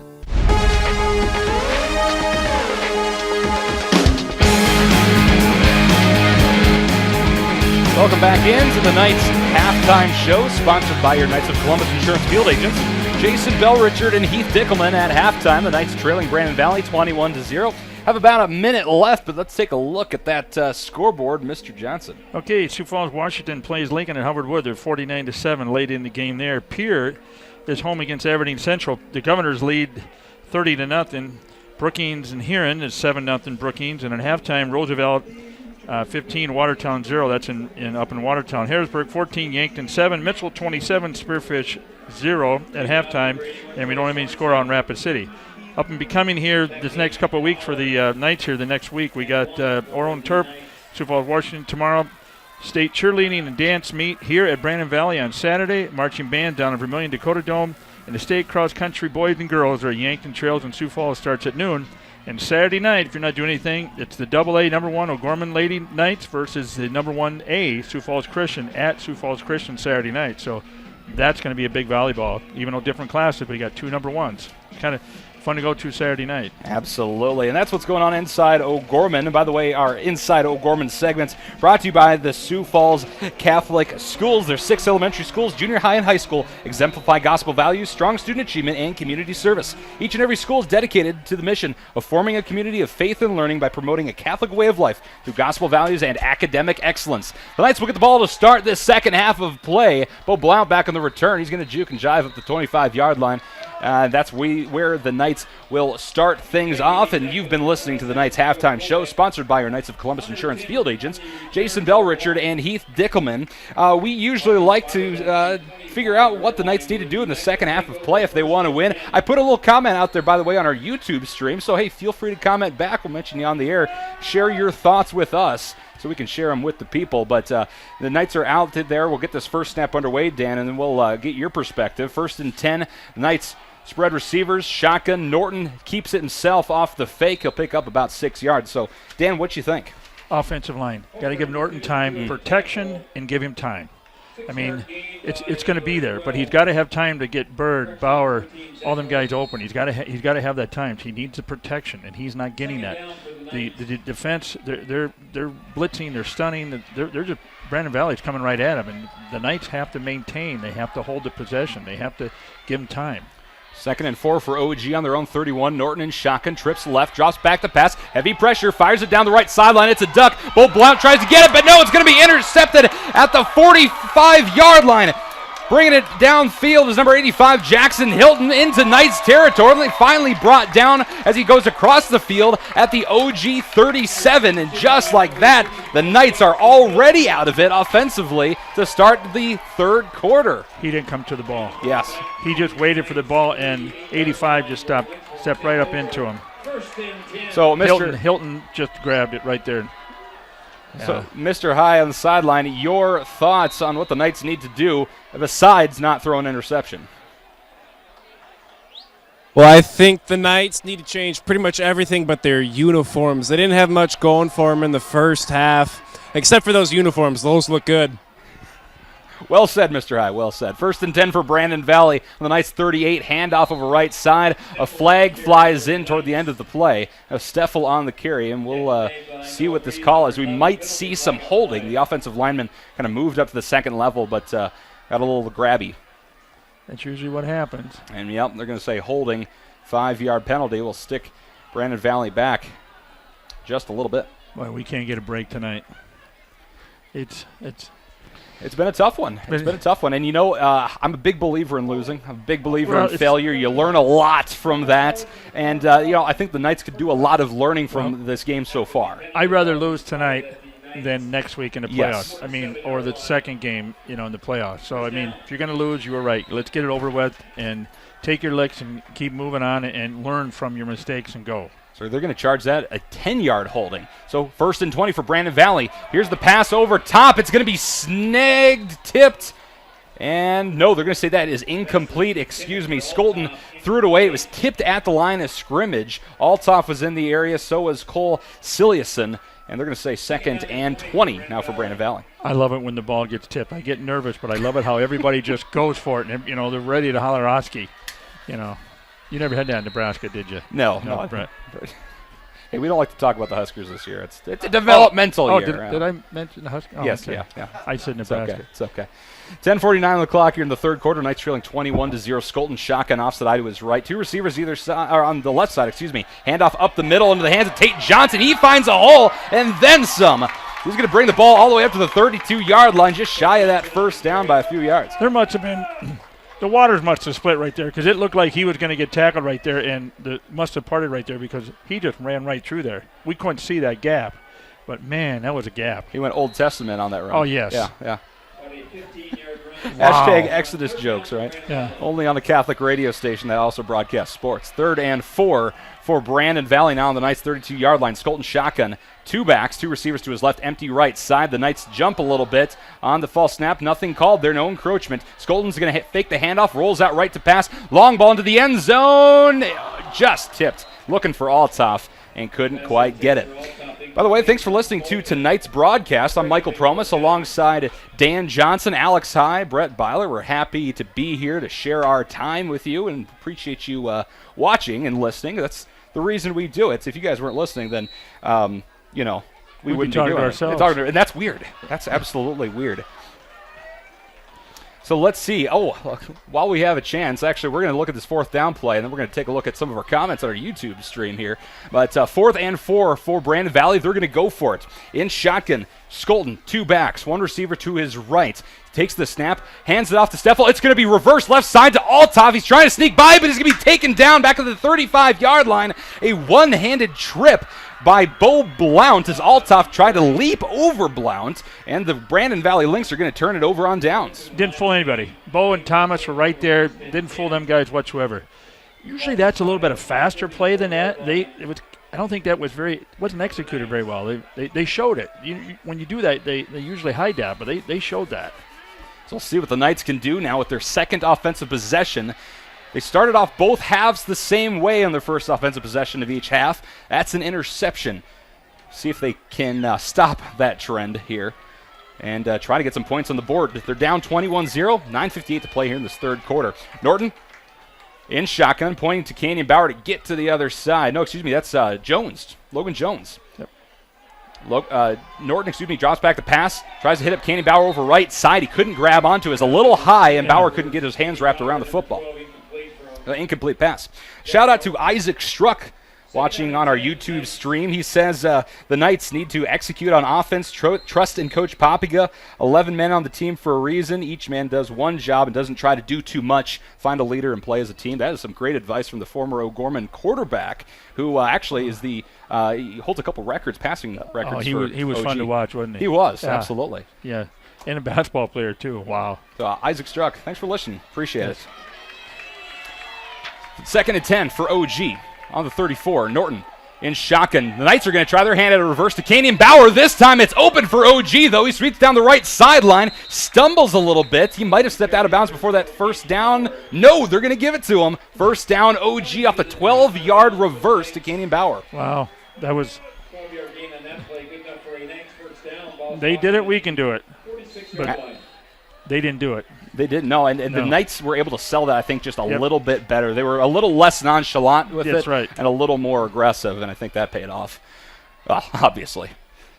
Welcome back into the Knights halftime show, sponsored by your Knights of Columbus Insurance Field Agents. Jason Bell-Richard and Heath Dickelman at halftime. The Knights trailing Brandon Valley 21-0. Have about a minute left, but let's take a look at that scoreboard, Mr. Johnson. Okay, Sioux Falls, Washington plays Lincoln and Hubbard Wood. They're 49-7 late in the game there. Pierre is home against Aberdeen Central. The Governors lead 30-0. Brookings and Huron is 7-0 Brookings. And at halftime, Roosevelt 15, Watertown 0. That's up in Watertown. Harrisburg 14, Yankton 7. Mitchell 27, Spearfish 0 at halftime. And we don't have any score on Rapid City. Up and becoming here this next couple of weeks for the Knights here the next week. We got Oro and Terp, Sioux Falls, Washington tomorrow. State cheerleading and dance meet here at Brandon Valley on Saturday. Marching band down at Vermilion Dakota Dome. And the state cross-country boys and girls are at Yankton Trails in Sioux Falls starts at noon. And Saturday night, if you're not doing anything, it's the AA number 1 O'Gorman Lady Knights versus the number 1A Sioux Falls Christian at Sioux Falls Christian Saturday night. So that's going to be a big volleyball, even though different classes, but you got 2 number 1s. Kind of fun to go to Saturday night. Absolutely, and that's what's going on inside O'Gorman. And by the way, our Inside O'Gorman segments brought to you by the Sioux Falls Catholic Schools. There's 6 elementary schools, junior high and high school, exemplify gospel values, strong student achievement, and community service. Each and every school is dedicated to the mission of forming a community of faith and learning by promoting a Catholic way of life through gospel values and academic excellence. The Knights will get the ball to start this second half of play. Bo Blount back on the return. He's going to juke and jive up the 25-yard line. That's where the Knights will start things off, and you've been listening to the Knights halftime show, sponsored by our Knights of Columbus Insurance Field Agents, Jason Bell-Richard and Heath Dickelman. We usually like to figure out what the Knights need to do in the second half of play if they want to win. I put a little comment out there, by the way, on our YouTube stream, so hey, feel free to comment back. We'll mention you on the air. Share your thoughts with us so we can share them with the people. But the Knights are out there. We'll get this first snap underway, Dan, and then we'll get your perspective. 1st and 10, Knights spread receivers, shotgun. Norton keeps it himself off the fake. He'll pick up about 6 yards. So, Dan, what you think? Offensive line. Got to give Norton time, protection, and give him time. I mean, it's going to be there, but he's got to have time to get Bird, Bauer, all them guys open. He's got to have that time. He needs the protection, and he's not getting that. The defense, they're blitzing, they're stunning. They're just Brandon Valley's coming right at him, and the Knights have to maintain. They have to hold the possession. They have to give him time. 2nd and 4 for OG on their own 31. Norton in shotgun, trips left, drops back to pass. Heavy pressure, fires it down the right sideline. It's a duck. Bo Blount tries to get it, but no, it's going to be intercepted at the 45-yard line. Bringing it downfield is number 85, Jackson Hilton, into Knights territory. Finally brought down as he goes across the field at the OG 37. And just like that, the Knights are already out of it offensively to start the third quarter. He didn't come to the ball. Yes. He just waited for the ball, and 85 just stepped right up into him. So Hilton just grabbed it right there. So, Mr. High on the sideline, your thoughts on what the Knights need to do besides not throw an interception? Well, I think the Knights need to change pretty much everything but their uniforms. They didn't have much going for them in the first half, except for those uniforms. Those look good. Well said, Mr. High. Well said. 1st and 10 for Brandon Valley on the Knights 38. Handoff over right side. A flag flies in toward the end of the play. Steffel on the carry, and we'll see what this call is. We might see some holding. The offensive lineman kind of moved up to the second level, but got a little grabby. That's usually what happens. And, yep, they're going to say holding. 5-yard penalty will stick Brandon Valley back just a little bit. Boy, we can't get a break tonight. It's been a tough one. It's been a tough one. And, I'm a big believer in losing. I'm a big believer in failure. You learn a lot from that. And, I think the Knights could do a lot of learning from this game so far. I'd rather lose tonight than next week in the playoffs. Yes. Or the second game, in the playoffs. So, if you're going to lose, you were right. Let's get it over with and take your licks and keep moving on and learn from your mistakes and go. So they're going to charge that a 10-yard holding. So 1st and 20 for Brandon Valley. Here's the pass over top. It's going to be snagged, tipped. And no, they're going to say that is incomplete. Skolton threw it away. It was tipped at the line of scrimmage. Althoff was in the area. So was Cole Siliuson. And they're going to say 2nd and 20 now for Brandon Valley. I love it when the ball gets tipped. I get nervous, but I love it how everybody just goes for it. And, they're ready to holler Oski. You never had that in Nebraska, did you? No. Brett. Hey, we don't like to talk about the Huskers this year. It's a developmental year. Did I mention the Huskers? Oh, yes, okay. yeah. I said Nebraska. It's okay. 10:49 on the clock here in the third quarter. Knights trailing 21-0. Skolton shotgun offside eye to his right. 2 receivers either side, or on the left side, Handoff up the middle into the hands of Tate Johnson. He finds a hole and then some. He's going to bring the ball all the way up to the 32-yard line, just shy of that first down by a few yards. There must have been the waters must have split right there because it looked like he was going to get tackled right there, and must have parted right there because he just ran right through there. We couldn't see that gap, but man, that was a gap. He went Old Testament on that run. Oh yes, yeah. Wow. Hashtag Exodus jokes, right? Yeah. Only on the Catholic radio station that also broadcasts sports. 3rd and 4 for Brandon Valley now on the Knights' 32-yard line. Skolton shotgun. 2 backs, 2 receivers to his left, empty right side. The Knights jump a little bit on the false snap. Nothing called there, no encroachment. Skolton's going to fake the handoff, rolls out right to pass. Long ball into the end zone. Just tipped. Looking for Althoff and couldn't quite get it. By the way, thanks for listening to tonight's broadcast. I'm Michael Promis alongside Dan Johnson, Alex High, Brett Byler. We're happy to be here to share our time with you and appreciate you watching and listening. That's the reason we do it. If you guys weren't listening, then, we wouldn't be doing it. Ourselves. And that's weird. That's absolutely weird. So let's see. While we have a chance, actually, we're going to look at this 4th down play, and then we're going to take a look at some of our comments on our YouTube stream here. But 4th and 4 for Brandon Valley. They're going to go for it. In shotgun, Skolton, 2 backs, 1 receiver to his right. Takes the snap, hands it off to Steffel. It's going to be reversed left side to Althoff. He's trying to sneak by, but he's going to be taken down back to the 35-yard line. A one-handed trip by Bo Blount as Althoff tried to leap over Blount, and the Brandon Valley Lynx are going to turn it over on downs. Didn't fool anybody. Bo and Thomas were right there. Didn't fool them guys whatsoever. Usually that's a little bit of faster play than that. I don't think that wasn't executed very well. They showed it. When you do that, they usually hide that, but they showed that. So we'll see what the Knights can do now with their second offensive possession. They started off both halves the same way on their first offensive possession of each half. That's an interception. See if they can stop that trend here and try to get some points on the board. They're down 21-0, 9:58 to play here in this third quarter. Norton in shotgun, pointing to Canyon Bauer to get to the other side. That's Jones, Logan Jones. Yep. Norton, drops back the pass, tries to hit up Canyon Bauer over right side. He couldn't grab onto it. It was a little high, and Bauer couldn't get his hands wrapped around the football. Incomplete pass. Shout out to Isaac Struck watching on our YouTube stream. He says the Knights need to execute on offense, trust in Coach Papiga. 11 men on the team for a reason. Each man does one job and doesn't try to do too much. Find a leader and play as a team. That is some great advice from the former O'Gorman quarterback, who actually is he holds a couple records, passing records. He was OG. fun to watch, wasn't he? He was, absolutely. Yeah, and a basketball player too. Wow. So Isaac Struck, thanks for listening. Appreciate it. 2nd and 10 for OG on the 34. Norton in shotgun. The Knights are going to try their hand at a reverse to Canyon Bauer. This time it's open for OG, though. He sweeps down the right sideline, stumbles a little bit. He might have stepped out of bounds before that first down. No, they're going to give it to him. First down, OG off the 12-yard reverse to Canyon Bauer. Wow, that was... They did it, we can do it. But They didn't do it. They didn't, no. And the Knights were able to sell that, I think, just a little bit better. They were a little less nonchalant with it and a little more aggressive, and I think that paid off, obviously.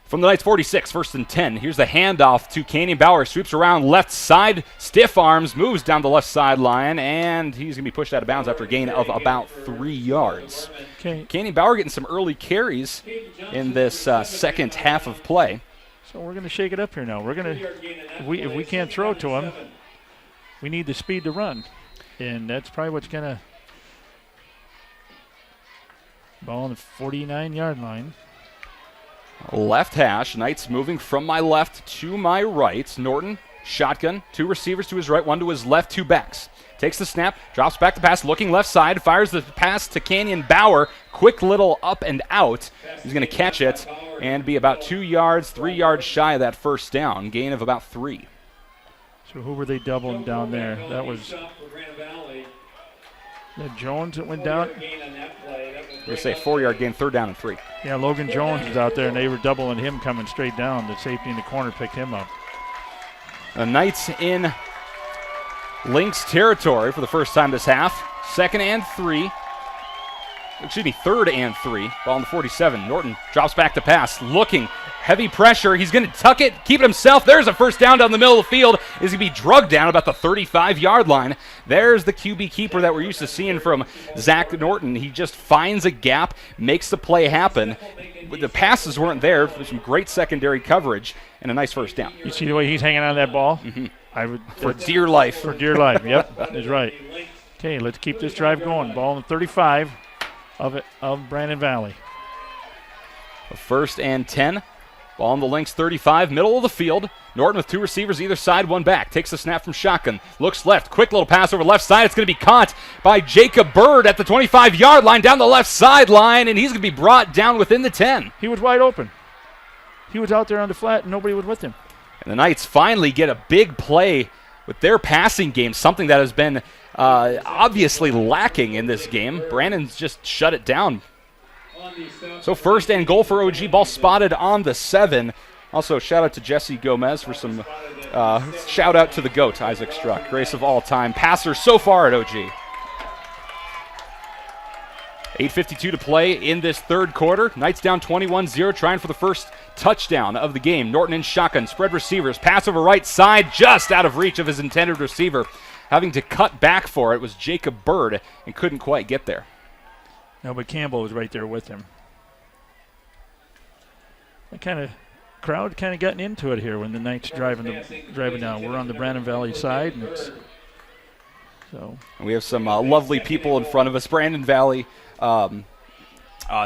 From the Knights 46, 1st and 10. Here's the handoff to Canyon Bauer. Sweeps around left side, stiff arms, moves down the left sideline, and he's going to be pushed out of bounds after a gain of about 3 yards. Okay. Canyon Bauer getting some early carries in this second half of play. So we're going to shake it up here now. We're going to, if we can't throw to him, we need the speed to run, and that's probably what's going to. Ball on the 49-yard line. Left hash, Knights moving from my left to my right. Norton, shotgun, 2 receivers to his right, 1 to his left, 2 backs. Takes the snap, drops back to pass, looking left side, fires the pass to Canyon Bauer. Quick little up and out. He's going to catch it and be about 2 yards, 3 yards shy of that first down. Gain of about 3. So who were they doubling down there? That was Jones that went down. They say 4-yard gain, 3rd down and 3. Yeah, Logan Jones is out there, and they were doubling him coming straight down. The safety in the corner picked him up. The Knights in Lynx territory for the first time this half. 2nd and 3. Excuse me, 3rd and 3. Ball on the 47. Norton drops back to pass. Looking. Heavy pressure. He's going to tuck it, keep it himself. There's a first down the middle of the field. Is going to be drugged down about the 35-yard line. There's the QB keeper that we're used to seeing from Zach Norton. He just finds a gap, makes the play happen. The passes weren't there. There's some great secondary coverage and a nice first down. You see the way he's hanging on that ball? Mm-hmm. I would for dear life. For dear life. Yep, that's right. Okay, let's keep this drive going. Ball on the 35 of Brandon Valley. 1st and 10. Ball on the Lynx 35, middle of the field. Norton with 2 receivers either side, 1 back. Takes the snap from shotgun. Looks left. Quick little pass over left side. It's going to be caught by Jacob Bird at the 25-yard line down the left sideline, and he's going to be brought down within the 10. He was wide open. He was out there on the flat, and nobody was with him. And the Knights finally get a big play with their passing game, something that has been obviously lacking in this game. Brandon's just shut it down. So 1st and goal for OG. Ball spotted on the 7. Also, shout out to Jesse Gomez for some shout out to the GOAT, Isaac Struck. Greatest of all time passer so far at OG. 8:52 to play in this 3rd quarter. Knights down 21-0, trying for the first touchdown of the game. Norton in shotgun, spread receivers, pass over right side, just out of reach of his intended receiver. Having to cut back for it was Jacob Bird and couldn't quite get there. No, but Campbell was right there with him. The crowd kind of gotten into it here when the Knights driving down. We're on the Brandon Valley side, and and we have some lovely people in front of us. Brandon Valley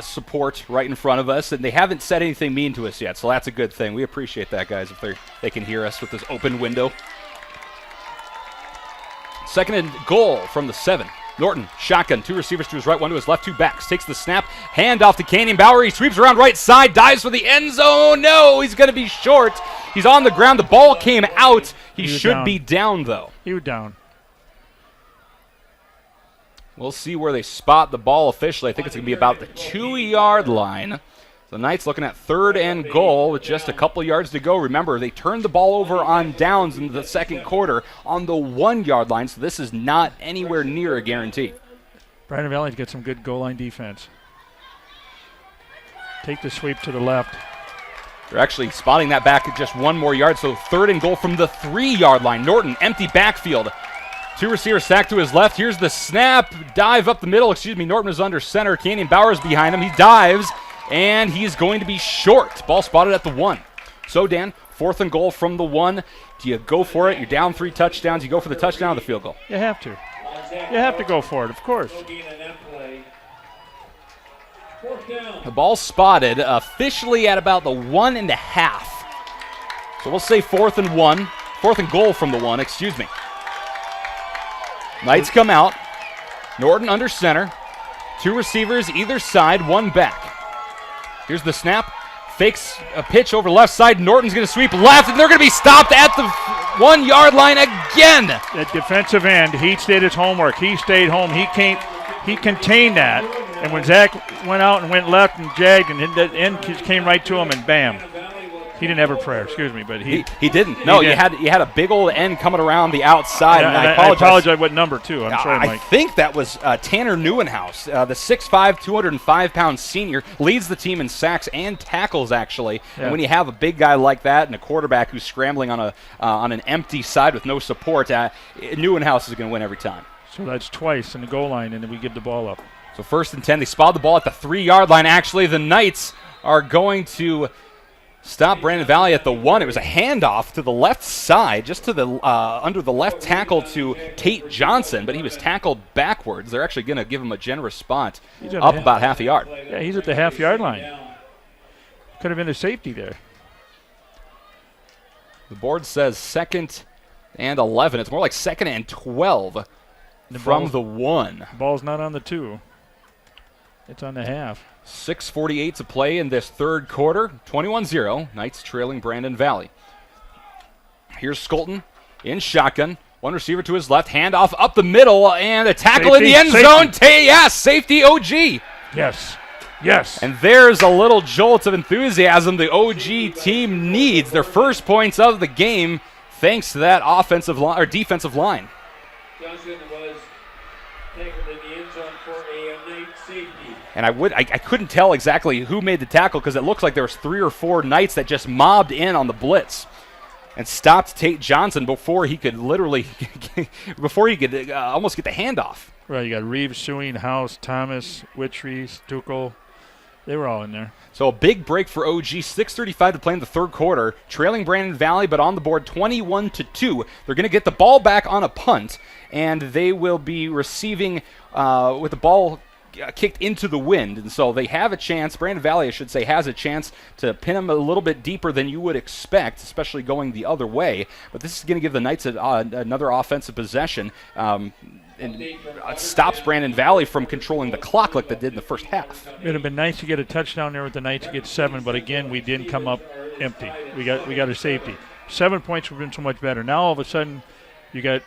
support right in front of us, and they haven't said anything mean to us yet, so that's a good thing. We appreciate that, guys, if they can hear us with this open window. 2nd and goal from the 7. Norton, shotgun, 2 receivers to his right, 1 to his left, 2 backs. Takes the snap, hand off to Canyon Bauer. He sweeps around right side, dives for the end zone. No, he's going to be short. He's on the ground. The ball came out. He should be down, though. He was down. We'll see where they spot the ball officially. I think it's going to be about the 2-yard line. The Knights looking at 3rd and goal with just a couple yards to go. Remember, they turned the ball over on downs in the 2nd quarter on the 1-yard line, so this is not anywhere near a guarantee. Brandon Valley's got some good goal line defense. Take the sweep to the left. They're actually spotting that back at just 1 more yard, so 3rd and goal from the 3-yard line. Norton, empty backfield. 2 receivers stacked to his left. Here's the snap. Dive up the middle. Norton is under center. Canyon Bauer's behind him. He dives. And he's going to be short. Ball spotted at the 1. So, Dan, 4th and goal from the 1. Do you go for it? You're down 3 touchdowns. You go for the touchdown or the field goal? You have to. You have to go for it, of course. The ball spotted officially at about the 1.5. So we'll say 4th and 1. 4th and goal from the 1, excuse me. Knights come out. Norton under center. 2 receivers either side, 1 back. Here's the snap. Fakes a pitch over left side. Norton's going to sweep left, and they're going to be stopped at the 1-yard line again. At defensive end, he did his homework. He stayed home. He contained that. And when Zach went out and went left and jagged, and the end came right to him, and bam. He didn't have a prayer, excuse me, but he didn't. No, you had a big old end coming around the outside, and I apologize what number, too. I'm sorry, Mike. I think that was Tanner Neuenhaus, the 6'5", 205-pound senior, leads the team in sacks and tackles, actually. Yeah. And when you have a big guy like that and a quarterback who's scrambling on an empty side with no support, Neuenhaus is going to win every time. So that's twice in the goal line, and then we give the ball up. So 1st and 10. They spot the ball at the 3-yard line. Actually, the Knights are going to stop Brandon Valley at the 1. It was a handoff to the left side, just to the under the left tackle to Tate Johnson, but he was tackled backwards. They're actually going to give him a generous spot up about half a yard. Yeah, he's at the half-yard line. Could have been a safety there. The board says 2nd and 11. It's more like 2nd and 12 from the 1. Ball's not on the 2. It's on the half. 6:48 to play in this third quarter. 21-0. Knights trailing Brandon Valley. Here's Skolton in shotgun. One receiver to his left. Handoff up the middle and a tackle in the end zone. Safety OG. Yes. And there's a little jolt of enthusiasm the OG team needs. Their first points of the game thanks to that offensive line or defensive line. Johnson was tackled in the end zone for a night safety. And I couldn't tell exactly who made the tackle because it looks like there was 3 or 4 Knights that just mobbed in on the blitz and stopped Tate Johnson before he could almost get the handoff. Right, you got Reeves, Sioux, House, Thomas, Witchery, Stuckel. They were all in there. So a big break for OG. 6:35 to play in the third quarter. Trailing Brandon Valley, but on the board 21-2. They're going to get the ball back on a punt, and they will be receiving with the ball kicked into the wind. And so they have a chance, Brandon Valley, I should say, has a chance to pin them a little bit deeper than you would expect, especially going the other way. But this is going to give the Knights another offensive possession. And stops Brandon Valley from controlling the clock like they did in the first half. It would have been nice to get a touchdown there with the Knights to get 7, but again, we didn't come up empty. We got a safety. 7 points would have been so much better. Now all of a sudden, you got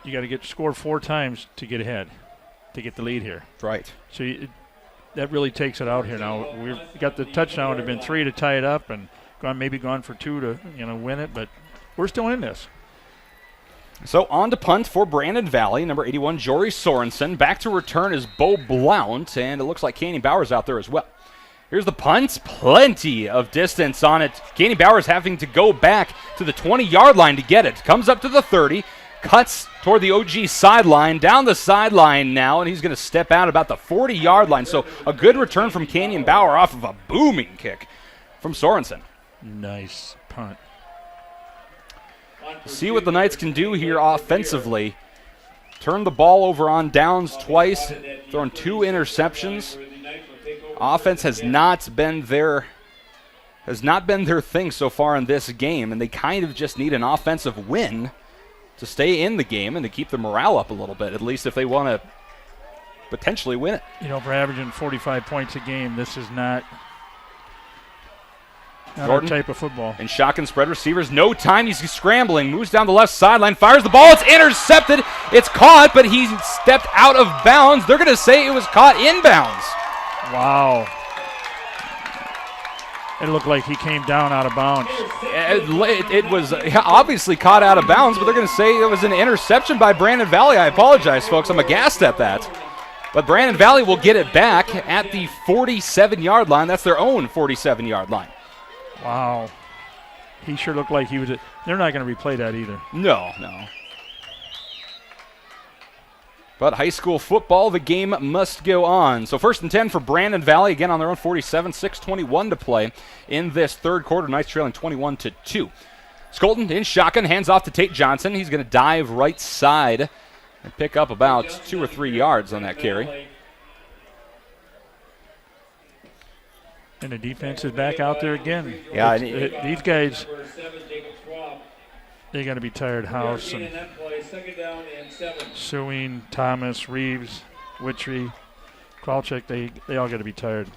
to get scored 4 times to get ahead, to get the lead here. Right. So that really takes it out here now. We got the touchdown. It would have been 3 to tie it up, and gone for 2 to win it, but we're still in this. So on to punt for Brandon Valley, number 81, Jory Sorensen. Back to return is Bo Blount, and it looks like Canyon Bowers out there as well. Here's the punt. Plenty of distance on it. Canyon Bowers having to go back to the 20-yard line to get it. Comes up to the 30, cuts toward the OG sideline, down the sideline now, and he's going to step out about the 40-yard line. So a good return from Canyon Bauer off of a booming kick from Sorensen. Nice punt. See what the Knights can do here offensively. Turn the ball over on downs twice, thrown 2 interceptions. Offense has not been their thing so far in this game, and they kind of just need an offensive win to stay in the game and to keep the morale up a little bit, at least if they want to potentially win it. For averaging 45 points a game, this is not our Jordan type of football. And shotgun spread receivers, no time. He's scrambling, moves down the left sideline, fires the ball. It's intercepted. It's caught, but he stepped out of bounds. They're going to say it was caught inbounds. Wow. It looked like he came down out of bounds. It was obviously caught out of bounds, but they're going to say it was an interception by Brandon Valley. I apologize, folks. I'm aghast at that. But Brandon Valley will get it back at the 47-yard line. That's their own 47-yard line. Wow. He sure looked like he was they're not going to replay that either. No. But high school football, the game must go on. So 1st and 10 for Brandon Valley, again on their own 47, 6:21 to play in this third quarter. Knights trailing 21-2. Skolton in shotgun, hands off to Tate Johnson. He's going to dive right side and pick up about 2 or 3 yards on that carry. And the defense is back out there again. Yeah, these guys, they're going to be tired. House and Suing, Thomas, Reeves, Witchery, Krawczyk, they all got to be tired.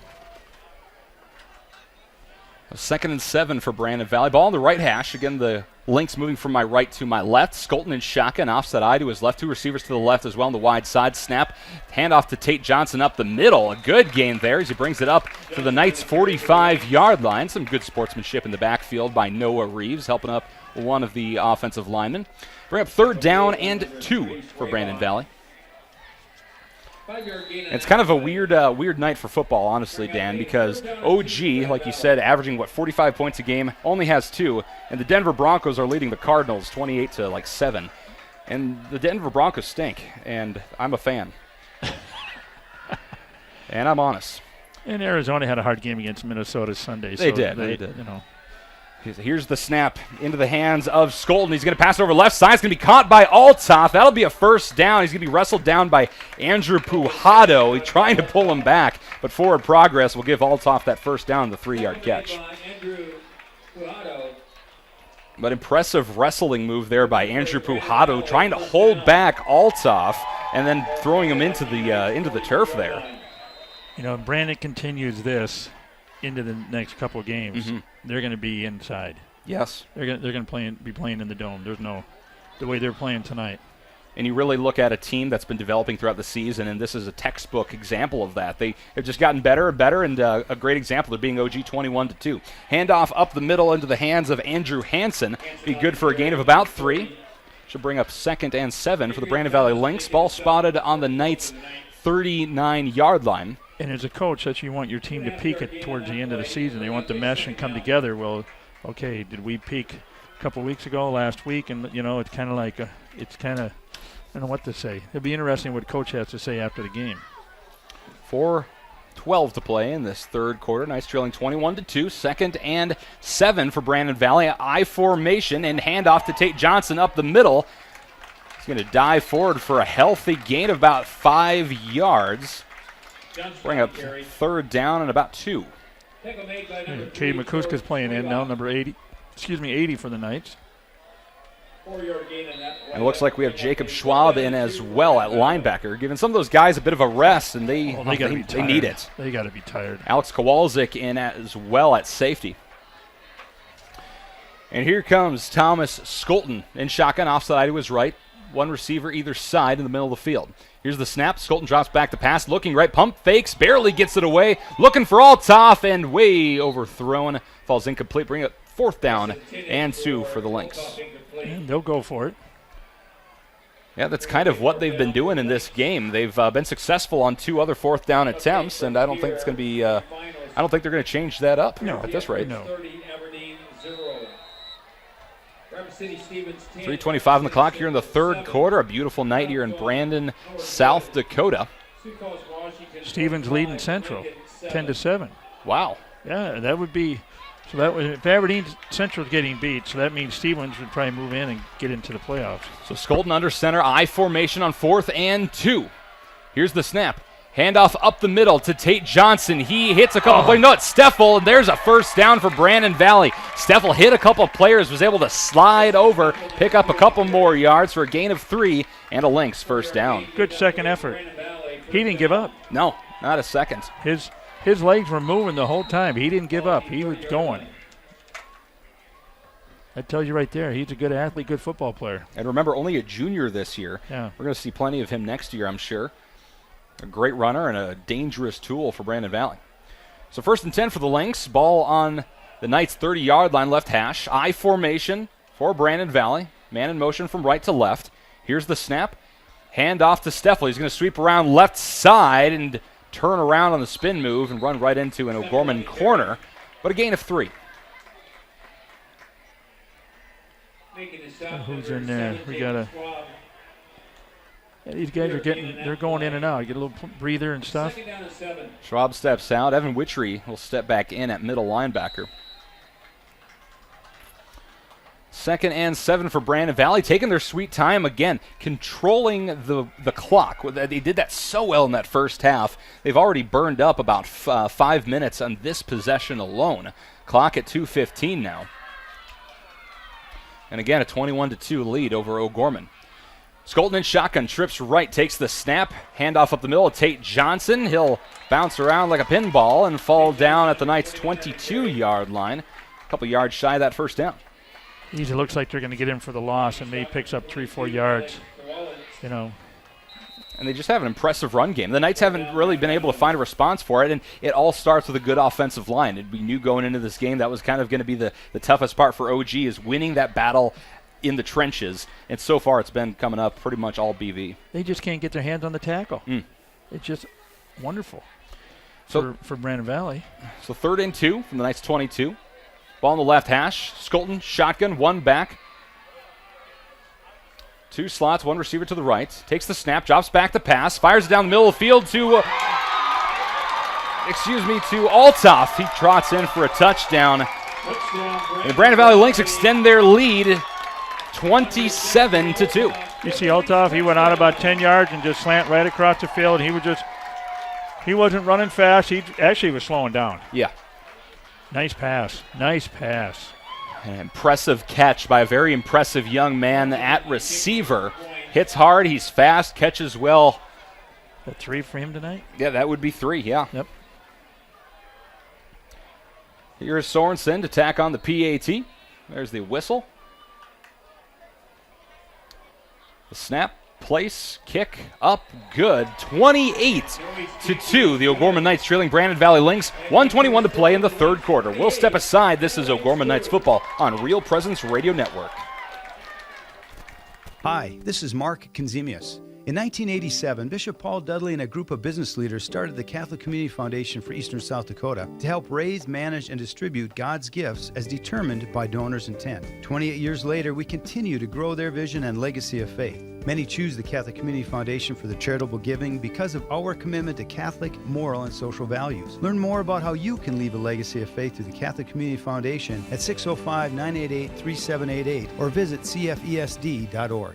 2nd and 7 for Brandon Valley. Ball on the right hash. Again, the Lynx moving from my right to my left. Skolton in shotgun, offset eye to his left. 2 receivers to the left as well on the wide side. Snap, handoff to Tate Johnson up the middle. A good gain there as he brings it up to the Knights' 45-yard line. Some good sportsmanship in the backfield by Noah Reeves, helping up one of the offensive linemen. Bring up 3rd down and 2 for Brandon Valley. It's kind of a weird night for football, honestly, Dan, because OG, like you said, averaging, 45 points a game, only has 2, and the Denver Broncos are leading the Cardinals 28-7. And the Denver Broncos stink, and I'm a fan. And I'm honest. And Arizona had a hard game against Minnesota Sunday. They did. You know. Here's the snap into the hands of Skolton. He's going to pass over left side. It's going to be caught by Althoff. That'll be a 1st down. He's going to be wrestled down by Andrew Pujado. He's trying to pull him back, but forward progress will give Althoff that 1st down, the 3-yard catch. But impressive wrestling move there by Andrew Pujado, trying to hold back Althoff and then throwing him into the turf there. You know, Brandon continues this into the next couple of games. They're going to be inside. Yes. They're going to be playing in the dome. There's no the way they're playing tonight. And you really look at a team that's been developing throughout the season, and this is a textbook example of that. They've just gotten better and better, and a great example of being OG 21-2. Handoff up the middle into the hands of Andrew Hansen. Be good for a gain of about 3. Should bring up 2nd and 7 for the Brandon Valley Lynx. Ball spotted on the Knights' 39-yard line. And as a coach, that's you want your team to peak it towards the end of the season. They want to mesh and come together. Well, okay, did we peak a couple weeks ago, last week? And, you know, it's kind of like, I don't know what to say. It'll be interesting what coach has to say after the game. 4:12 to play in this 3rd quarter. Nice trailing 21-2. 2nd and 7 for Brandon Valley. I formation and handoff to Tate Johnson up the middle. He's going to dive forward for a healthy gain of about 5 yards. Bring up 3rd down and about 2. Cade McCuska's playing in now, number 80 for the Knights. And it looks like we have Jacob Schwab in as well at linebacker, giving some of those guys a bit of a rest, and they need it. They got to be tired. Alex Kowalczyk in as well at safety. And here comes Thomas Skolton in shotgun, offside to his right. 1 receiver either side in the middle of the field. Here's the snap. Skolton drops back to pass. Looking right. Pump fakes. Barely gets it away. Looking for Althoff and way overthrown. Falls incomplete. Bring up 4th down and 2 for the Lynx. And they'll go for it. Yeah, that's kind of what they've been doing in this game. They've been successful on 2 other 4th down attempts, and I don't think it's going to be. I don't think they're going to change that up at this rate. No. 3:25 on the clock here in the 3rd quarter. A beautiful night here in Brandon, South Dakota. Stevens leading Central, 10-7. Wow. Yeah, that would be. So that was if Aberdeen Central's getting beat, so that means Stevens would probably move in and get into the playoffs. So Skolton under center, I formation on 4th and 2. Here's the snap. Handoff up the middle to Tate Johnson. He hits a couple plays. No, it's Steffel, and there's a 1st down for Brandon Valley. Steffel hit a couple players, was able to slide over, pick up a couple more yards for a gain of 3 and a Lynx 1st down. Good second effort. He didn't give up. No, not a second. His legs were moving the whole time. He didn't give up. He was going. That tells you right there. He's a good athlete, good football player. And remember, only a junior this year. Yeah. We're going to see plenty of him next year, I'm sure. A great runner and a dangerous tool for Brandon Valley. So 1st and 10 for the Lynx. Ball on the Knights' 30-yard line, left hash. I formation for Brandon Valley. Man in motion from right to left. Here's the snap. Hand off to Steffel. He's going to sweep around left side and turn around on the spin move and run right into an O'Gorman corner, but a gain of 3. Who's in there? We got a. Yeah, these guys they're going in and out. Get a little breather and stuff. Schwab steps out. Evan Witchery will step back in at middle linebacker. 2nd and 7 for Brandon Valley, taking their sweet time again, controlling the clock. They did that so well in that 1st half. They've already burned up about 5 minutes on this possession alone. Clock at 2:15 now. And again, a 21-2 lead over O'Gorman. Skolton in shotgun, trips right, takes the snap, handoff up the middle of Tate Johnson. He'll bounce around like a pinball and fall down at the Knights' 22-yard line. A couple yards shy of that first down. Easy looks like they're going to get him for the loss, and he picks up 3-4 yards. And they just have an impressive run game. The Knights haven't really been able to find a response for it, and it all starts with a good offensive line. We knew going into this game that was kind of going to be the toughest part for OG, is winning that battle in the trenches, and so far it's been coming up pretty much all BV. They just can't get their hands on the tackle. It's just wonderful for Brandon Valley. So 3rd and 2 from the Knights' 22. Ball on the left hash. Skolton, shotgun, 1 back. 2 slots, 1 receiver to the right. Takes the snap, drops back to pass, fires it down the middle of the field to Altoff. He trots in for a touchdown. And the Brandon Valley Lynx extend their lead 27-2. You see Altoff, he went out about 10 yards and just slant right across the field. He wasn't running fast. He actually was slowing down. Yeah. Nice pass. An impressive catch by a very impressive young man at receiver. Hits hard, he's fast, catches well. That 3 for him tonight? Yeah, that would be 3, yeah. Yep. Here's Sorensen to tack on the PAT. There's the whistle. The snap, place, kick, up, good. 28-2. The O'Gorman Knights trailing Brandon Valley Lynx. 1:21 to play in the 3rd quarter. We'll step aside. This is O'Gorman Knights football on Real Presence Radio Network. Hi, this is Mark Konzemius. In 1987, Bishop Paul Dudley and a group of business leaders started the Catholic Community Foundation for Eastern South Dakota to help raise, manage, and distribute God's gifts as determined by donors' intent. 28 years later, we continue to grow their vision and legacy of faith. Many choose the Catholic Community Foundation for their charitable giving because of our commitment to Catholic, moral, and social values. Learn more about how you can leave a legacy of faith through the Catholic Community Foundation at 605-988-3788 or visit cfesd.org.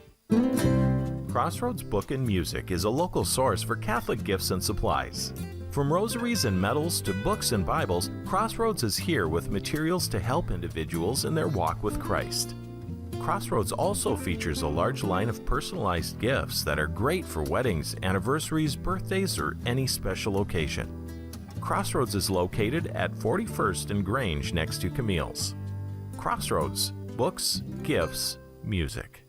Crossroads Book and Music is a local source for Catholic gifts and supplies. From rosaries and medals to books and Bibles, Crossroads is here with materials to help individuals in their walk with Christ. Crossroads also features a large line of personalized gifts that are great for weddings, anniversaries, birthdays, or any special occasion. Crossroads is located at 41st and Grange next to Camille's. Crossroads, books, gifts, music.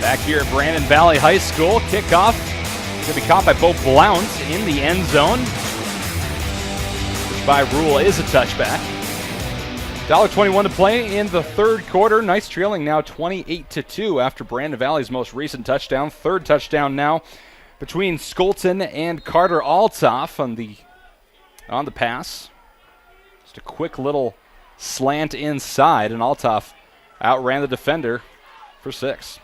Back here at Brandon Valley High School, kickoff going to be caught by Bo Blount in the end zone, which by rule is a touchback. $1.21 to play in the 3rd quarter. Knights trailing now 28-2 after Brandon Valley's most recent touchdown. 3rd touchdown now between Skolton and Carter Altoff on the pass. Just a quick little slant inside, and Altoff outran the defender for 6.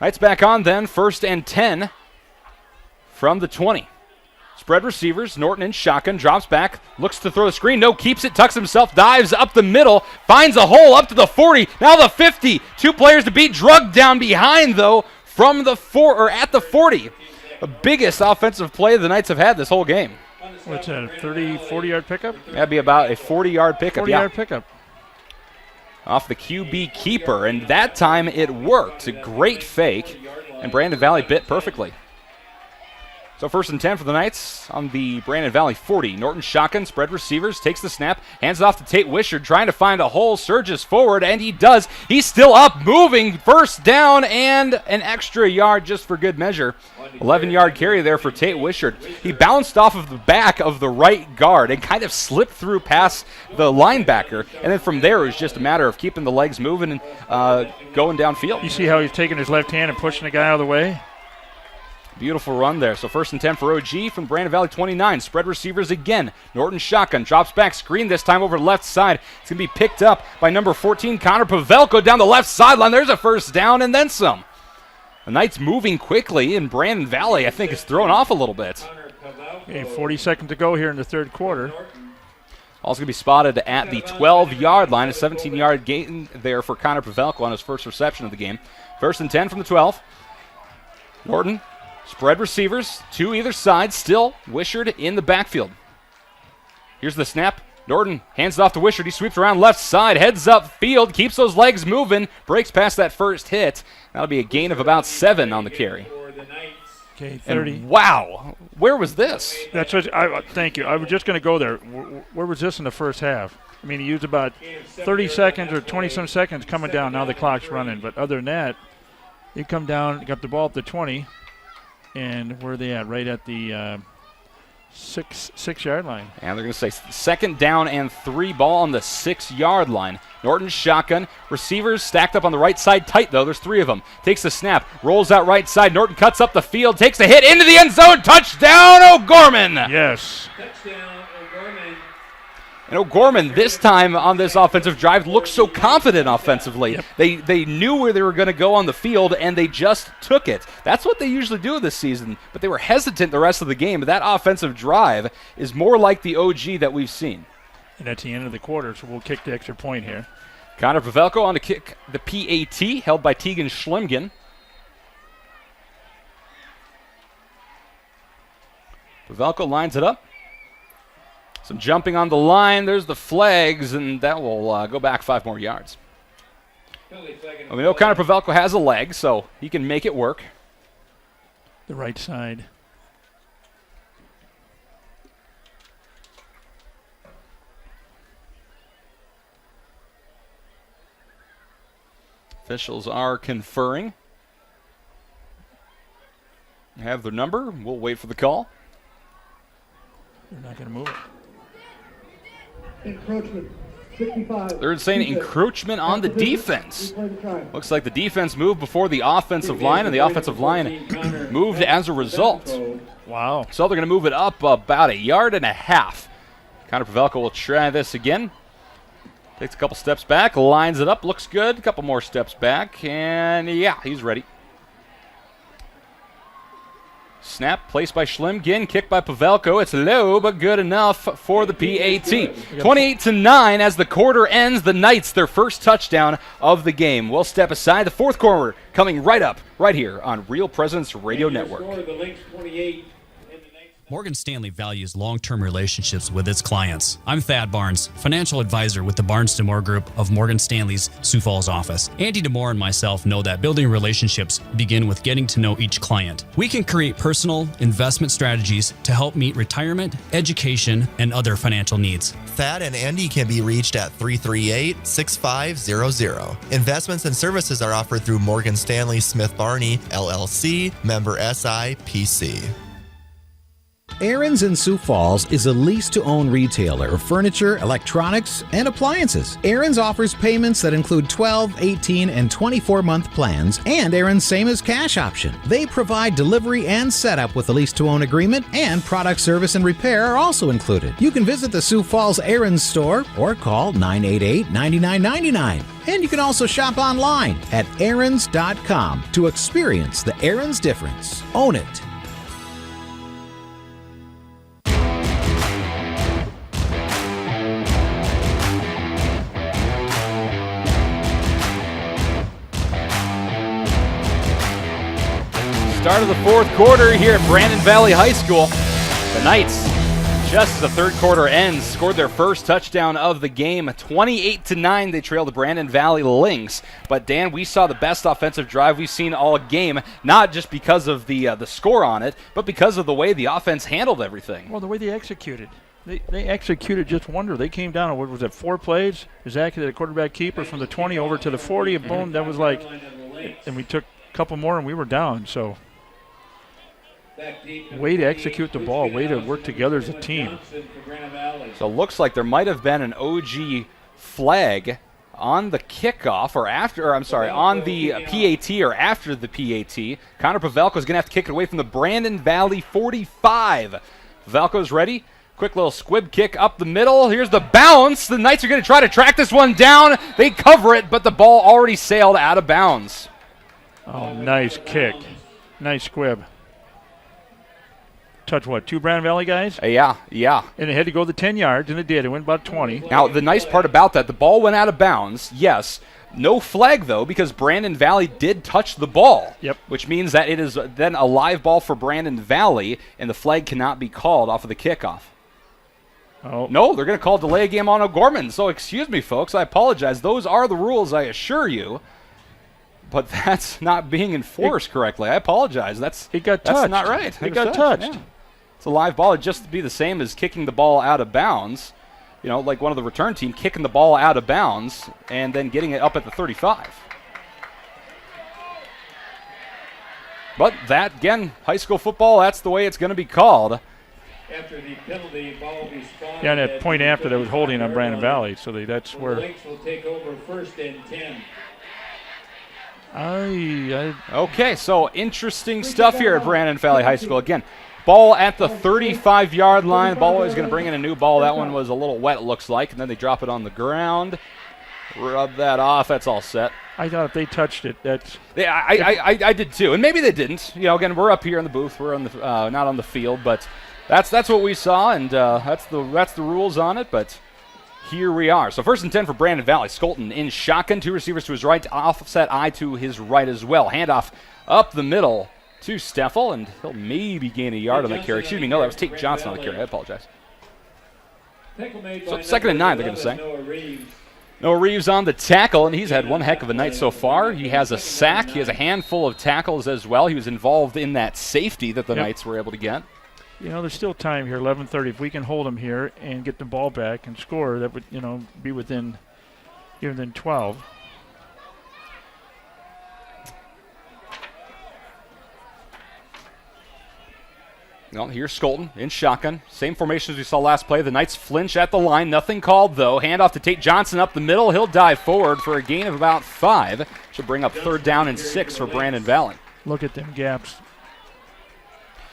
Knights back on then, 1st and 10 from the 20. Spread receivers, Norton in shotgun, drops back, looks to throw the screen, no, keeps it, tucks himself, dives up the middle, finds a hole up to the 40, now the 50. 2 players to beat, drugged down behind though from the at the 40. The biggest offensive play the Knights have had this whole game. What's that, a 40-yard pickup? That'd be about a 40-yard pickup, 40-yard pickup. Off the QB keeper, and that time it worked. A great fake, and Brandon Valley bit perfectly. So 1st and 10 for the Knights on the Brandon Valley 40. Norton shotgun, spread receivers, takes the snap, hands it off to Tate Wishart, trying to find a hole, surges forward, and he does. He's still up, moving, 1st down, and an extra yard just for good measure. 11-yard carry there for Tate Wishart. He bounced off of the back of the right guard and kind of slipped through past the linebacker, and then from there it was just a matter of keeping the legs moving and going downfield. You see how he's taking his left hand and pushing the guy out of the way? Beautiful run there. So 1st and 10 for OG from Brandon Valley 29. Spread receivers again. Norton shotgun. Drops back. Screen this time over the left side. It's going to be picked up by number 14, Connor Pavelko down the left sideline. There's a 1st down and then some. The Knights moving quickly, and Brandon Valley, I think, is thrown off a little bit. Okay, 40 seconds to go here in the 3rd quarter. Ball's going to be spotted at the 12-yard line. A 17-yard gain there for Connor Pavelko on his first reception of the game. 1st and 10 from the 12. Norton. Spread receivers, 2 either side, still Wishart in the backfield. Here's the snap, Norton hands it off to Wishart. He sweeps around left side, heads up field, keeps those legs moving, breaks past that first hit. That'll be a gain of about 7 on the carry. Okay, 30. And wow, where was this? That's what. Thank you. I was just going to go there. Where was this in the first half? I mean, he used about 30 seconds or 20-some seconds coming down. Now the clock's running. But other than that, you come down, got the ball up to 20, and where are they at? Right at the 6-yard line. And they're going to say 2nd down and 3, ball on the 6-yard line. Norton's shotgun. Receivers stacked up on the right side tight, though. There's 3 of them. Takes the snap. Rolls out right side. Norton cuts up the field. Takes a hit into the end zone. Touchdown, O'Gorman. Yes. Touchdown, O'Gorman. And O'Gorman, this time on this offensive drive, looked so confident offensively. Yep. They knew where they were going to go on the field, and they just took it. That's what they usually do this season, but they were hesitant the rest of the game. But that offensive drive is more like the OG that we've seen. And that's the end of the quarter, so we'll kick the extra point here. Connor Pavelko on to kick the PAT, held by Tegan Schlimgen. Pavelko lines it up. Some jumping on the line. There's the flags, and that will go back 5 more yards. We know Connor Pavelko has a leg, so he can make it work. The right side. Officials are conferring. Have their number. We'll wait for the call. They're not going to move it. Encroachment. 65. They're saying encroachment on the defense. Looks like the defense moved before the offensive line, and the offensive line moved as a result. Wow. So they're going to move it up about 1.5 yards. Connor Pavelko will try this again. Takes a couple steps back, lines it up, looks good. A couple more steps back, and yeah, he's ready. Snap, placed by Schlimgen, kick by Pavelko. It's low, but good enough for the PAT. 28-9 as the quarter ends. The Knights, their first touchdown of the game. We'll step aside. The fourth quarter coming right up, right here on Real Presence Radio Network. The Lynx 28. Morgan Stanley values long-term relationships with its clients. I'm Thad Barnes, financial advisor with the Barnes DeMore Group of Morgan Stanley's Sioux Falls office. Andy DeMore and myself know that building relationships begin with getting to know each client. We can create personal investment strategies to help meet retirement, education, and other financial needs. Thad and Andy can be reached at 338-6500. Investments and services are offered through Morgan Stanley Smith Barney, LLC, member SIPC. Aaron's in Sioux Falls is a lease-to-own retailer of furniture, electronics, and appliances. Aaron's offers payments that include 12, 18, and 24-month plans, and Aaron's same as cash option. They provide delivery and setup with a lease-to-own agreement, and product service and repair are also included. You can visit the Sioux Falls Aaron's store or call 988-9999. And you can also shop online at aarons.com to experience the Aaron's difference. Own it. Start of the fourth quarter here at Brandon Valley High School. The Knights, just as the third quarter ends, scored their first touchdown of the game. 28-9, they trail the Brandon Valley Lynx. But Dan, we saw the best offensive drive we've seen all game, not just because of the score on it, but because of the way the offense handled everything. Well, the way they executed. They executed just wonder. They came down, what was it, 4 plays? Exactly, the quarterback keeper from the 20 over to the 40, and boom, that was like, and we took a couple more and we were down, so. Way to execute the ball, way to work together as a team. So it looks like there might have been an OG flag on the kickoff or after, or I'm sorry, on the PAT or after the PAT. Connor Pavelko is going to have to kick it away from the Brandon Valley 45. Pavelko's ready. Quick little squib kick up the middle. Here's the bounce. The Knights are going to try to track this one down. They cover it, but the ball already sailed out of bounds. Oh, nice kick. Nice squib. Touch what, 2 Brandon Valley guys? Yeah. And it had to go the 10 yards, and it did. It went about 20. Now, the nice part about that, the ball went out of bounds, yes. No flag, though, because Brandon Valley did touch the ball. Yep. Which means that it is then a live ball for Brandon Valley, and the flag cannot be called off of the kickoff. Oh. No, they're going to call delay game on O'Gorman. So excuse me, folks. I apologize. Those are the rules, I assure you. But that's not being enforced correctly. I apologize. He got touched. That's not right. He got touched. Yeah. It's a live ball. It'd just be the same as kicking the ball out of bounds. You know, like one of the return team kicking the ball out of bounds and then getting it up at the 35. But that, again, high school football, that's the way it's going to be called. After the penalty, ball will be spotted. Yeah, and that point after that was holding on Brandon Valley, so that's where. The Lynx will take over 1st and 10. Okay, so interesting stuff here at Brandon Valley High School. Again, ball at the 35-yard line. The ball is going to bring in a new ball. That one was a little wet, it looks like, and then they drop it on the ground. Rub that off. That's all set. I thought if they touched it, that's. Yeah, I did too, and maybe they didn't. You know, again, we're up here in the booth. We're on the not on the field, but that's what we saw, and that's the rules on it. But here we are. So 1st and 10 for Brandon Valley. Skolton in shotgun, 2 receivers to his right, offset eye to his right as well. Handoff up the middle to Steffel, and he'll maybe gain a yard on that carry. Excuse me, no, that was Tate Johnson on the carry. I apologize. So 2nd and 9, they're going to say. Noah Reeves on the tackle, and he's had one heck of a night so far. He has a sack. He has a handful of tackles as well. He was involved in that safety that the Knights were able to get. You know, there's still time here, 11:30. If we can hold them here and get the ball back and score, that would, be within 12. Well, here's Skolton in shotgun. Same formation as we saw last play. The Knights flinch at the line. Nothing called, though. Handoff to Tate Johnson up the middle. He'll dive forward for a gain of about 5. Should bring up 3rd down and 6 for Brandon Valley. Look at them gaps.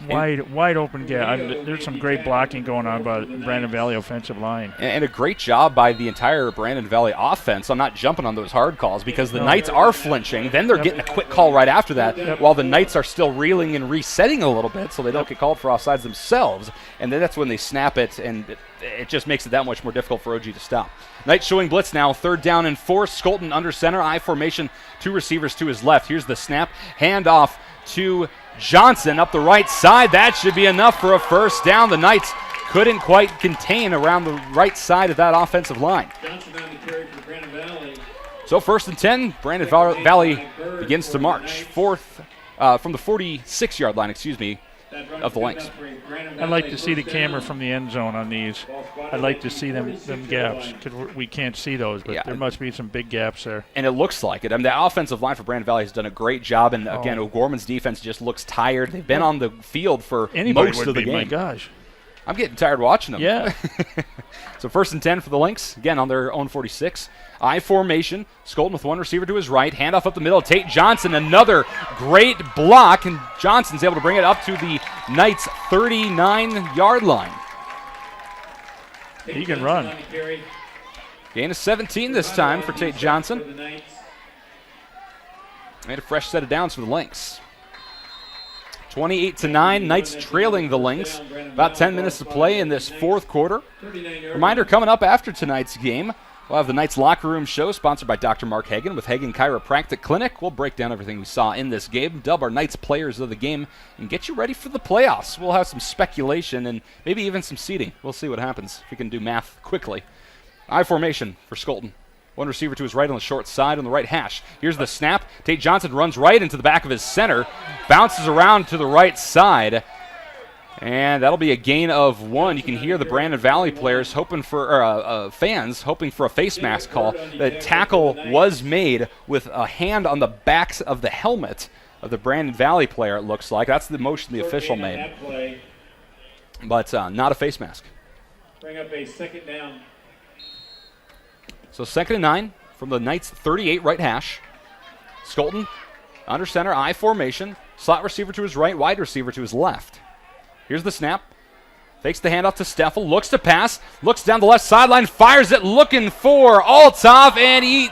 Wide open gap. There's some great blocking going on by Brandon Valley offensive line. And a great job by the entire Brandon Valley offense on not jumping on those hard calls because the Knights are flinching. Then they're getting a quick call right after that while the Knights are still reeling and resetting a little bit so they don't get called for offsides themselves. And then that's when they snap it, and it just makes it that much more difficult for OG to stop. Knights showing blitz now. 3rd down and 4. Skolton under center. I formation. 2 receivers to his left. Here's the snap. Handoff to Johnson up the right side. That should be enough for a 1st down. The Knights couldn't quite contain around the right side of that offensive line. Johnson on the carry for Brandon Valley. So 1st and 10, Brandon Valley begins to march. 4th from the 46-yard line, of the Lynx. I'd like to see the camera from the end zone on these. I'd like to see them gaps because we can't see those, but there must be some big gaps there. And it looks like it. I mean, the offensive line for Brandon Valley has done a great job, and again, O'Gorman's defense just looks tired. They've been on the field for most of the game. My gosh. I'm getting tired watching them. Yeah. So 1st and 10 for the Lynx, again on their own 46. I formation. Skolton with 1 receiver to his right. Handoff up the middle. Tate Johnson, another great block, and Johnson's able to bring it up to the Knights' 39-yard line. He can run. Gain of 17 this time for Tate Johnson. Made a fresh set of downs for the Lynx. 28-9, Knights trailing the Lynx. About 10 minutes to play in this 4th quarter. Reminder coming up after tonight's game, we'll have the Knights Locker Room Show sponsored by Dr. Mark Hagan with Hagan Chiropractic Clinic. We'll break down everything we saw in this game, dub our Knights players of the game, and get you ready for the playoffs. We'll have some speculation and maybe even some seeding. We'll see what happens if we can do math quickly. I formation for Skolton. 1 receiver to his right on the short side on the right hash. Here's the snap. Tate Johnson runs right into the back of his center. Bounces around to the right side. And that'll be a gain of 1. You can hear the Brandon Valley players hoping for, fans hoping for a face mask call. The tackle was made with a hand on the backs of the helmet of the Brandon Valley player, it looks like. That's the motion the official made. But not a face mask. Bring up a 2nd down. So 2nd and 9 from the Knights' 38 right hash. Skolton under center, I formation. Slot receiver to his right, wide receiver to his left. Here's the snap. Fakes the handoff to Steffel, looks to pass, looks down the left sideline, fires it, looking for Althoff, and he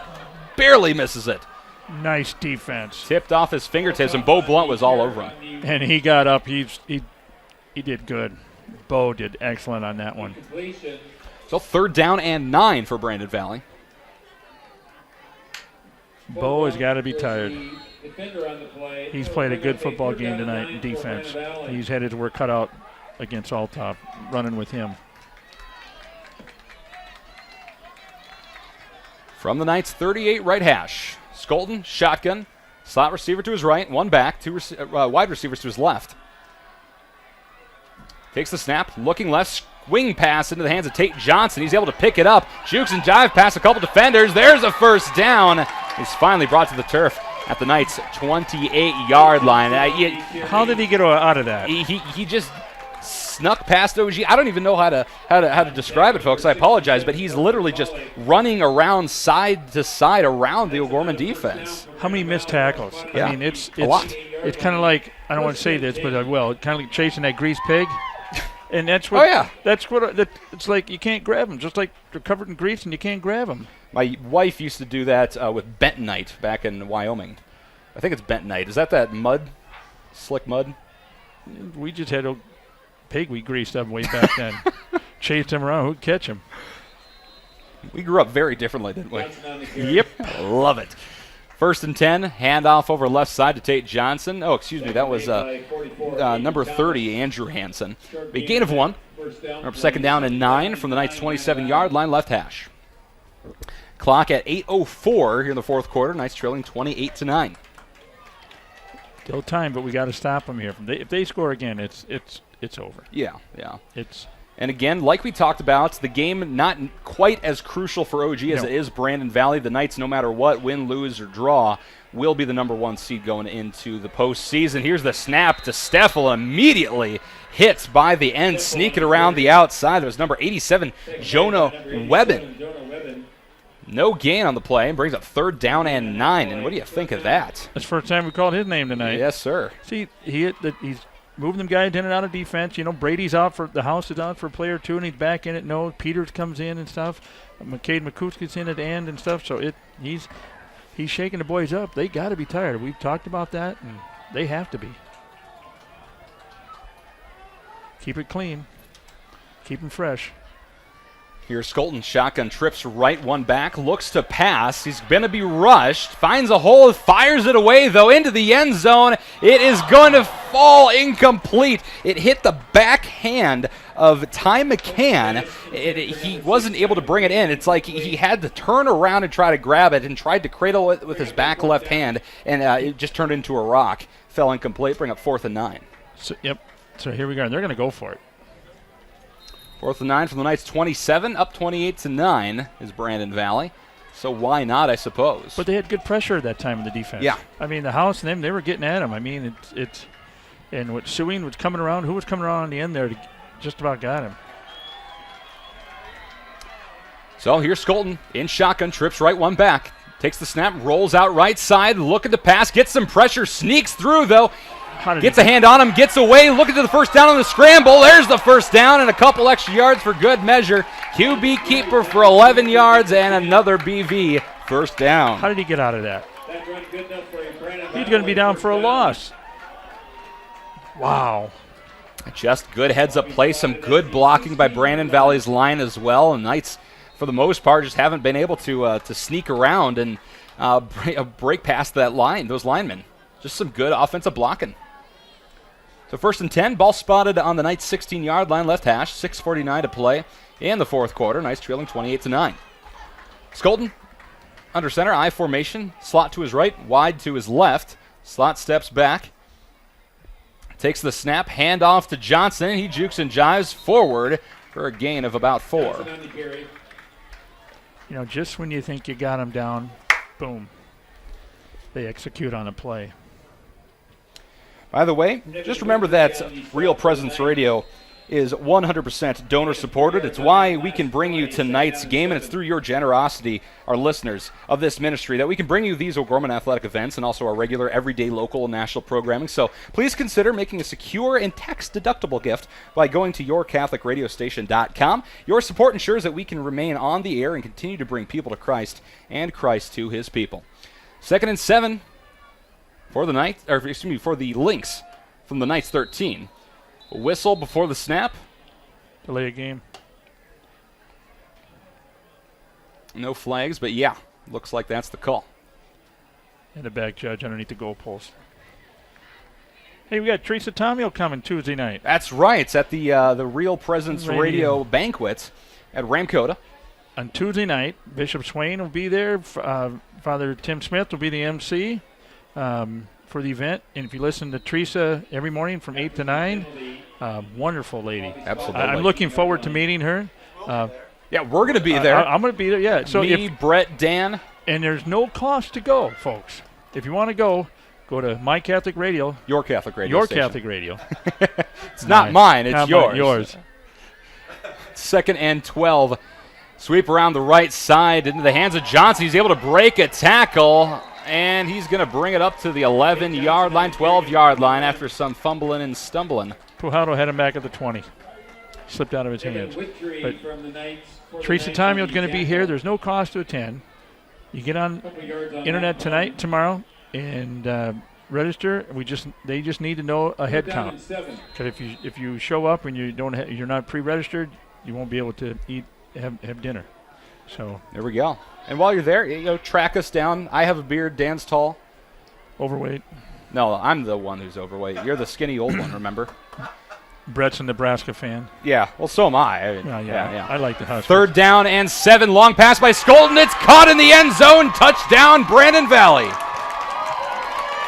barely misses it. Nice defense. Tipped off his fingertips, and Bo Blunt was all over him. And he got up. He did good. Bo did excellent on that one. So 3rd down and 9 for Brandon Valley. Bo has got to be tired. He's played a good football game tonight in defense. He's had his work cut out against Althoff, running with him. From the Knights 38 right hash, Skolton, shotgun, slot receiver to his right, one back, two wide receivers to his left. Takes the snap, looking left, swing pass into the hands of Tate Johnson. He's able to pick it up. Jukes and jive past a couple defenders. There's a first down. He's finally brought to the turf at the Knights' 28-yard line. How did he get out of that? He just snuck past OG. I don't even know how to describe it, folks. I apologize, but he's literally just running around side to side around the O'Gorman defense. How many missed tackles? Yeah, I mean, it's a lot. It's kind of like, I don't want to say this, but I will. Kind of like chasing that greased pig. And that's what. That's what. It's like you can't grab them. Just like they're covered in grease and you can't grab them. My wife used to do that with bentonite back in Wyoming. I think it's bentonite. Is that mud? Slick mud? We just had a pig we greased up way back then. Chased him around. Who'd catch him? We grew up very differently, didn't we? Yep. Love it. 1st and 10, handoff over left side to Tate Johnson. Oh, excuse me, that was number 30, Andrew Hansen. A gain of 1. Second down and 9 from the Knights' 27-yard line, left hash. Clock at 8:04 here in the fourth quarter. Knights trailing 28-9. Still time, but we got to stop them here. If they score again, it's over. Yeah. And again, like we talked about, the game not quite as crucial for OG as it is Brandon Valley. The Knights, no matter what, win, lose, or draw, will be the number 1 seed going into the postseason. Here's the snap to Steffel, immediately hits by the end, sneaking around the outside. That was number 87, Jonah Webbin. No gain on the play, and brings up 3rd down and 9. And what do you think of that? That's the first time we called his name tonight. Yes, sir. See, he's moving them guys in and out of defense. You know, Brady's out for the house is out for a play or two, and he's back in it. No, Peters comes in and stuff. McCade McCoots gets in at the end and stuff. So he's shaking the boys up. They got to be tired. We've talked about that, and they have to be. Keep it clean. Keep them fresh. Here's Skolton, shotgun, trips right, one back, looks to pass. He's going to be rushed, finds a hole, fires it away, though, into the end zone. It is going to fall incomplete. It hit the backhand of Ty McCann. He wasn't able to bring it in. It's like he had to turn around and try to grab it and tried to cradle it with his back left hand, and it just turned into a rock. Fell incomplete, bring up 4th and 9. So here we go. They're going to go for it. 4th and 9 from the Knights' 27, up 28-9 is Brandon Valley. So why not, I suppose? But they had good pressure at that time in the defense. Yeah. I mean, the house and them, they were getting at him. I mean, and what Sioux was coming around, who was coming around on the end there to just about got him. So here's Skolton in shotgun, trips right, one back. Takes the snap, rolls out right side, looking to pass, gets some pressure, sneaks through though. Gets a hand on him, gets away, looking to the first down on the scramble. There's the first down and a couple extra yards for good measure. QB keeper for 11 yards and another BV first down. How did he get out of that? He's going to be down for a loss. Wow. Just good heads-up play, some good blocking by Brandon Valley's line as well. And Knights, for the most part, just haven't been able to sneak around and break past that line, those linemen. Just some good offensive blocking. So 1st and 10, ball spotted on the Knights' 16-yard line, left hash, 6:49 to play in the fourth quarter. Knights trailing 28-9. Skolton under center, I formation, slot to his right, wide to his left. Slot steps back, takes the snap, handoff to Johnson. He jukes and jives forward for a gain of about 4. You know, just when you think you got him down, boom, they execute on a play. By the way, just remember that Real Presence Radio is 100% donor supported. It's why we can bring you tonight's game, and it's through your generosity, our listeners of this ministry, that we can bring you these O'Gorman athletic events and also our regular everyday local and national programming. So please consider making a secure and tax-deductible gift by going to yourcatholicradiostation.com. Your support ensures that we can remain on the air and continue to bring people to Christ and Christ to his people. 2nd and 7 for the for the Lynx from the Knights 13. A whistle before the snap. Delay a game. No flags, but yeah, looks like that's the call. And a back judge underneath the goalpost. Hey, we got Teresa Tomio coming Tuesday night. That's right. It's at the Real Presence Radio banquet at Ramkota. on Tuesday night, Bishop Swain will be there. Father Tim Smith will be the MC for the event. And if you listen to Teresa every morning from 8 to 9, wonderful lady. Absolutely. I'm looking forward to meeting her. Yeah, we're going to be there. I'm going to be there, yeah. So Me, Brett, Dan. And there's no cost to go, folks. If you want to go to My Catholic Radio. Your Catholic Radio Your station. Catholic Radio. It's not mine, it's Not yours. yours. 2nd and 12. Sweep around the right side into the hands of Johnson. He's able to break a tackle, and he's going to bring it up to the 11-yard line, 12-yard line after some fumbling and stumbling. Pujato had him back at the 20. Slipped out of his hands. But Teresa Tamio is going to be here. There's no cost to attend. You get on internet tonight, tomorrow, and register. They just need to know a head count. Because if you show up and you're not pre-registered, you won't be able to have dinner. So there we go. And while you're there, track us down. I have a beard. Dan's tall. Overweight. No, I'm the one who's overweight. You're the skinny old one, remember? Brett's a Nebraska fan. Yeah, well, so am I. Yeah. I like the Huskers. 3rd down and 7. Long pass by Skolden. It's caught in the end zone. Touchdown, Brandon Valley.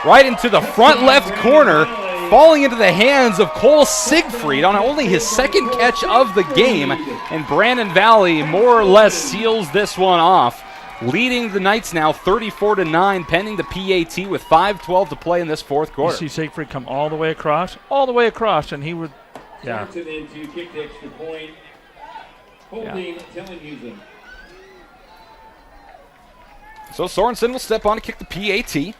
Right into the front left corner, falling into the hands of Cole Siegfried on only his 2nd catch of the game. And Brandon Valley more or less seals this one off, leading the Knights now 34-9, pending the PAT with 5:12 to play in this 4th quarter. You see Siegfried come all the way across, and he would, yeah. Into kick the extra point. Holding Tellenhusen. So Sorensen will step on to kick the PAT.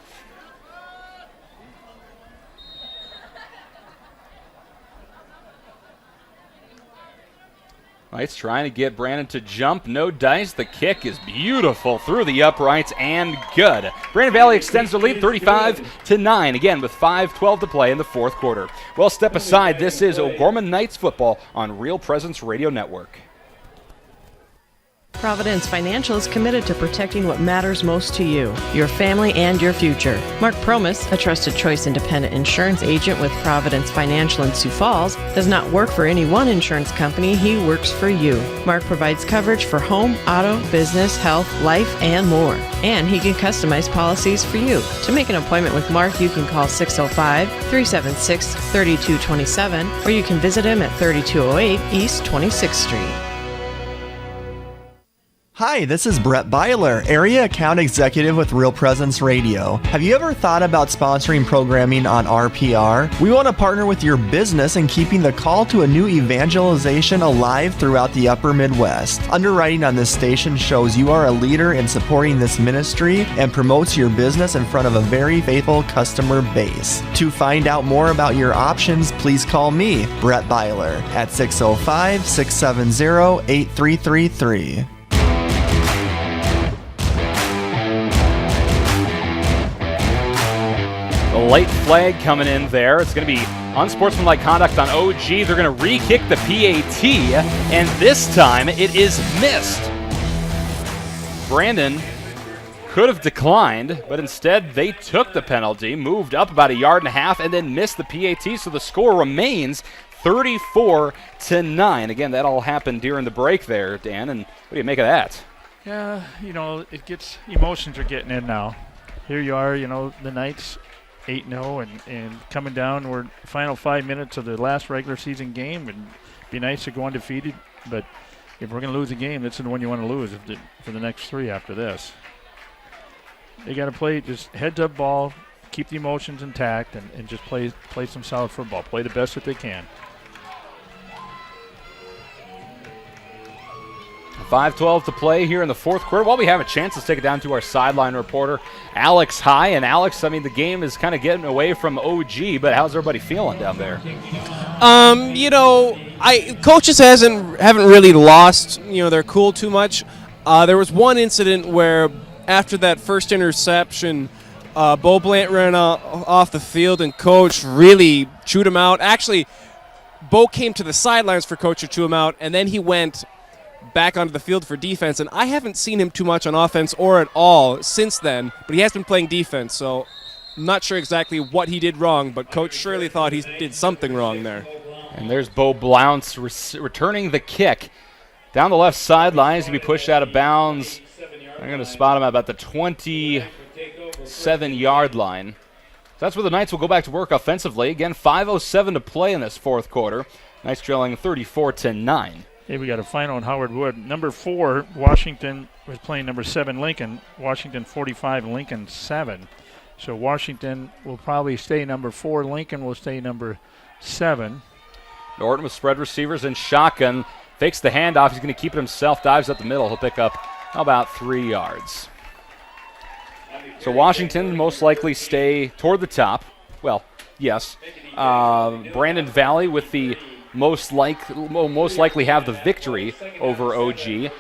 Knights trying to get Brandon to jump. No dice. The kick is beautiful through the uprights and good. Brandon Valley extends their lead 35-9, again with 5:12 to play in the 4th quarter. Well, step aside. This is O'Gorman Knights football on Real Presence Radio Network. Providence Financial is committed to protecting what matters most to you, your family, and your future. Mark Promis, a trusted choice independent insurance agent with Providence Financial in Sioux Falls, does not work for any one insurance company. He works for you. Mark provides coverage for home, auto, business, health, life, and more. And he can customize policies for you. To make an appointment with Mark, you can call 605-376-3227, or you can visit him at 3208 East 26th Street. Hi, this is Brett Byler, Area Account Executive with Real Presence Radio. Have you ever thought about sponsoring programming on RPR? We want to partner with your business in keeping the call to a new evangelization alive throughout the Upper Midwest. Underwriting on this station shows you are a leader in supporting this ministry and promotes your business in front of a very faithful customer base. To find out more about your options, please call me, Brett Byler, at 605-670-8333. The late flag coming in there. It's going to be unsportsmanlike conduct on OG. They're going to re-kick the PAT, and this time it is missed. Brandon could have declined, but instead they took the penalty, moved up about 1.5 yards, and then missed the PAT, so the score remains 34-9. Again, that all happened during the break there, Dan, and what do you make of that? Yeah, emotions are getting in now. Here you are, the Knights 8-0 and coming down. We're final 5 minutes of the last regular season game. It'd be nice to go undefeated, but if we're going to lose a game, that's the one you want to lose for the next 3 after this. They got to play just heads-up ball, keep the emotions intact, and just play some solid football. Play the best that they can. 5:12 to play here in the 4th quarter. While we have a chance, let's take it down to our sideline reporter, Alex High. And Alex, the game is kind of getting away from OG, but how's everybody feeling down there? Coaches haven't really lost, their cool too much. There was one incident where after that first interception, Bo Blant ran off the field and Coach really chewed him out. Actually, Bo came to the sidelines for Coach to chew him out, and then he went back onto the field for defense, and I haven't seen him too much on offense or at all since then, but he has been playing defense, so I'm not sure exactly what he did wrong, but Coach surely thought he did something wrong there. And there's Bo Blounce returning the kick. Down the left sideline, he's going to be pushed out of bounds. I'm going to spot him at about the 27-yard line. So that's where the Knights will go back to work offensively. Again, 5:07 to play in this fourth quarter. Knights trailing 34-9. Hey, we got a final on Howard Wood. Number 4, Washington was playing number 7, Lincoln. Washington 45, Lincoln 7. So Washington will probably stay number 4. Lincoln will stay number 7. Norton with spread receivers and shotgun. Fakes the handoff. He's going to keep it himself. Dives up the middle. He'll pick up about 3 yards. So Washington most likely stay toward the top. Well, yes. Brandon Valley with the most likely have the victory over OG.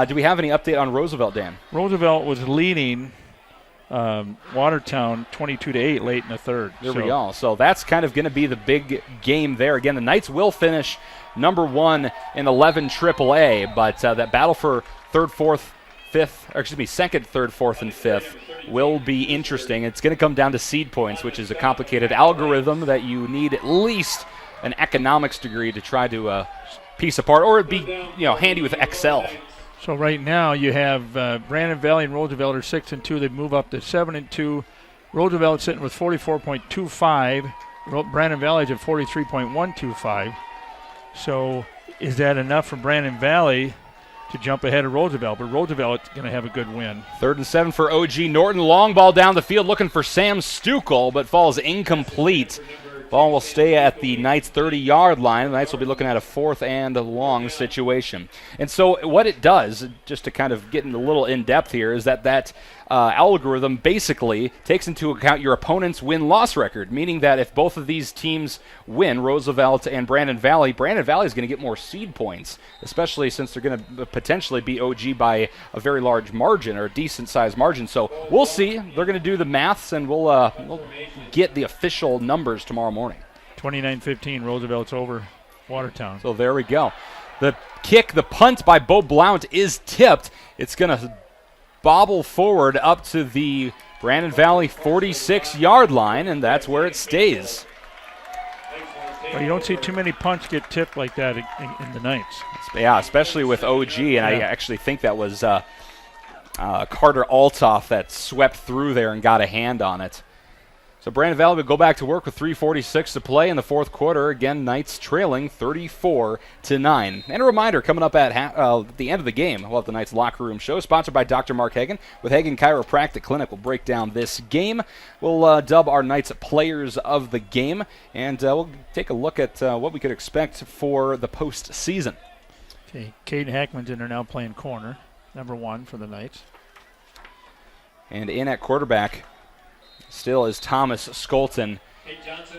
Do we have any update on Roosevelt, Dan? Roosevelt was leading Watertown 22-8 late in the third. There we go. So that's kind of going to be the big game there. Again, the Knights will finish number 1 in 11 AAA, but that battle for second, third, fourth, and fifth will be interesting. It's going to come down to seed points, which is a complicated algorithm that you need at least an economics degree to try to piece apart, or it'd be handy with Excel. So right now you have Brandon Valley and Roosevelt are 6-2. They move up to 7-2. Roosevelt sitting with 44.25. Brandon Valley's at 43.125. So is that enough for Brandon Valley to jump ahead of Roosevelt? But Roosevelt's going to have a good win. 3rd and 7 for OG Norton. Long ball down the field looking for Sam Stukel, but falls incomplete. Ball will stay at the Knights' 30-yard line. The Knights will be looking at a 4th and long situation. And so what it does, just to kind of get a little in-depth here, is that algorithm basically takes into account your opponent's win-loss record, meaning that if both of these teams win, Roosevelt and Brandon Valley is going to get more seed points, especially since they're going to potentially beat OG by a very large margin or a decent-sized margin. So we'll see. They're going to do the maths, and we'll get the official numbers tomorrow morning. 29-15, Roosevelt's over Watertown. So there we go. The punt by Bo Blount is tipped. It's going to bobble forward up to the Brandon Valley 46-yard line, and that's where it stays. Well, you don't see too many punts get tipped like that in the Knights. Yeah, especially with OG, and I actually think that was Carter Altoff that swept through there and got a hand on it. So Brandon Valley will go back to work with 3:46 to play in the fourth quarter. Again, Knights trailing 34-9. And a reminder, coming up at the end of the game, we'll have the Knights Locker Room Show, sponsored by Dr. Mark Hagan with Hagan Chiropractic Clinic. We'll break down this game. We'll dub our Knights players of the game, and we'll take a look at what we could expect for the postseason. Okay, Caden Hackman's in there now playing corner, number 1 for the Knights. And in at quarterback still is Thomas Skolton.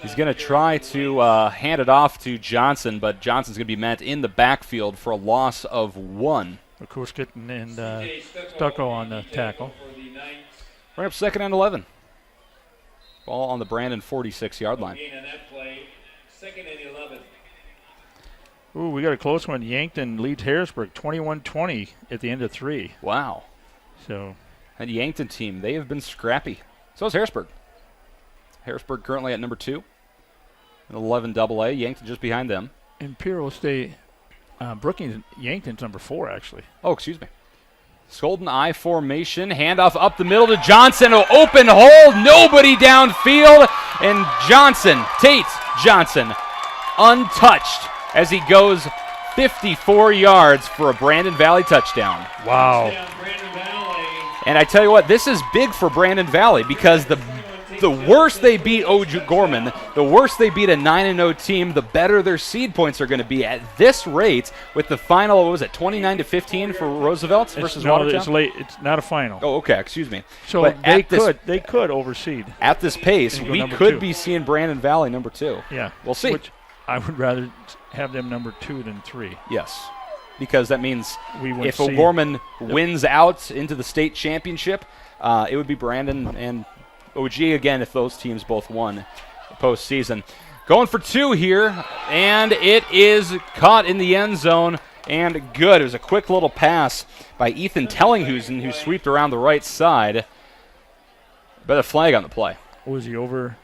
He's going to try to hand it off to Johnson, but Johnson's going to be met in the backfield for a loss of 1. Kukitkin and Stucco on the tackle. Right up 2nd and 11. Ball on the Brandon 46-yard line. Ooh, we got a close one. Yankton leads Harrisburg 21-20 at the end of 3. Wow. So that Yankton team, they have been scrappy. So is Harrisburg. Harrisburg currently at number 2. 11 AA. Yankton just behind them. Imperial State. Brookings, Yankton's number 4, actually. Oh, excuse me. Skolton I formation. Handoff up the middle to Johnson. An open hole. Nobody downfield. And Tate Johnson, untouched as he goes 54 yards for a Brandon Valley touchdown. Wow. And I tell you what, this is big for Brandon Valley because the worse they beat O'Gorman, the worse they beat a 9-0 team, the better their seed points are going to be at this rate. With the final, what was it, 29-15 for Roosevelt versus Watertown? It's late. It's not a final. Oh, okay. Excuse me. So but they could overseed. At this pace, we could be seeing Brandon Valley number 2. Yeah, we'll see. Which I would rather have them number 2 than 3. Yes. Because that means if see. O'Gorman wins out into the state championship, it would be Brandon and OG again if those teams both won the postseason. Going for 2 here, and it is caught in the end zone, and good. It was a quick little pass by Ethan Tellinghusen, who sweeped around the right side. But a flag on the play. Was he over?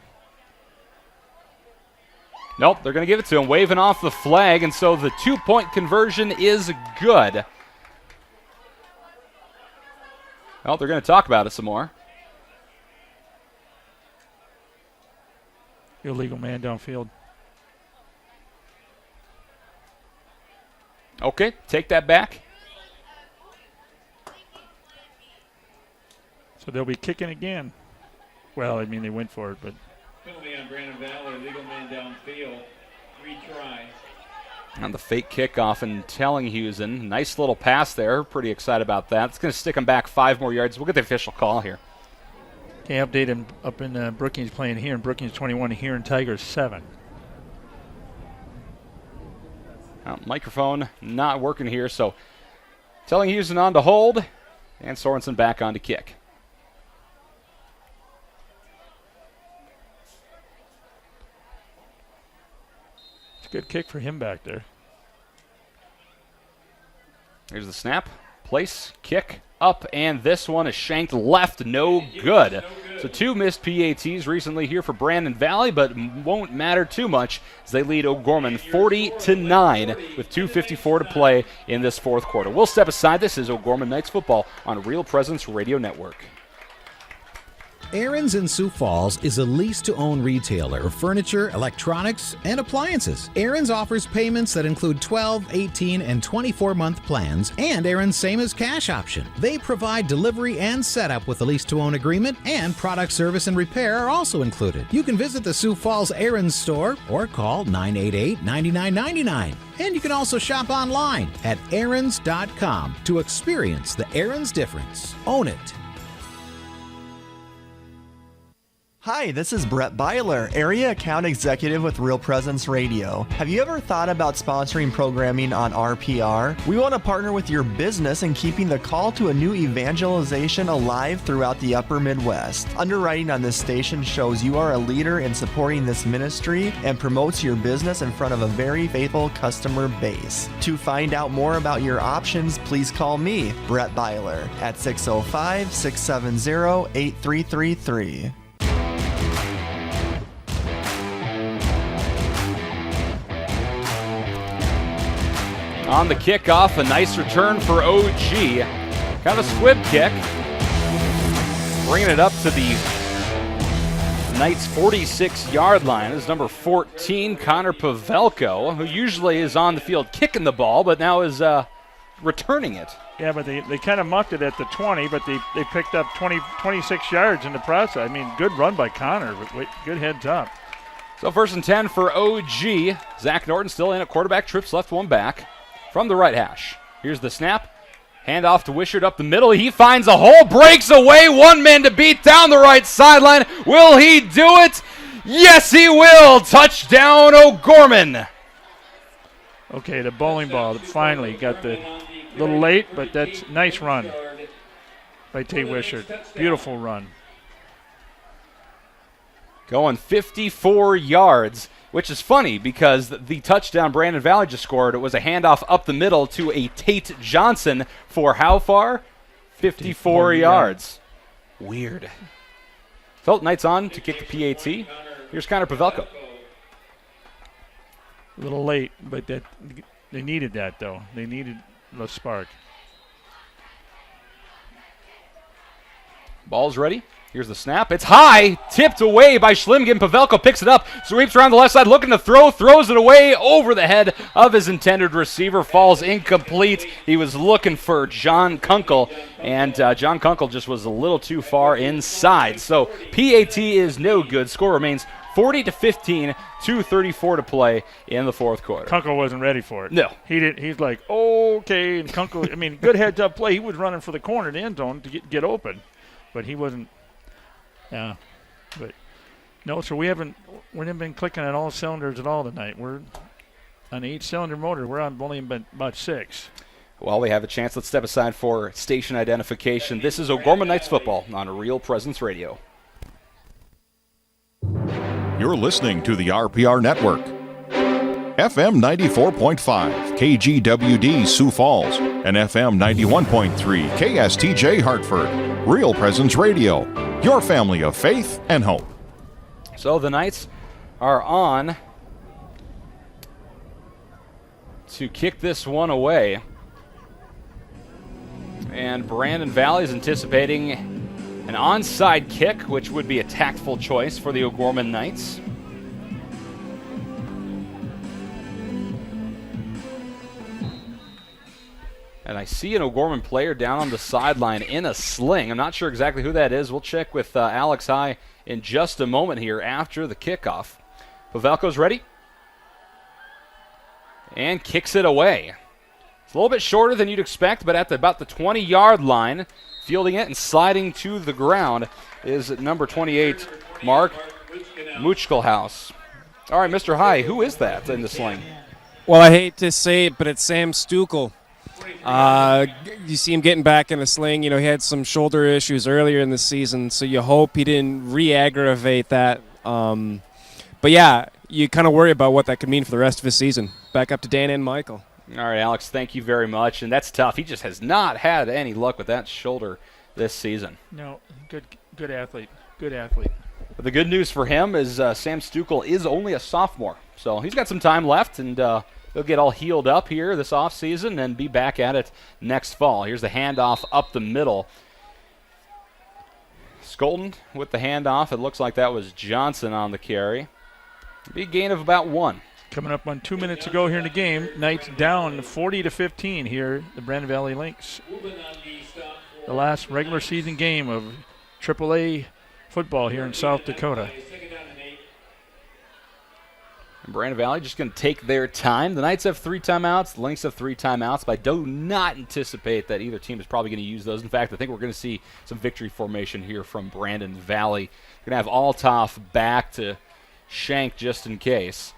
Nope, they're going to give it to him, waving off the flag, and so the 2-point conversion is good. Well, they're going to talk about it some more. Illegal man downfield. Okay, take that back. So they'll be kicking again. Well, I mean, they went for it, but. Penalty on Brandon Valor, legal man downfield. Retry. On the fake kickoff and Tellinghusen. Nice little pass there. Pretty excited about that. It's going to stick him back 5 more yards. We'll get the official call here. Okay, update him up in Brookings playing here, and Brookings 21 here, and Tigers 7. Microphone not working here, so Tellinghusen on to hold, and Sorensen back on to kick. Good kick for him back there. Here's the snap. Place, kick, up, and this one is shanked left. No good. So 2 missed PATs recently here for Brandon Valley, but won't matter too much as they lead O'Gorman 40-9 with 2:54 to play in this 4th quarter. We'll step aside. This is O'Gorman Knights football on Real Presence Radio Network. Aaron's in Sioux Falls is a lease-to-own retailer of furniture, electronics, and appliances. Aaron's offers payments that include 12, 18, and 24-month plans, and Aaron's same-as cash option. They provide delivery and setup with a lease-to-own agreement, and product service and repair are also included. You can visit the Sioux Falls Aaron's store or call 988-9999. And you can also shop online at aarons.com to experience the Aaron's difference. Own it. Hi, this is Brett Byler, Area Account Executive with Real Presence Radio. Have you ever thought about sponsoring programming on RPR? We want to partner with your business in keeping the call to a new evangelization alive throughout the Upper Midwest. Underwriting on this station shows you are a leader in supporting this ministry and promotes your business in front of a very faithful customer base. To find out more about your options, please call me, Brett Byler, at 605-670-8333. On the kickoff, a nice return for OG. Kind of a squib kick. Bringing it up to the Knights' 46-yard line is number 14, Connor Pavelko, who usually is on the field kicking the ball, but now is returning it. Yeah, but they kind of mucked it at the 20, but they picked up 26 yards in the process. I mean, good run by Connor, but good heads up. So 1st and 10 for OG. Zach Norton still in at quarterback, trips left one back. From the right hash. Here's the snap. Hand off to Wishart up the middle. He finds a hole, breaks away. 1 man to beat down the right sideline. Will he do it? Yes, he will. Touchdown, O'Gorman. Okay, the bowling ball finally got the little late, but that's nice run by Tate Wishart. Beautiful run. Going 54 yards. Which is funny because the touchdown Brandon Valley just scored, it was a handoff up the middle to a Tate Johnson for how far? 54 yards. Weird. Felt Knights on to kick the PAT. Here's Connor Pavelko. A little late, but they needed that, though. They needed the spark. Ball's ready. Here's the snap. It's high, tipped away by Schlimgen. Pavelko picks it up, sweeps around the left side, looking to throw, throws it away over the head of his intended receiver. Falls incomplete. He was looking for John Kunkel, and John Kunkel just was a little too far inside. So PAT is no good. Score remains 40-15, 2:34 to play in the 4th quarter. Kunkel wasn't ready for it. No. He's like, okay, and Kunkel, I mean, good heads up play. He was running for the corner, the end zone to get open, but he wasn't. Yeah, but no. So we haven't been clicking on all cylinders at all tonight. We're on the 8-cylinder motor. We're on only about 6. Well, we have a chance. Let's step aside for station identification. This is O'Gorman Knights football on Real Presence Radio. You're listening to the RPR Network. FM 94.5, KGWD Sioux Falls, and FM 91.3, KSTJ Hartford. Real Presence Radio, your family of faith and hope. So the Knights are on to kick this one away. And Brandon Valley is anticipating an onside kick, which would be a tactful choice for the O'Gorman Knights. And I see an O'Gorman player down on the sideline in a sling. I'm not sure exactly who that is. We'll check with Alex High in just a moment here after the kickoff. Pavelko's ready. And kicks it away. It's a little bit shorter than you'd expect, but at about the 20-yard line, fielding it and sliding to the ground is number 28, Mark Muchkelhaus. All right, Mr. High, who is that in the sling? Well, I hate to say it, but it's Sam Stukel. You see him getting back in a sling. You know, he had some shoulder issues earlier in the season, so you hope he didn't re-aggravate that. But yeah, you kind of worry about what that could mean for the rest of his season. Back up to Dan and Michael. All right, Alex, thank you very much. And that's tough. He just has not had any luck with that shoulder this season. No, good athlete. Good athlete. But the good news for him is Sam Stukel is only a sophomore. So he's got some time left, and he'll get all healed up here this offseason and be back at it next fall. Here's the handoff up the middle. Skolton with the handoff. It looks like that was Johnson on the carry. Be a gain of about 1. Coming up on 2 minutes to go here in the game. Knights down 40-15 here, the Brandon Valley Lynx. The last regular season game of AAA football here in South Dakota. And Brandon Valley just going to take their time. The Knights have 3 timeouts. The Lynx have 3 timeouts, but I do not anticipate that either team is probably going to use those. In fact, I think we're going to see some victory formation here from Brandon Valley. We're going to have Altoff back to Shank just in case.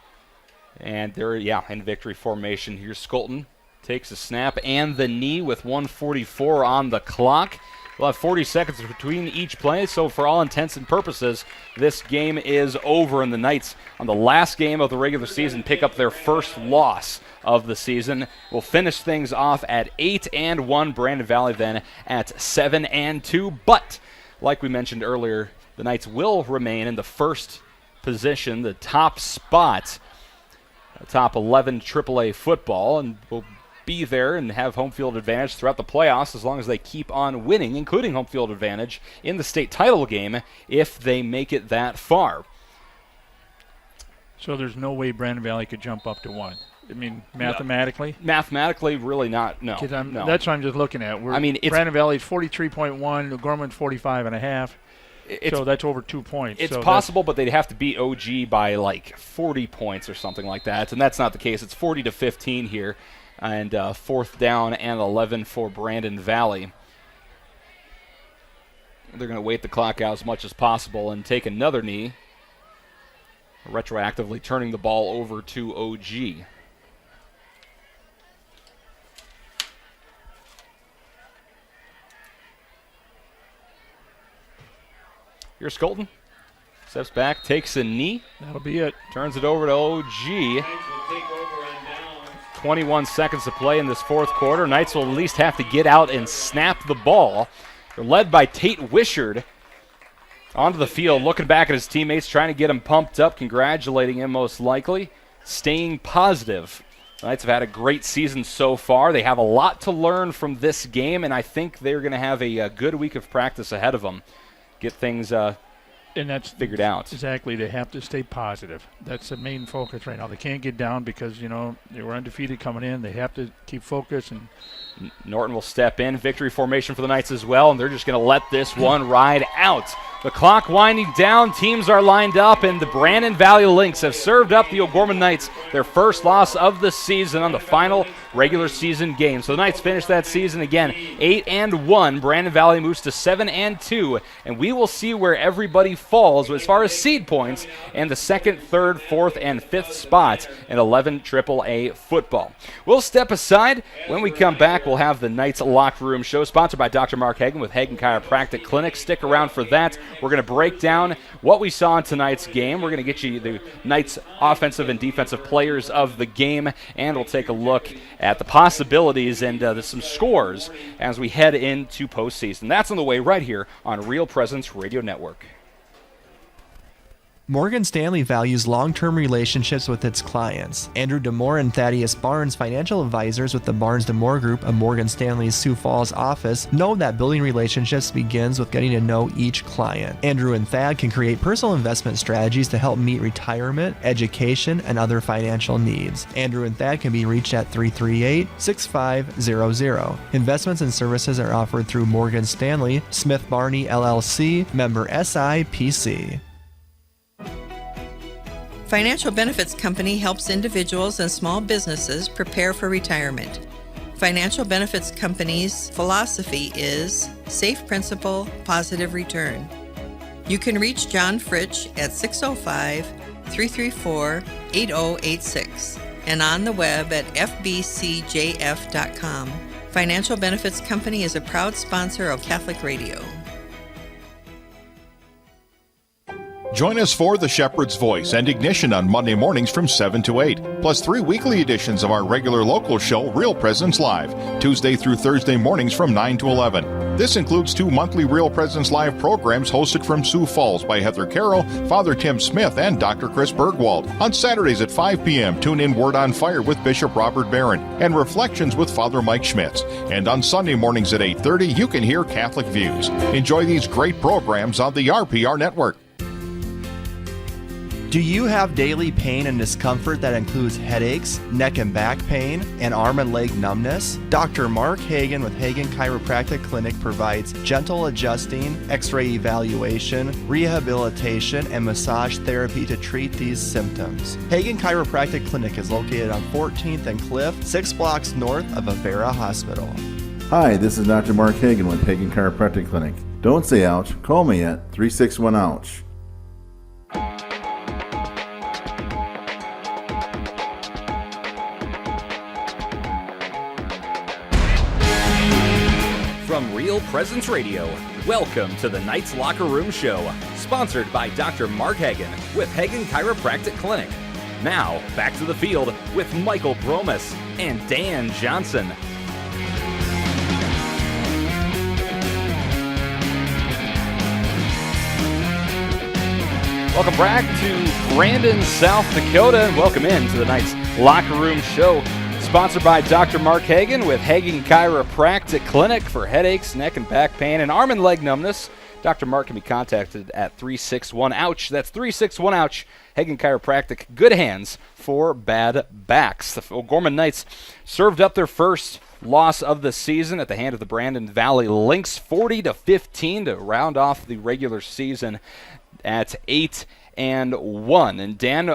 And they're, in victory formation. Here's Skolton. Takes a snap and the knee with 1:44 on the clock. We'll have 40 seconds between each play, so for all intents and purposes, this game is over, and the Knights, on the last game of the regular season, pick up their first loss of the season. We'll finish things off at 8-1, Brandon Valley then at 7-2, but like we mentioned earlier, the Knights will remain in the first position, the top spot, top 11 AAA football, and will be there and have home field advantage throughout the playoffs as long as they keep on winning, including home field advantage in the state title game if they make it that far. So there's no way Brandon Valley could jump up to 1. I mean, mathematically? No. Mathematically, really not, no. No. That's what I'm just looking at. Brandon Valley's 43.1, O'Gorman's 45.5. So that's over 2 points. It's possible, but they'd have to beat OG by like 40 points or something like that, and that's not the case. It's 40-15 here, and 4th down and 11 for Brandon Valley. They're going to wait the clock out as much as possible and take another knee, retroactively turning the ball over to OG. Here's Skolton. Steps back, takes a knee. That'll be it. Turns it over to OG. 21 seconds to play in this 4th quarter. Knights will at least have to get out and snap the ball. They're led by Tate Wishard onto the field, looking back at his teammates, trying to get him pumped up, congratulating him most likely, staying positive. The Knights have had a great season so far. They have a lot to learn from this game, and I think they're going to have a good week of practice ahead of them. Get things and that's figured out. Exactly. They have to stay positive. That's the main focus right now. They can't get down because, they were undefeated coming in. They have to keep focus. And Norton will step in. Victory formation for the Knights as well, and they're just going to let this one ride out. The clock winding down. Teams are lined up, and the Brandon Valley Lynx have served up the O'Gorman Knights their first loss of the season on the final regular season game. So the Knights finish that season again 8-1. Brandon Valley moves to 7-2, and we will see where everybody falls as far as seed points and the 2nd, 3rd, 4th, and 5th spots in 11 AAA football. We'll step aside. When we come back, we'll have the Knights Locker Room Show, sponsored by Dr. Mark Hagen with Hagen Chiropractic Clinic. Stick around for that. We're going to break down what we saw in tonight's game. We're going to get you the Knights offensive and defensive players of the game, and we'll take a look at the possibilities and some scores as we head into postseason. That's on the way right here on Real Presence Radio Network. Morgan Stanley values long-term relationships with its clients. Andrew DeMore and Thaddeus Barnes, financial advisors with the Barnes DeMore Group of Morgan Stanley's Sioux Falls office, know that building relationships begins with getting to know each client. Andrew and Thad can create personal investment strategies to help meet retirement, education, and other financial needs. Andrew and Thad can be reached at 338-6500. Investments and services are offered through Morgan Stanley, Smith Barney LLC, member SIPC. Financial Benefits Company helps individuals and small businesses prepare for retirement. Financial Benefits Company's philosophy is safe principal, positive return. You can reach John Fritsch at 605-334-8086 and on the web at fbcjf.com. Financial Benefits Company is a proud sponsor of Catholic Radio. Join us for The Shepherd's Voice and Ignition on Monday mornings from 7 to 8, plus 3 weekly editions of our regular local show, Real Presence Live, Tuesday through Thursday mornings from 9 to 11. This includes 2 monthly Real Presence Live programs hosted from Sioux Falls by Heather Carroll, Father Tim Smith, and Dr. Chris Bergwald. On Saturdays at 5 p.m., tune in Word on Fire with Bishop Robert Barron and Reflections with Father Mike Schmitz. And on Sunday mornings at 8:30, you can hear Catholic Views. Enjoy these great programs on the RPR Network. Do you have daily pain and discomfort that includes headaches, neck and back pain, and arm and leg numbness? Dr. Mark Hagan with Hagan Chiropractic Clinic provides gentle adjusting, x-ray evaluation, rehabilitation, and massage therapy to treat these symptoms. Hagan Chiropractic Clinic is located on 14th and Cliff, 6 blocks north of Avera Hospital. Hi, this is Dr. Mark Hagan with Hagan Chiropractic Clinic. Don't say ouch, call me at 361-OUCH. From Real Presence Radio, welcome to the Knights Locker Room Show, sponsored by Dr. Mark Hagan with Hagan Chiropractic Clinic. Now, back to the field with Michael Bromus and Dan Johnson. Welcome back to Brandon, South Dakota. Welcome in to the Knights Locker Room Show, sponsored by Dr. Mark Hagan with Hagan Chiropractic Clinic for headaches, neck and back pain, and arm and leg numbness. Dr. Mark can be contacted at 361-OUCH. That's 361-OUCH. Hagan Chiropractic, good hands for bad backs. The O'Gorman Knights served up their first loss of the season at the hand of the Brandon Valley Lynx, 40-15 to round off the regular season at 8-1. And Dan,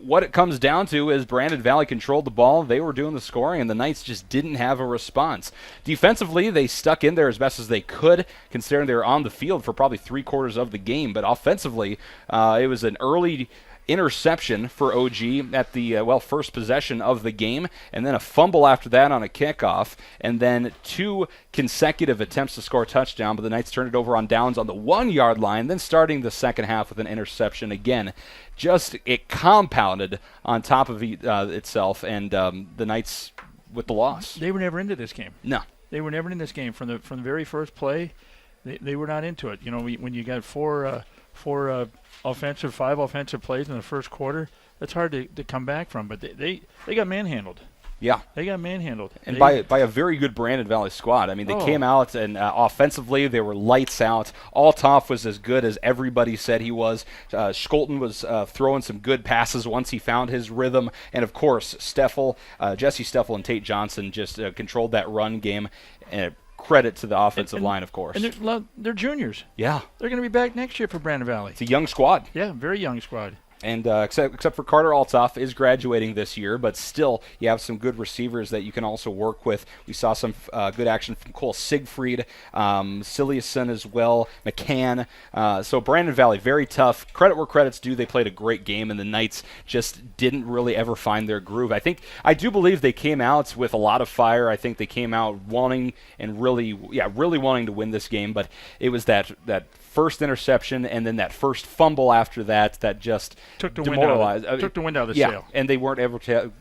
what it comes down to is Brandon Valley controlled the ball. They were doing the scoring, and the Knights just didn't have a response. Defensively, they stuck in there as best as they could, considering they were on the field for probably 3/4 of the game. But offensively, it was an early interception for OG at the first possession of the game, and then a fumble after that on a kickoff, and then 2 consecutive attempts to score a touchdown, but the Knights turned it over on downs on the 1-yard line, then starting the second half with an interception again. Just it compounded on top of itself, and the Knights with the loss. They were never into this game. No. They were never in this game. From the very first play, they were not into it. When you got five offensive plays in the first quarter, that's hard to come back from. But they got manhandled. Yeah. They got manhandled. And by a very good Brandon Valley squad. I mean, they came out and offensively they were lights out. Althoff was as good as everybody said he was. Skolton was throwing some good passes once he found his rhythm. And, of course, Jesse Steffel and Tate Johnson just controlled that run game. And credit to the offensive line, of course. And they're juniors. Yeah. They're going to be back next year for Brandon Valley. It's a young squad. Yeah, very young squad. And except for Carter Althoff is graduating this year, but still you have some good receivers that you can also work with. We saw some good action from Cole Siegfried, Siliuson as well, McCann. So Brandon Valley, very tough. Credit where credit's due. They played a great game, and the Knights just didn't really ever find their groove. I do believe they came out with a lot of fire. I think they came out wanting and really wanting to win this game, but it was that first interception and then that first fumble after that just took the demoralized. wind out of the sail. And they weren't able to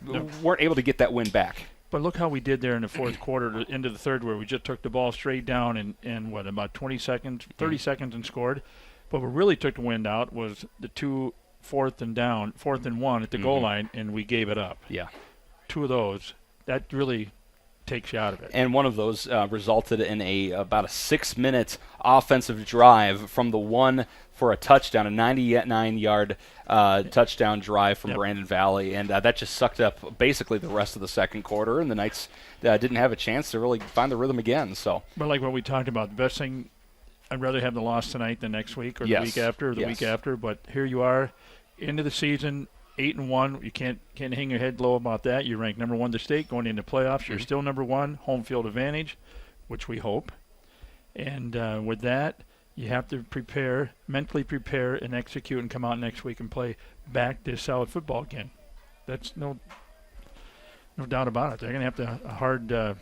get that win back. But look how we did there in the fourth quarter into the third, where we just took the ball straight down and about 20 seconds, 30 seconds and scored. But what really took the wind out was the 2 4th and 1 at the goal line, and we gave it up. Yeah. 2 of those, that really takes you out of it. And one of those resulted in about a 6-minute offensive drive from the one for a touchdown, a 99-yard touchdown drive from Brandon Valley, and that just sucked up basically the rest of the second quarter, and the Knights didn't have a chance to really find the rhythm again. So, but like what we talked about, the best thing, I'd rather have the loss tonight than next week or the week after or the week after, but here you are, into the season, 8-1. You can't hang your head low about that. You're ranked number 1 in the state going into playoffs. You're still number 1, home field advantage, which we hope. And with that, you have to mentally prepare and execute and come out next week and play back this solid football again. That's no doubt about it. They're going to have a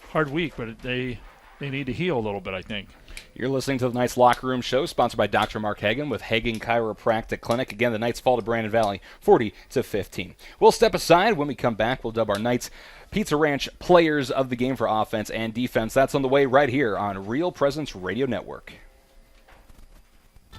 hard week, but they need to heal a little bit, I think. You're listening to the Knights Locker Room Show, sponsored by Dr. Mark Hagan with Hagan Chiropractic Clinic. Again, the Knights fall to Brandon Valley 40-15. We'll step aside. When we come back, we'll dub our Knights Pizza Ranch players of the game for offense and defense. That's on the way right here on Real Presence Radio Network.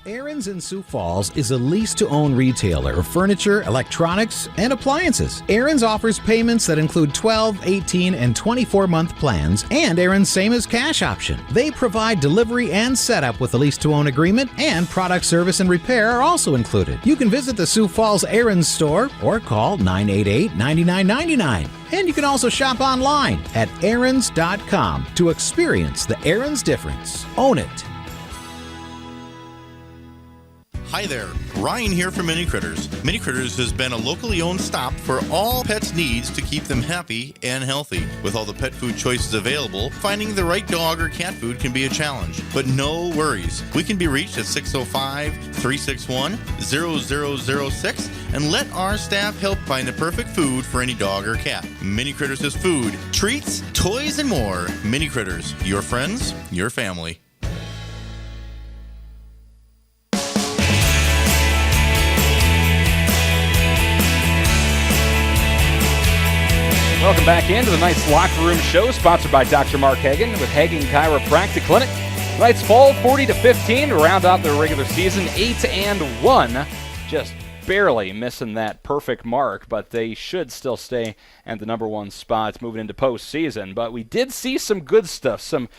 Aaron's in Sioux Falls is a lease-to-own retailer of furniture, electronics, and appliances. Aaron's offers payments that include 12, 18, and 24-month plans, and Aaron's same as cash option. They provide delivery and setup with a lease-to-own agreement, and product service and repair are also included. You can visit the Sioux Falls Aaron's store or call 988-9999. And you can also shop online at aarons.com to experience the Aaron's difference. Own it. Hi there, Ryan here from Mini Critters. Mini Critters has been a locally owned stop for all pets' needs to keep them happy and healthy. With all the pet food choices available, finding the right dog or cat food can be a challenge. But no worries. We can be reached at 605-361-0006 and let our staff help find the perfect food for any dog or cat. Mini Critters has food, treats, toys, and more. Mini Critters, your friends, your family. Welcome back into the Knights Locker Room Show, sponsored by Dr. Mark Hagan with Hagan Chiropractic Clinic. Knights fall 40-15 to round out their regular season 8-1. Just barely missing that perfect mark, but they should still stay at the number 1 spot moving into postseason. But we did see some good stuff, some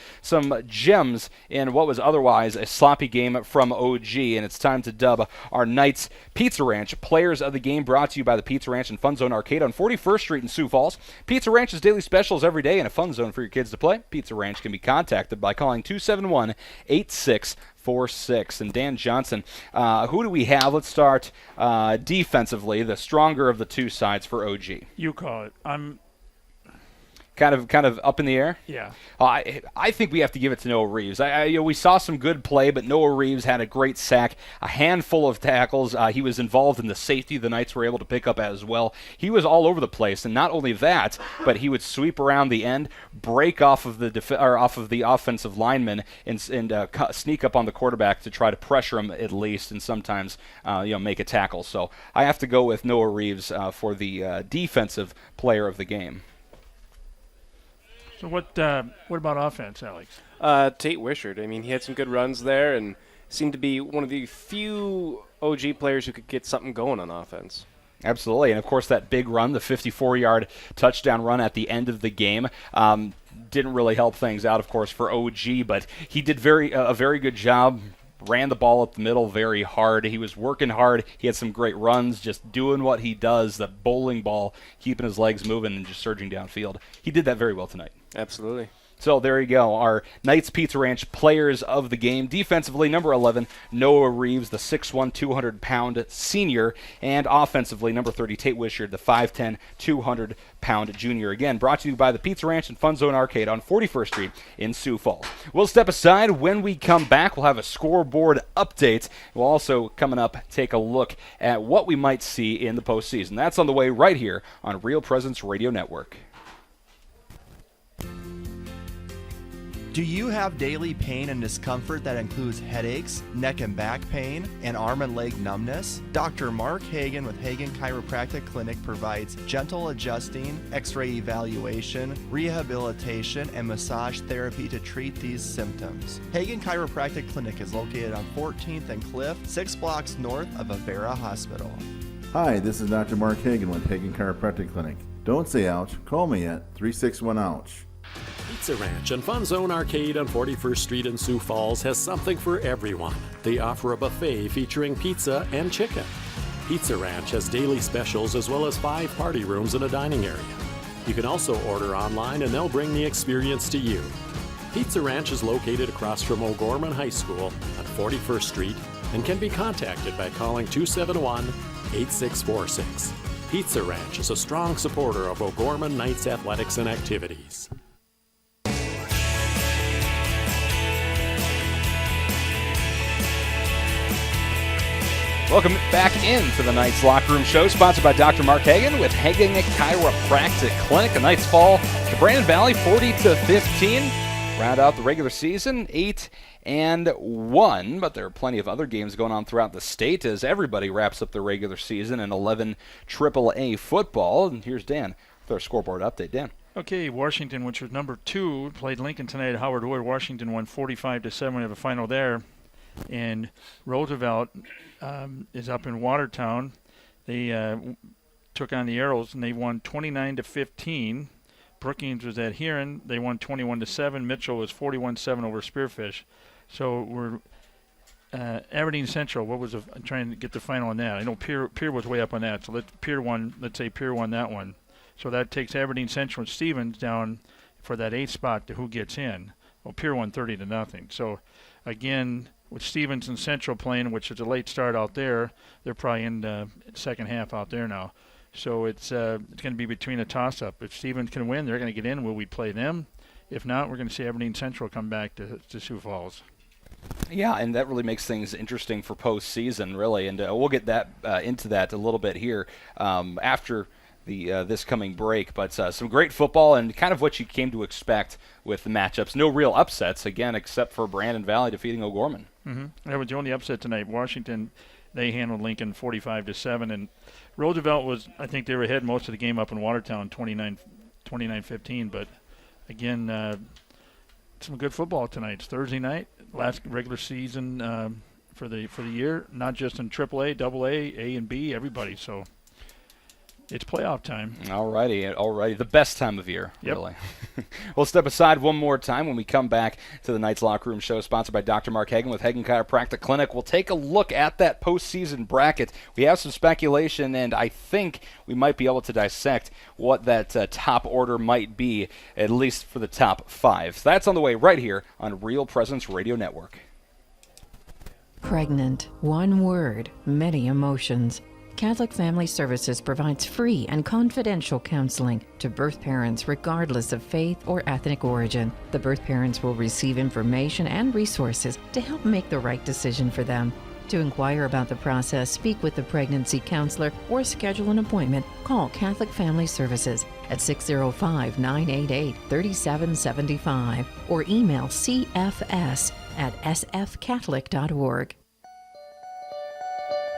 gems in what was otherwise a sloppy game from OG, and it's time to dub our Knights Pizza Ranch players of the game, brought to you by the Pizza Ranch and Fun Zone Arcade on 41st Street in Sioux Falls. Pizza Ranch's daily specials every day and a fun zone for your kids to play. Pizza Ranch can be contacted by calling 271-8646. And Dan Johnson, who do we have? Let's start defensively, the stronger of the two sides for OG. You call it. I'm kind of up in the air. Yeah. I think we have to give it to Noah Reeves. We saw some good play, but Noah Reeves had a great sack, a handful of tackles. He was involved in the safety the Knights were able to pick up as well. He was all over the place, and not only that, but he would sweep around the end, break off of the offensive lineman, and sneak up on the quarterback to try to pressure him at least, and sometimes make a tackle. So I have to go with Noah Reeves for the defensive player of the game. So what about offense, Alex? Tate Wishart. I mean, he had some good runs there and seemed to be one of the few OG players who could get something going on offense. Absolutely, and of course that big run, the 54-yard touchdown run at the end of the game, didn't really help things out, of course, for OG, but he did a very good job. Ran the ball up the middle very hard. He was working hard. He had some great runs, just doing what he does, the bowling ball, keeping his legs moving and just surging downfield. He did that very well tonight. Absolutely. So there you go, our Knights Pizza Ranch players of the game. Defensively, number 11, Noah Reeves, the 6'1", 200-pound senior. And offensively, number 30, Tate Wishart, the 5'10", 200-pound junior. Again, brought to you by the Pizza Ranch and Fun Zone Arcade on 41st Street in Sioux Falls. We'll step aside. When we come back, we'll have a scoreboard update. We'll also, coming up, take a look at what we might see in the postseason. That's on the way right here on Real Presence Radio Network. Do you have daily pain and discomfort that includes headaches, neck and back pain, and arm and leg numbness? Dr. Mark Hagan with Hagan Chiropractic Clinic provides gentle adjusting, x-ray evaluation, rehabilitation, and massage therapy to treat these symptoms. Hagan Chiropractic Clinic is located on 14th and Cliff, 6 blocks north of Avera Hospital. Hi, this is Dr. Mark Hagan with Hagan Chiropractic Clinic. Don't say ouch, call me at 361-OUCH. Pizza Ranch and Fun Zone Arcade on 41st Street in Sioux Falls has something for everyone. They offer a buffet featuring pizza and chicken. Pizza Ranch has daily specials as well as 5 party rooms and a dining area. You can also order online and they'll bring the experience to you. Pizza Ranch is located across from O'Gorman High School on 41st Street and can be contacted by calling 271-8646. Pizza Ranch is a strong supporter of O'Gorman Knights athletics and activities. Welcome back into the Knights Locker Room Show, sponsored by Dr. Mark Hagan with Hagan Chiropractic Clinic. The Knights fall to Brandon Valley 40-15. Round out the regular season 8-1, but there are plenty of other games going on throughout the state as everybody wraps up the regular season in 11 AAA football. And here's Dan with our scoreboard update. Dan. Okay, Washington, which was number 2, played Lincoln tonight at Howard Wood. Washington won 45-7. We have a final there. And Roosevelt is up in Watertown. They took on the Arrows, and they won 29-15. Brookings was at Huron. They won 21-7. Mitchell was 41-7 over Spearfish. So we're Aberdeen Central. I'm trying to get the final on that. I know Pier was way up on that. So let's say Pier won that one. So that takes Aberdeen Central and Stevens down for that 8th spot to who gets in. Well, Pier won 30-0. So again, with Stevens and Central playing, which is a late start out there, they're probably in the second half out there now. So it's going to be between a toss-up. If Stevens can win, they're going to get in. Will we play them? If not, we're going to see Aberdeen Central come back to Sioux Falls. Yeah, and that really makes things interesting for postseason, really. And we'll get that into that a little bit here after this coming break. But some great football and kind of what you came to expect with the matchups. No real upsets, again, except for Brandon Valley defeating O'Gorman. Mm-hmm. That was the only upset tonight. Washington, they handled Lincoln 45-7. And Roosevelt I think they were ahead most of the game up in Watertown, 29-15. But, again, some good football tonight. It's Thursday night, last regular season for the year, not just in AAA, AA, A and B, everybody. So it's playoff time. All righty. The best time of year, yep. Really. We'll step aside one more time when we come back to the Knights Locker Room Show, sponsored by Dr. Mark Hagan with Hagan Chiropractic Clinic. We'll take a look at that postseason bracket. We have some speculation, and I think we might be able to dissect what that top order might be, at least for the top 5. So that's on the way right here on Real Presence Radio Network. Pregnant. One word, many emotions. Catholic Family Services provides free and confidential counseling to birth parents regardless of faith or ethnic origin. The birth parents will receive information and resources to help make the right decision for them. To inquire about the process, speak with the pregnancy counselor, or schedule an appointment, call Catholic Family Services at 605-988-3775 or email cfs@sfcatholic.org.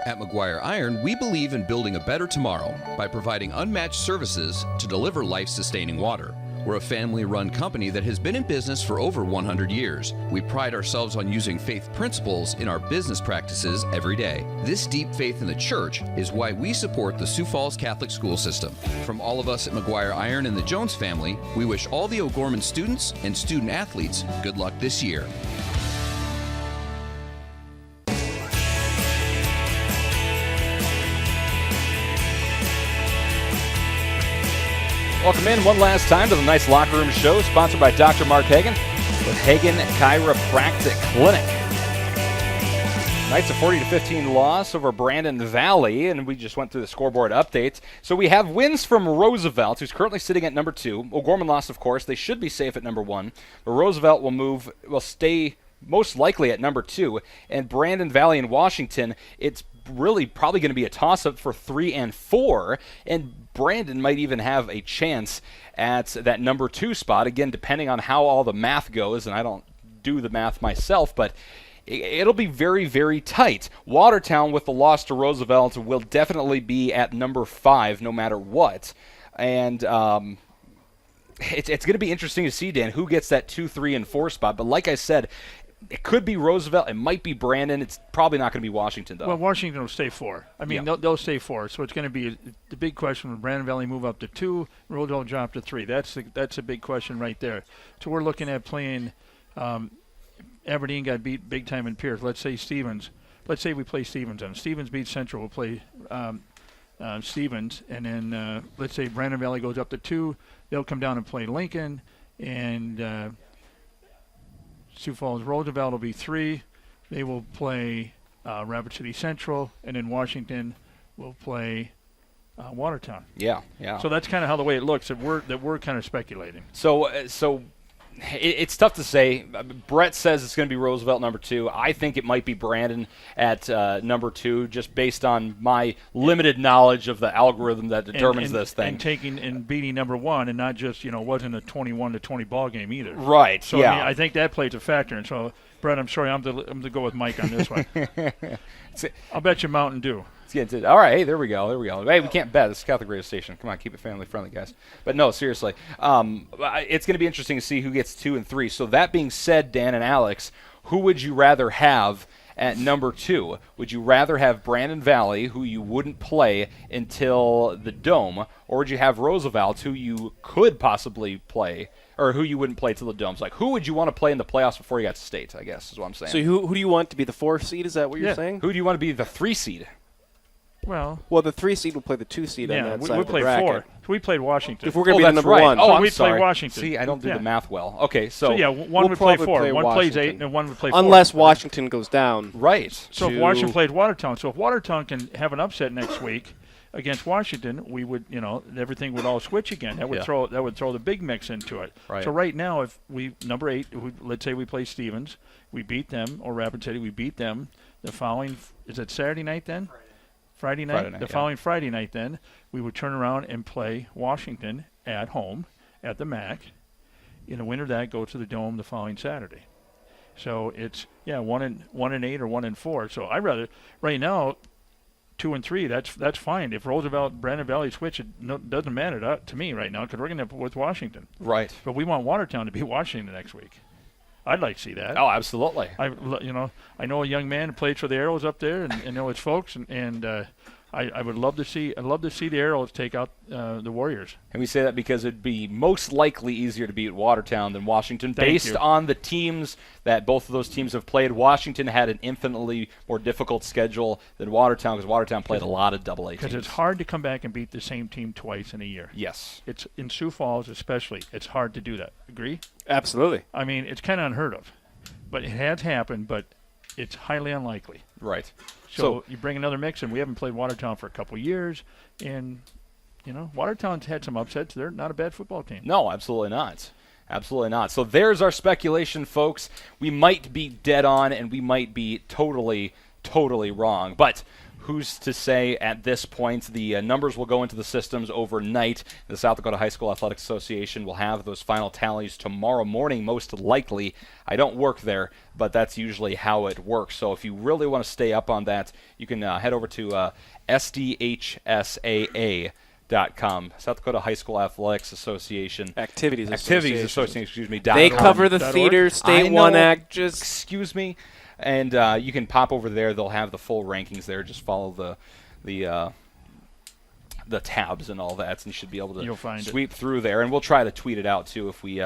At McGuire Iron, we believe in building a better tomorrow by providing unmatched services to deliver life-sustaining water. We're a family-run company that has been in business for over 100 years. We pride ourselves on using faith principles in our business practices every day. This deep faith in the church is why we support the Sioux Falls Catholic school system. From all of us at McGuire Iron and the Jones family, we wish all the O'Gorman students and student athletes good luck this year. Welcome in one last time to the Knights Locker Room Show, sponsored by Dr. Mark Hagan with Hagan Chiropractic Clinic. Knights a 40-15 loss over Brandon Valley, and we just went through the scoreboard updates. So we have wins from Roosevelt, who's currently sitting at number 2. O'Gorman lost, of course. They should be safe at number 1. But Roosevelt will stay most likely at number 2. And Brandon Valley and Washington, it's really probably going to be a toss-up for 3 and 4, and Brandon might even have a chance at that number 2 spot, again, depending on how all the math goes, and I don't do the math myself, but it'll be very, very tight. Watertown, with the loss to Roosevelt, will definitely be at number 5 no matter what, and it's going to be interesting to see, Dan, who gets that 2, 3, and 4 spot, but like I said, it could be Roosevelt. It might be Brandon. It's probably not going to be Washington, though. Well, Washington will stay 4. I mean, they'll stay 4. So it's going to be the big question: will Brandon Valley move up to 2, Roosevelt drop to 3? That's a big question right there. So we're looking at playing. Aberdeen got beat big time in Pierce. Let's say we play Stevens on. Stevens beats Central. We'll play Stevens, and then let's say Brandon Valley goes up to 2. They'll come down and play Lincoln, and Sioux Falls Roosevelt will be 3. They will play Rapid City Central, and then Washington will play Watertown. Yeah. So that's kind of how the way it looks. That we're kind of speculating. So it's tough to say. Brett says it's going to be Roosevelt number 2. I think it might be Brandon at number 2, just based on my limited knowledge of the algorithm that determines this thing. And beating number 1, and not just it wasn't a 21-20 ball game either. Right. So yeah. I mean, I think that plays a factor. And so, Brett, I'm sorry, I'm to go with Mike on this one. I'll bet you Mountain Dew. All right, hey, there we go. Hey, we can't bet. This is Catholic radio station. Come on, keep it family-friendly, guys. But no, seriously. It's going to be interesting to see who gets 2 and 3. So that being said, Dan and Alex, who would you rather have at number 2? Would you rather have Brandon Valley, who you wouldn't play until the Dome, or would you have Roosevelt, who you could possibly play, or who you wouldn't play till the Dome's? Like, who would you want to play in the playoffs before you got to state, I guess, is what I'm saying. So who do you want to be the 4 seed? Is that what you're saying? Who do you want to be the 3 seed? Well, the 3 seed will play the 2 seed on that side we of the played bracket. 4. So we played Washington. If we're going to be the number right. 1. Oh, we sorry. play Washington. See, I don't do the math well. Okay, so one would play 4. One plays 8, and one would play 4. Unless Washington goes down. Right. So if Washington played Watertown. So if Watertown can have an upset next week against Washington, we would, everything would all switch again. That would throw the big mix into it. Right. So right now, if we number 8, let's say we play Stevens, we beat them, or Rapid City, we beat them. The following, is it Saturday night then? Friday night. The following Friday night, then we would turn around and play Washington at home at the MAC. In the winter, that go to the Dome the following Saturday. So it's 1 and 8 or 1 and 4. So I rather right now 2 and 3. That's fine. If Roosevelt, Brandon Valley switch, it doesn't matter to me right now because we're going to with Washington. Right. But we want Watertown to beat Washington next week. I'd like to see that. Oh, absolutely. I know a young man who played for the Arrows up there, and know his folks, and I would love to see. I'd love to see the Arrows take out the Warriors. And we say that because it'd be most likely easier to beat Watertown than Washington, based on the teams that both of those teams have played. Washington had an infinitely more difficult schedule than Watertown because Watertown played a lot of AA teams. Because it's hard to come back and beat the same team twice in a year. Yes. It's in Sioux Falls especially. It's hard to do that. Agree? Absolutely. I mean, it's kind of unheard of, but it has happened. But it's highly unlikely. Right. So you bring another mix, and we haven't played Watertown for a couple of years, and Watertown's had some upsets. They're not a bad football team. No, absolutely not. Absolutely not. So there's our speculation, folks. We might be dead on, and we might be totally, totally wrong. But who's to say at this point? The numbers will go into the systems overnight. The South Dakota High School Athletics Association will have those final tallies tomorrow morning, most likely. I don't work there, but that's usually how it works. So if you really want to stay up on that, you can head over to SDHSAA.com, South Dakota High School Athletics Association. Activities Association, excuse me. They cover the theater, State 1 Act. Excuse me. And you can pop over there. They'll have the full rankings there. Just follow the tabs and all that, and you should be able to sweep through there. And we'll try to tweet it out too if we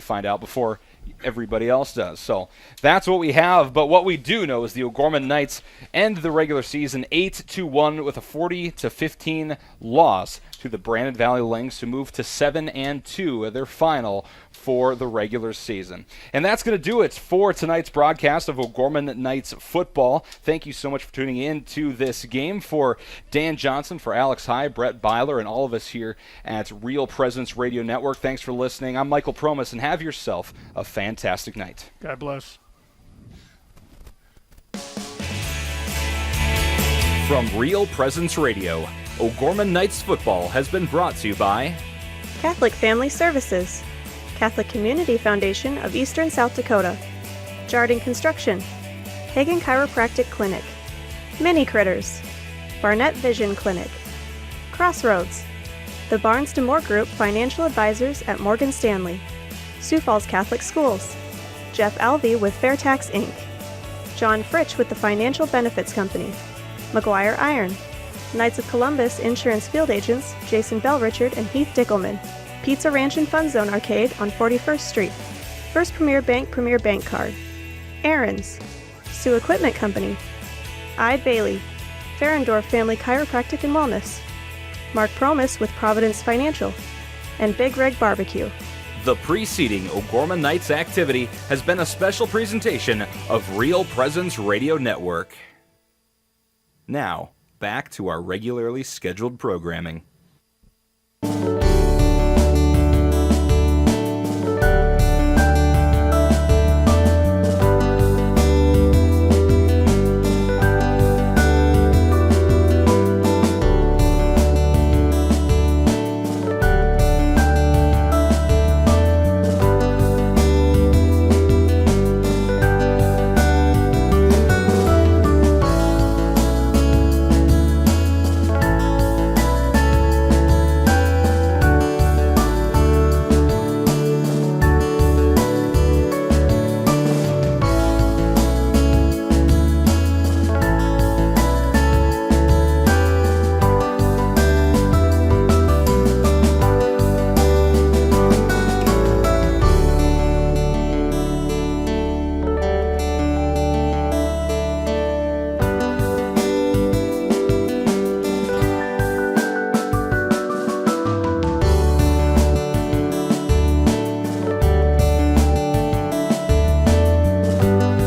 find out before everybody else does. So that's what we have. But what we do know is the O'Gorman Knights end the regular season 8-1 with a 40-15 loss to the Brandon Valley Lynx, who moved to 7-2, their final for the regular season. And that's going to do it for tonight's broadcast of O'Gorman Knights football. Thank you so much for tuning in to this game. For Dan Johnson, for Alex High, Brett Byler, and all of us here at Real Presence Radio Network, thanks for listening. I'm Michael Promis, and have yourself a fantastic night. God bless. From Real Presence Radio, O'Gorman Knights football has been brought to you by Catholic Family Services, Catholic Community Foundation of Eastern South Dakota, Jardine Construction, Hagen Chiropractic Clinic, Mini Critters, Barnett Vision Clinic, Crossroads, the Barnes DeMoore Group Financial Advisors at Morgan Stanley, Sioux Falls Catholic Schools, Jeff Alvey with Fairtax Inc., John Fritsch with the Financial Benefits Company, McGuire Iron, Knights of Columbus Insurance Field Agents Jason Bell Richard and Heath Dickelman, Pizza Ranch and Fun Zone Arcade on 41st Street, First Premier Bank Card, Aaron's, Sioux Equipment Company, Ide Bailey, Ferendorf Family Chiropractic and Wellness, Mark Promis with Providence Financial, and Big Rig Barbecue. The preceding O'Gorman Knights activity has been a special presentation of Real Presence Radio Network. Now, back to our regularly scheduled programming.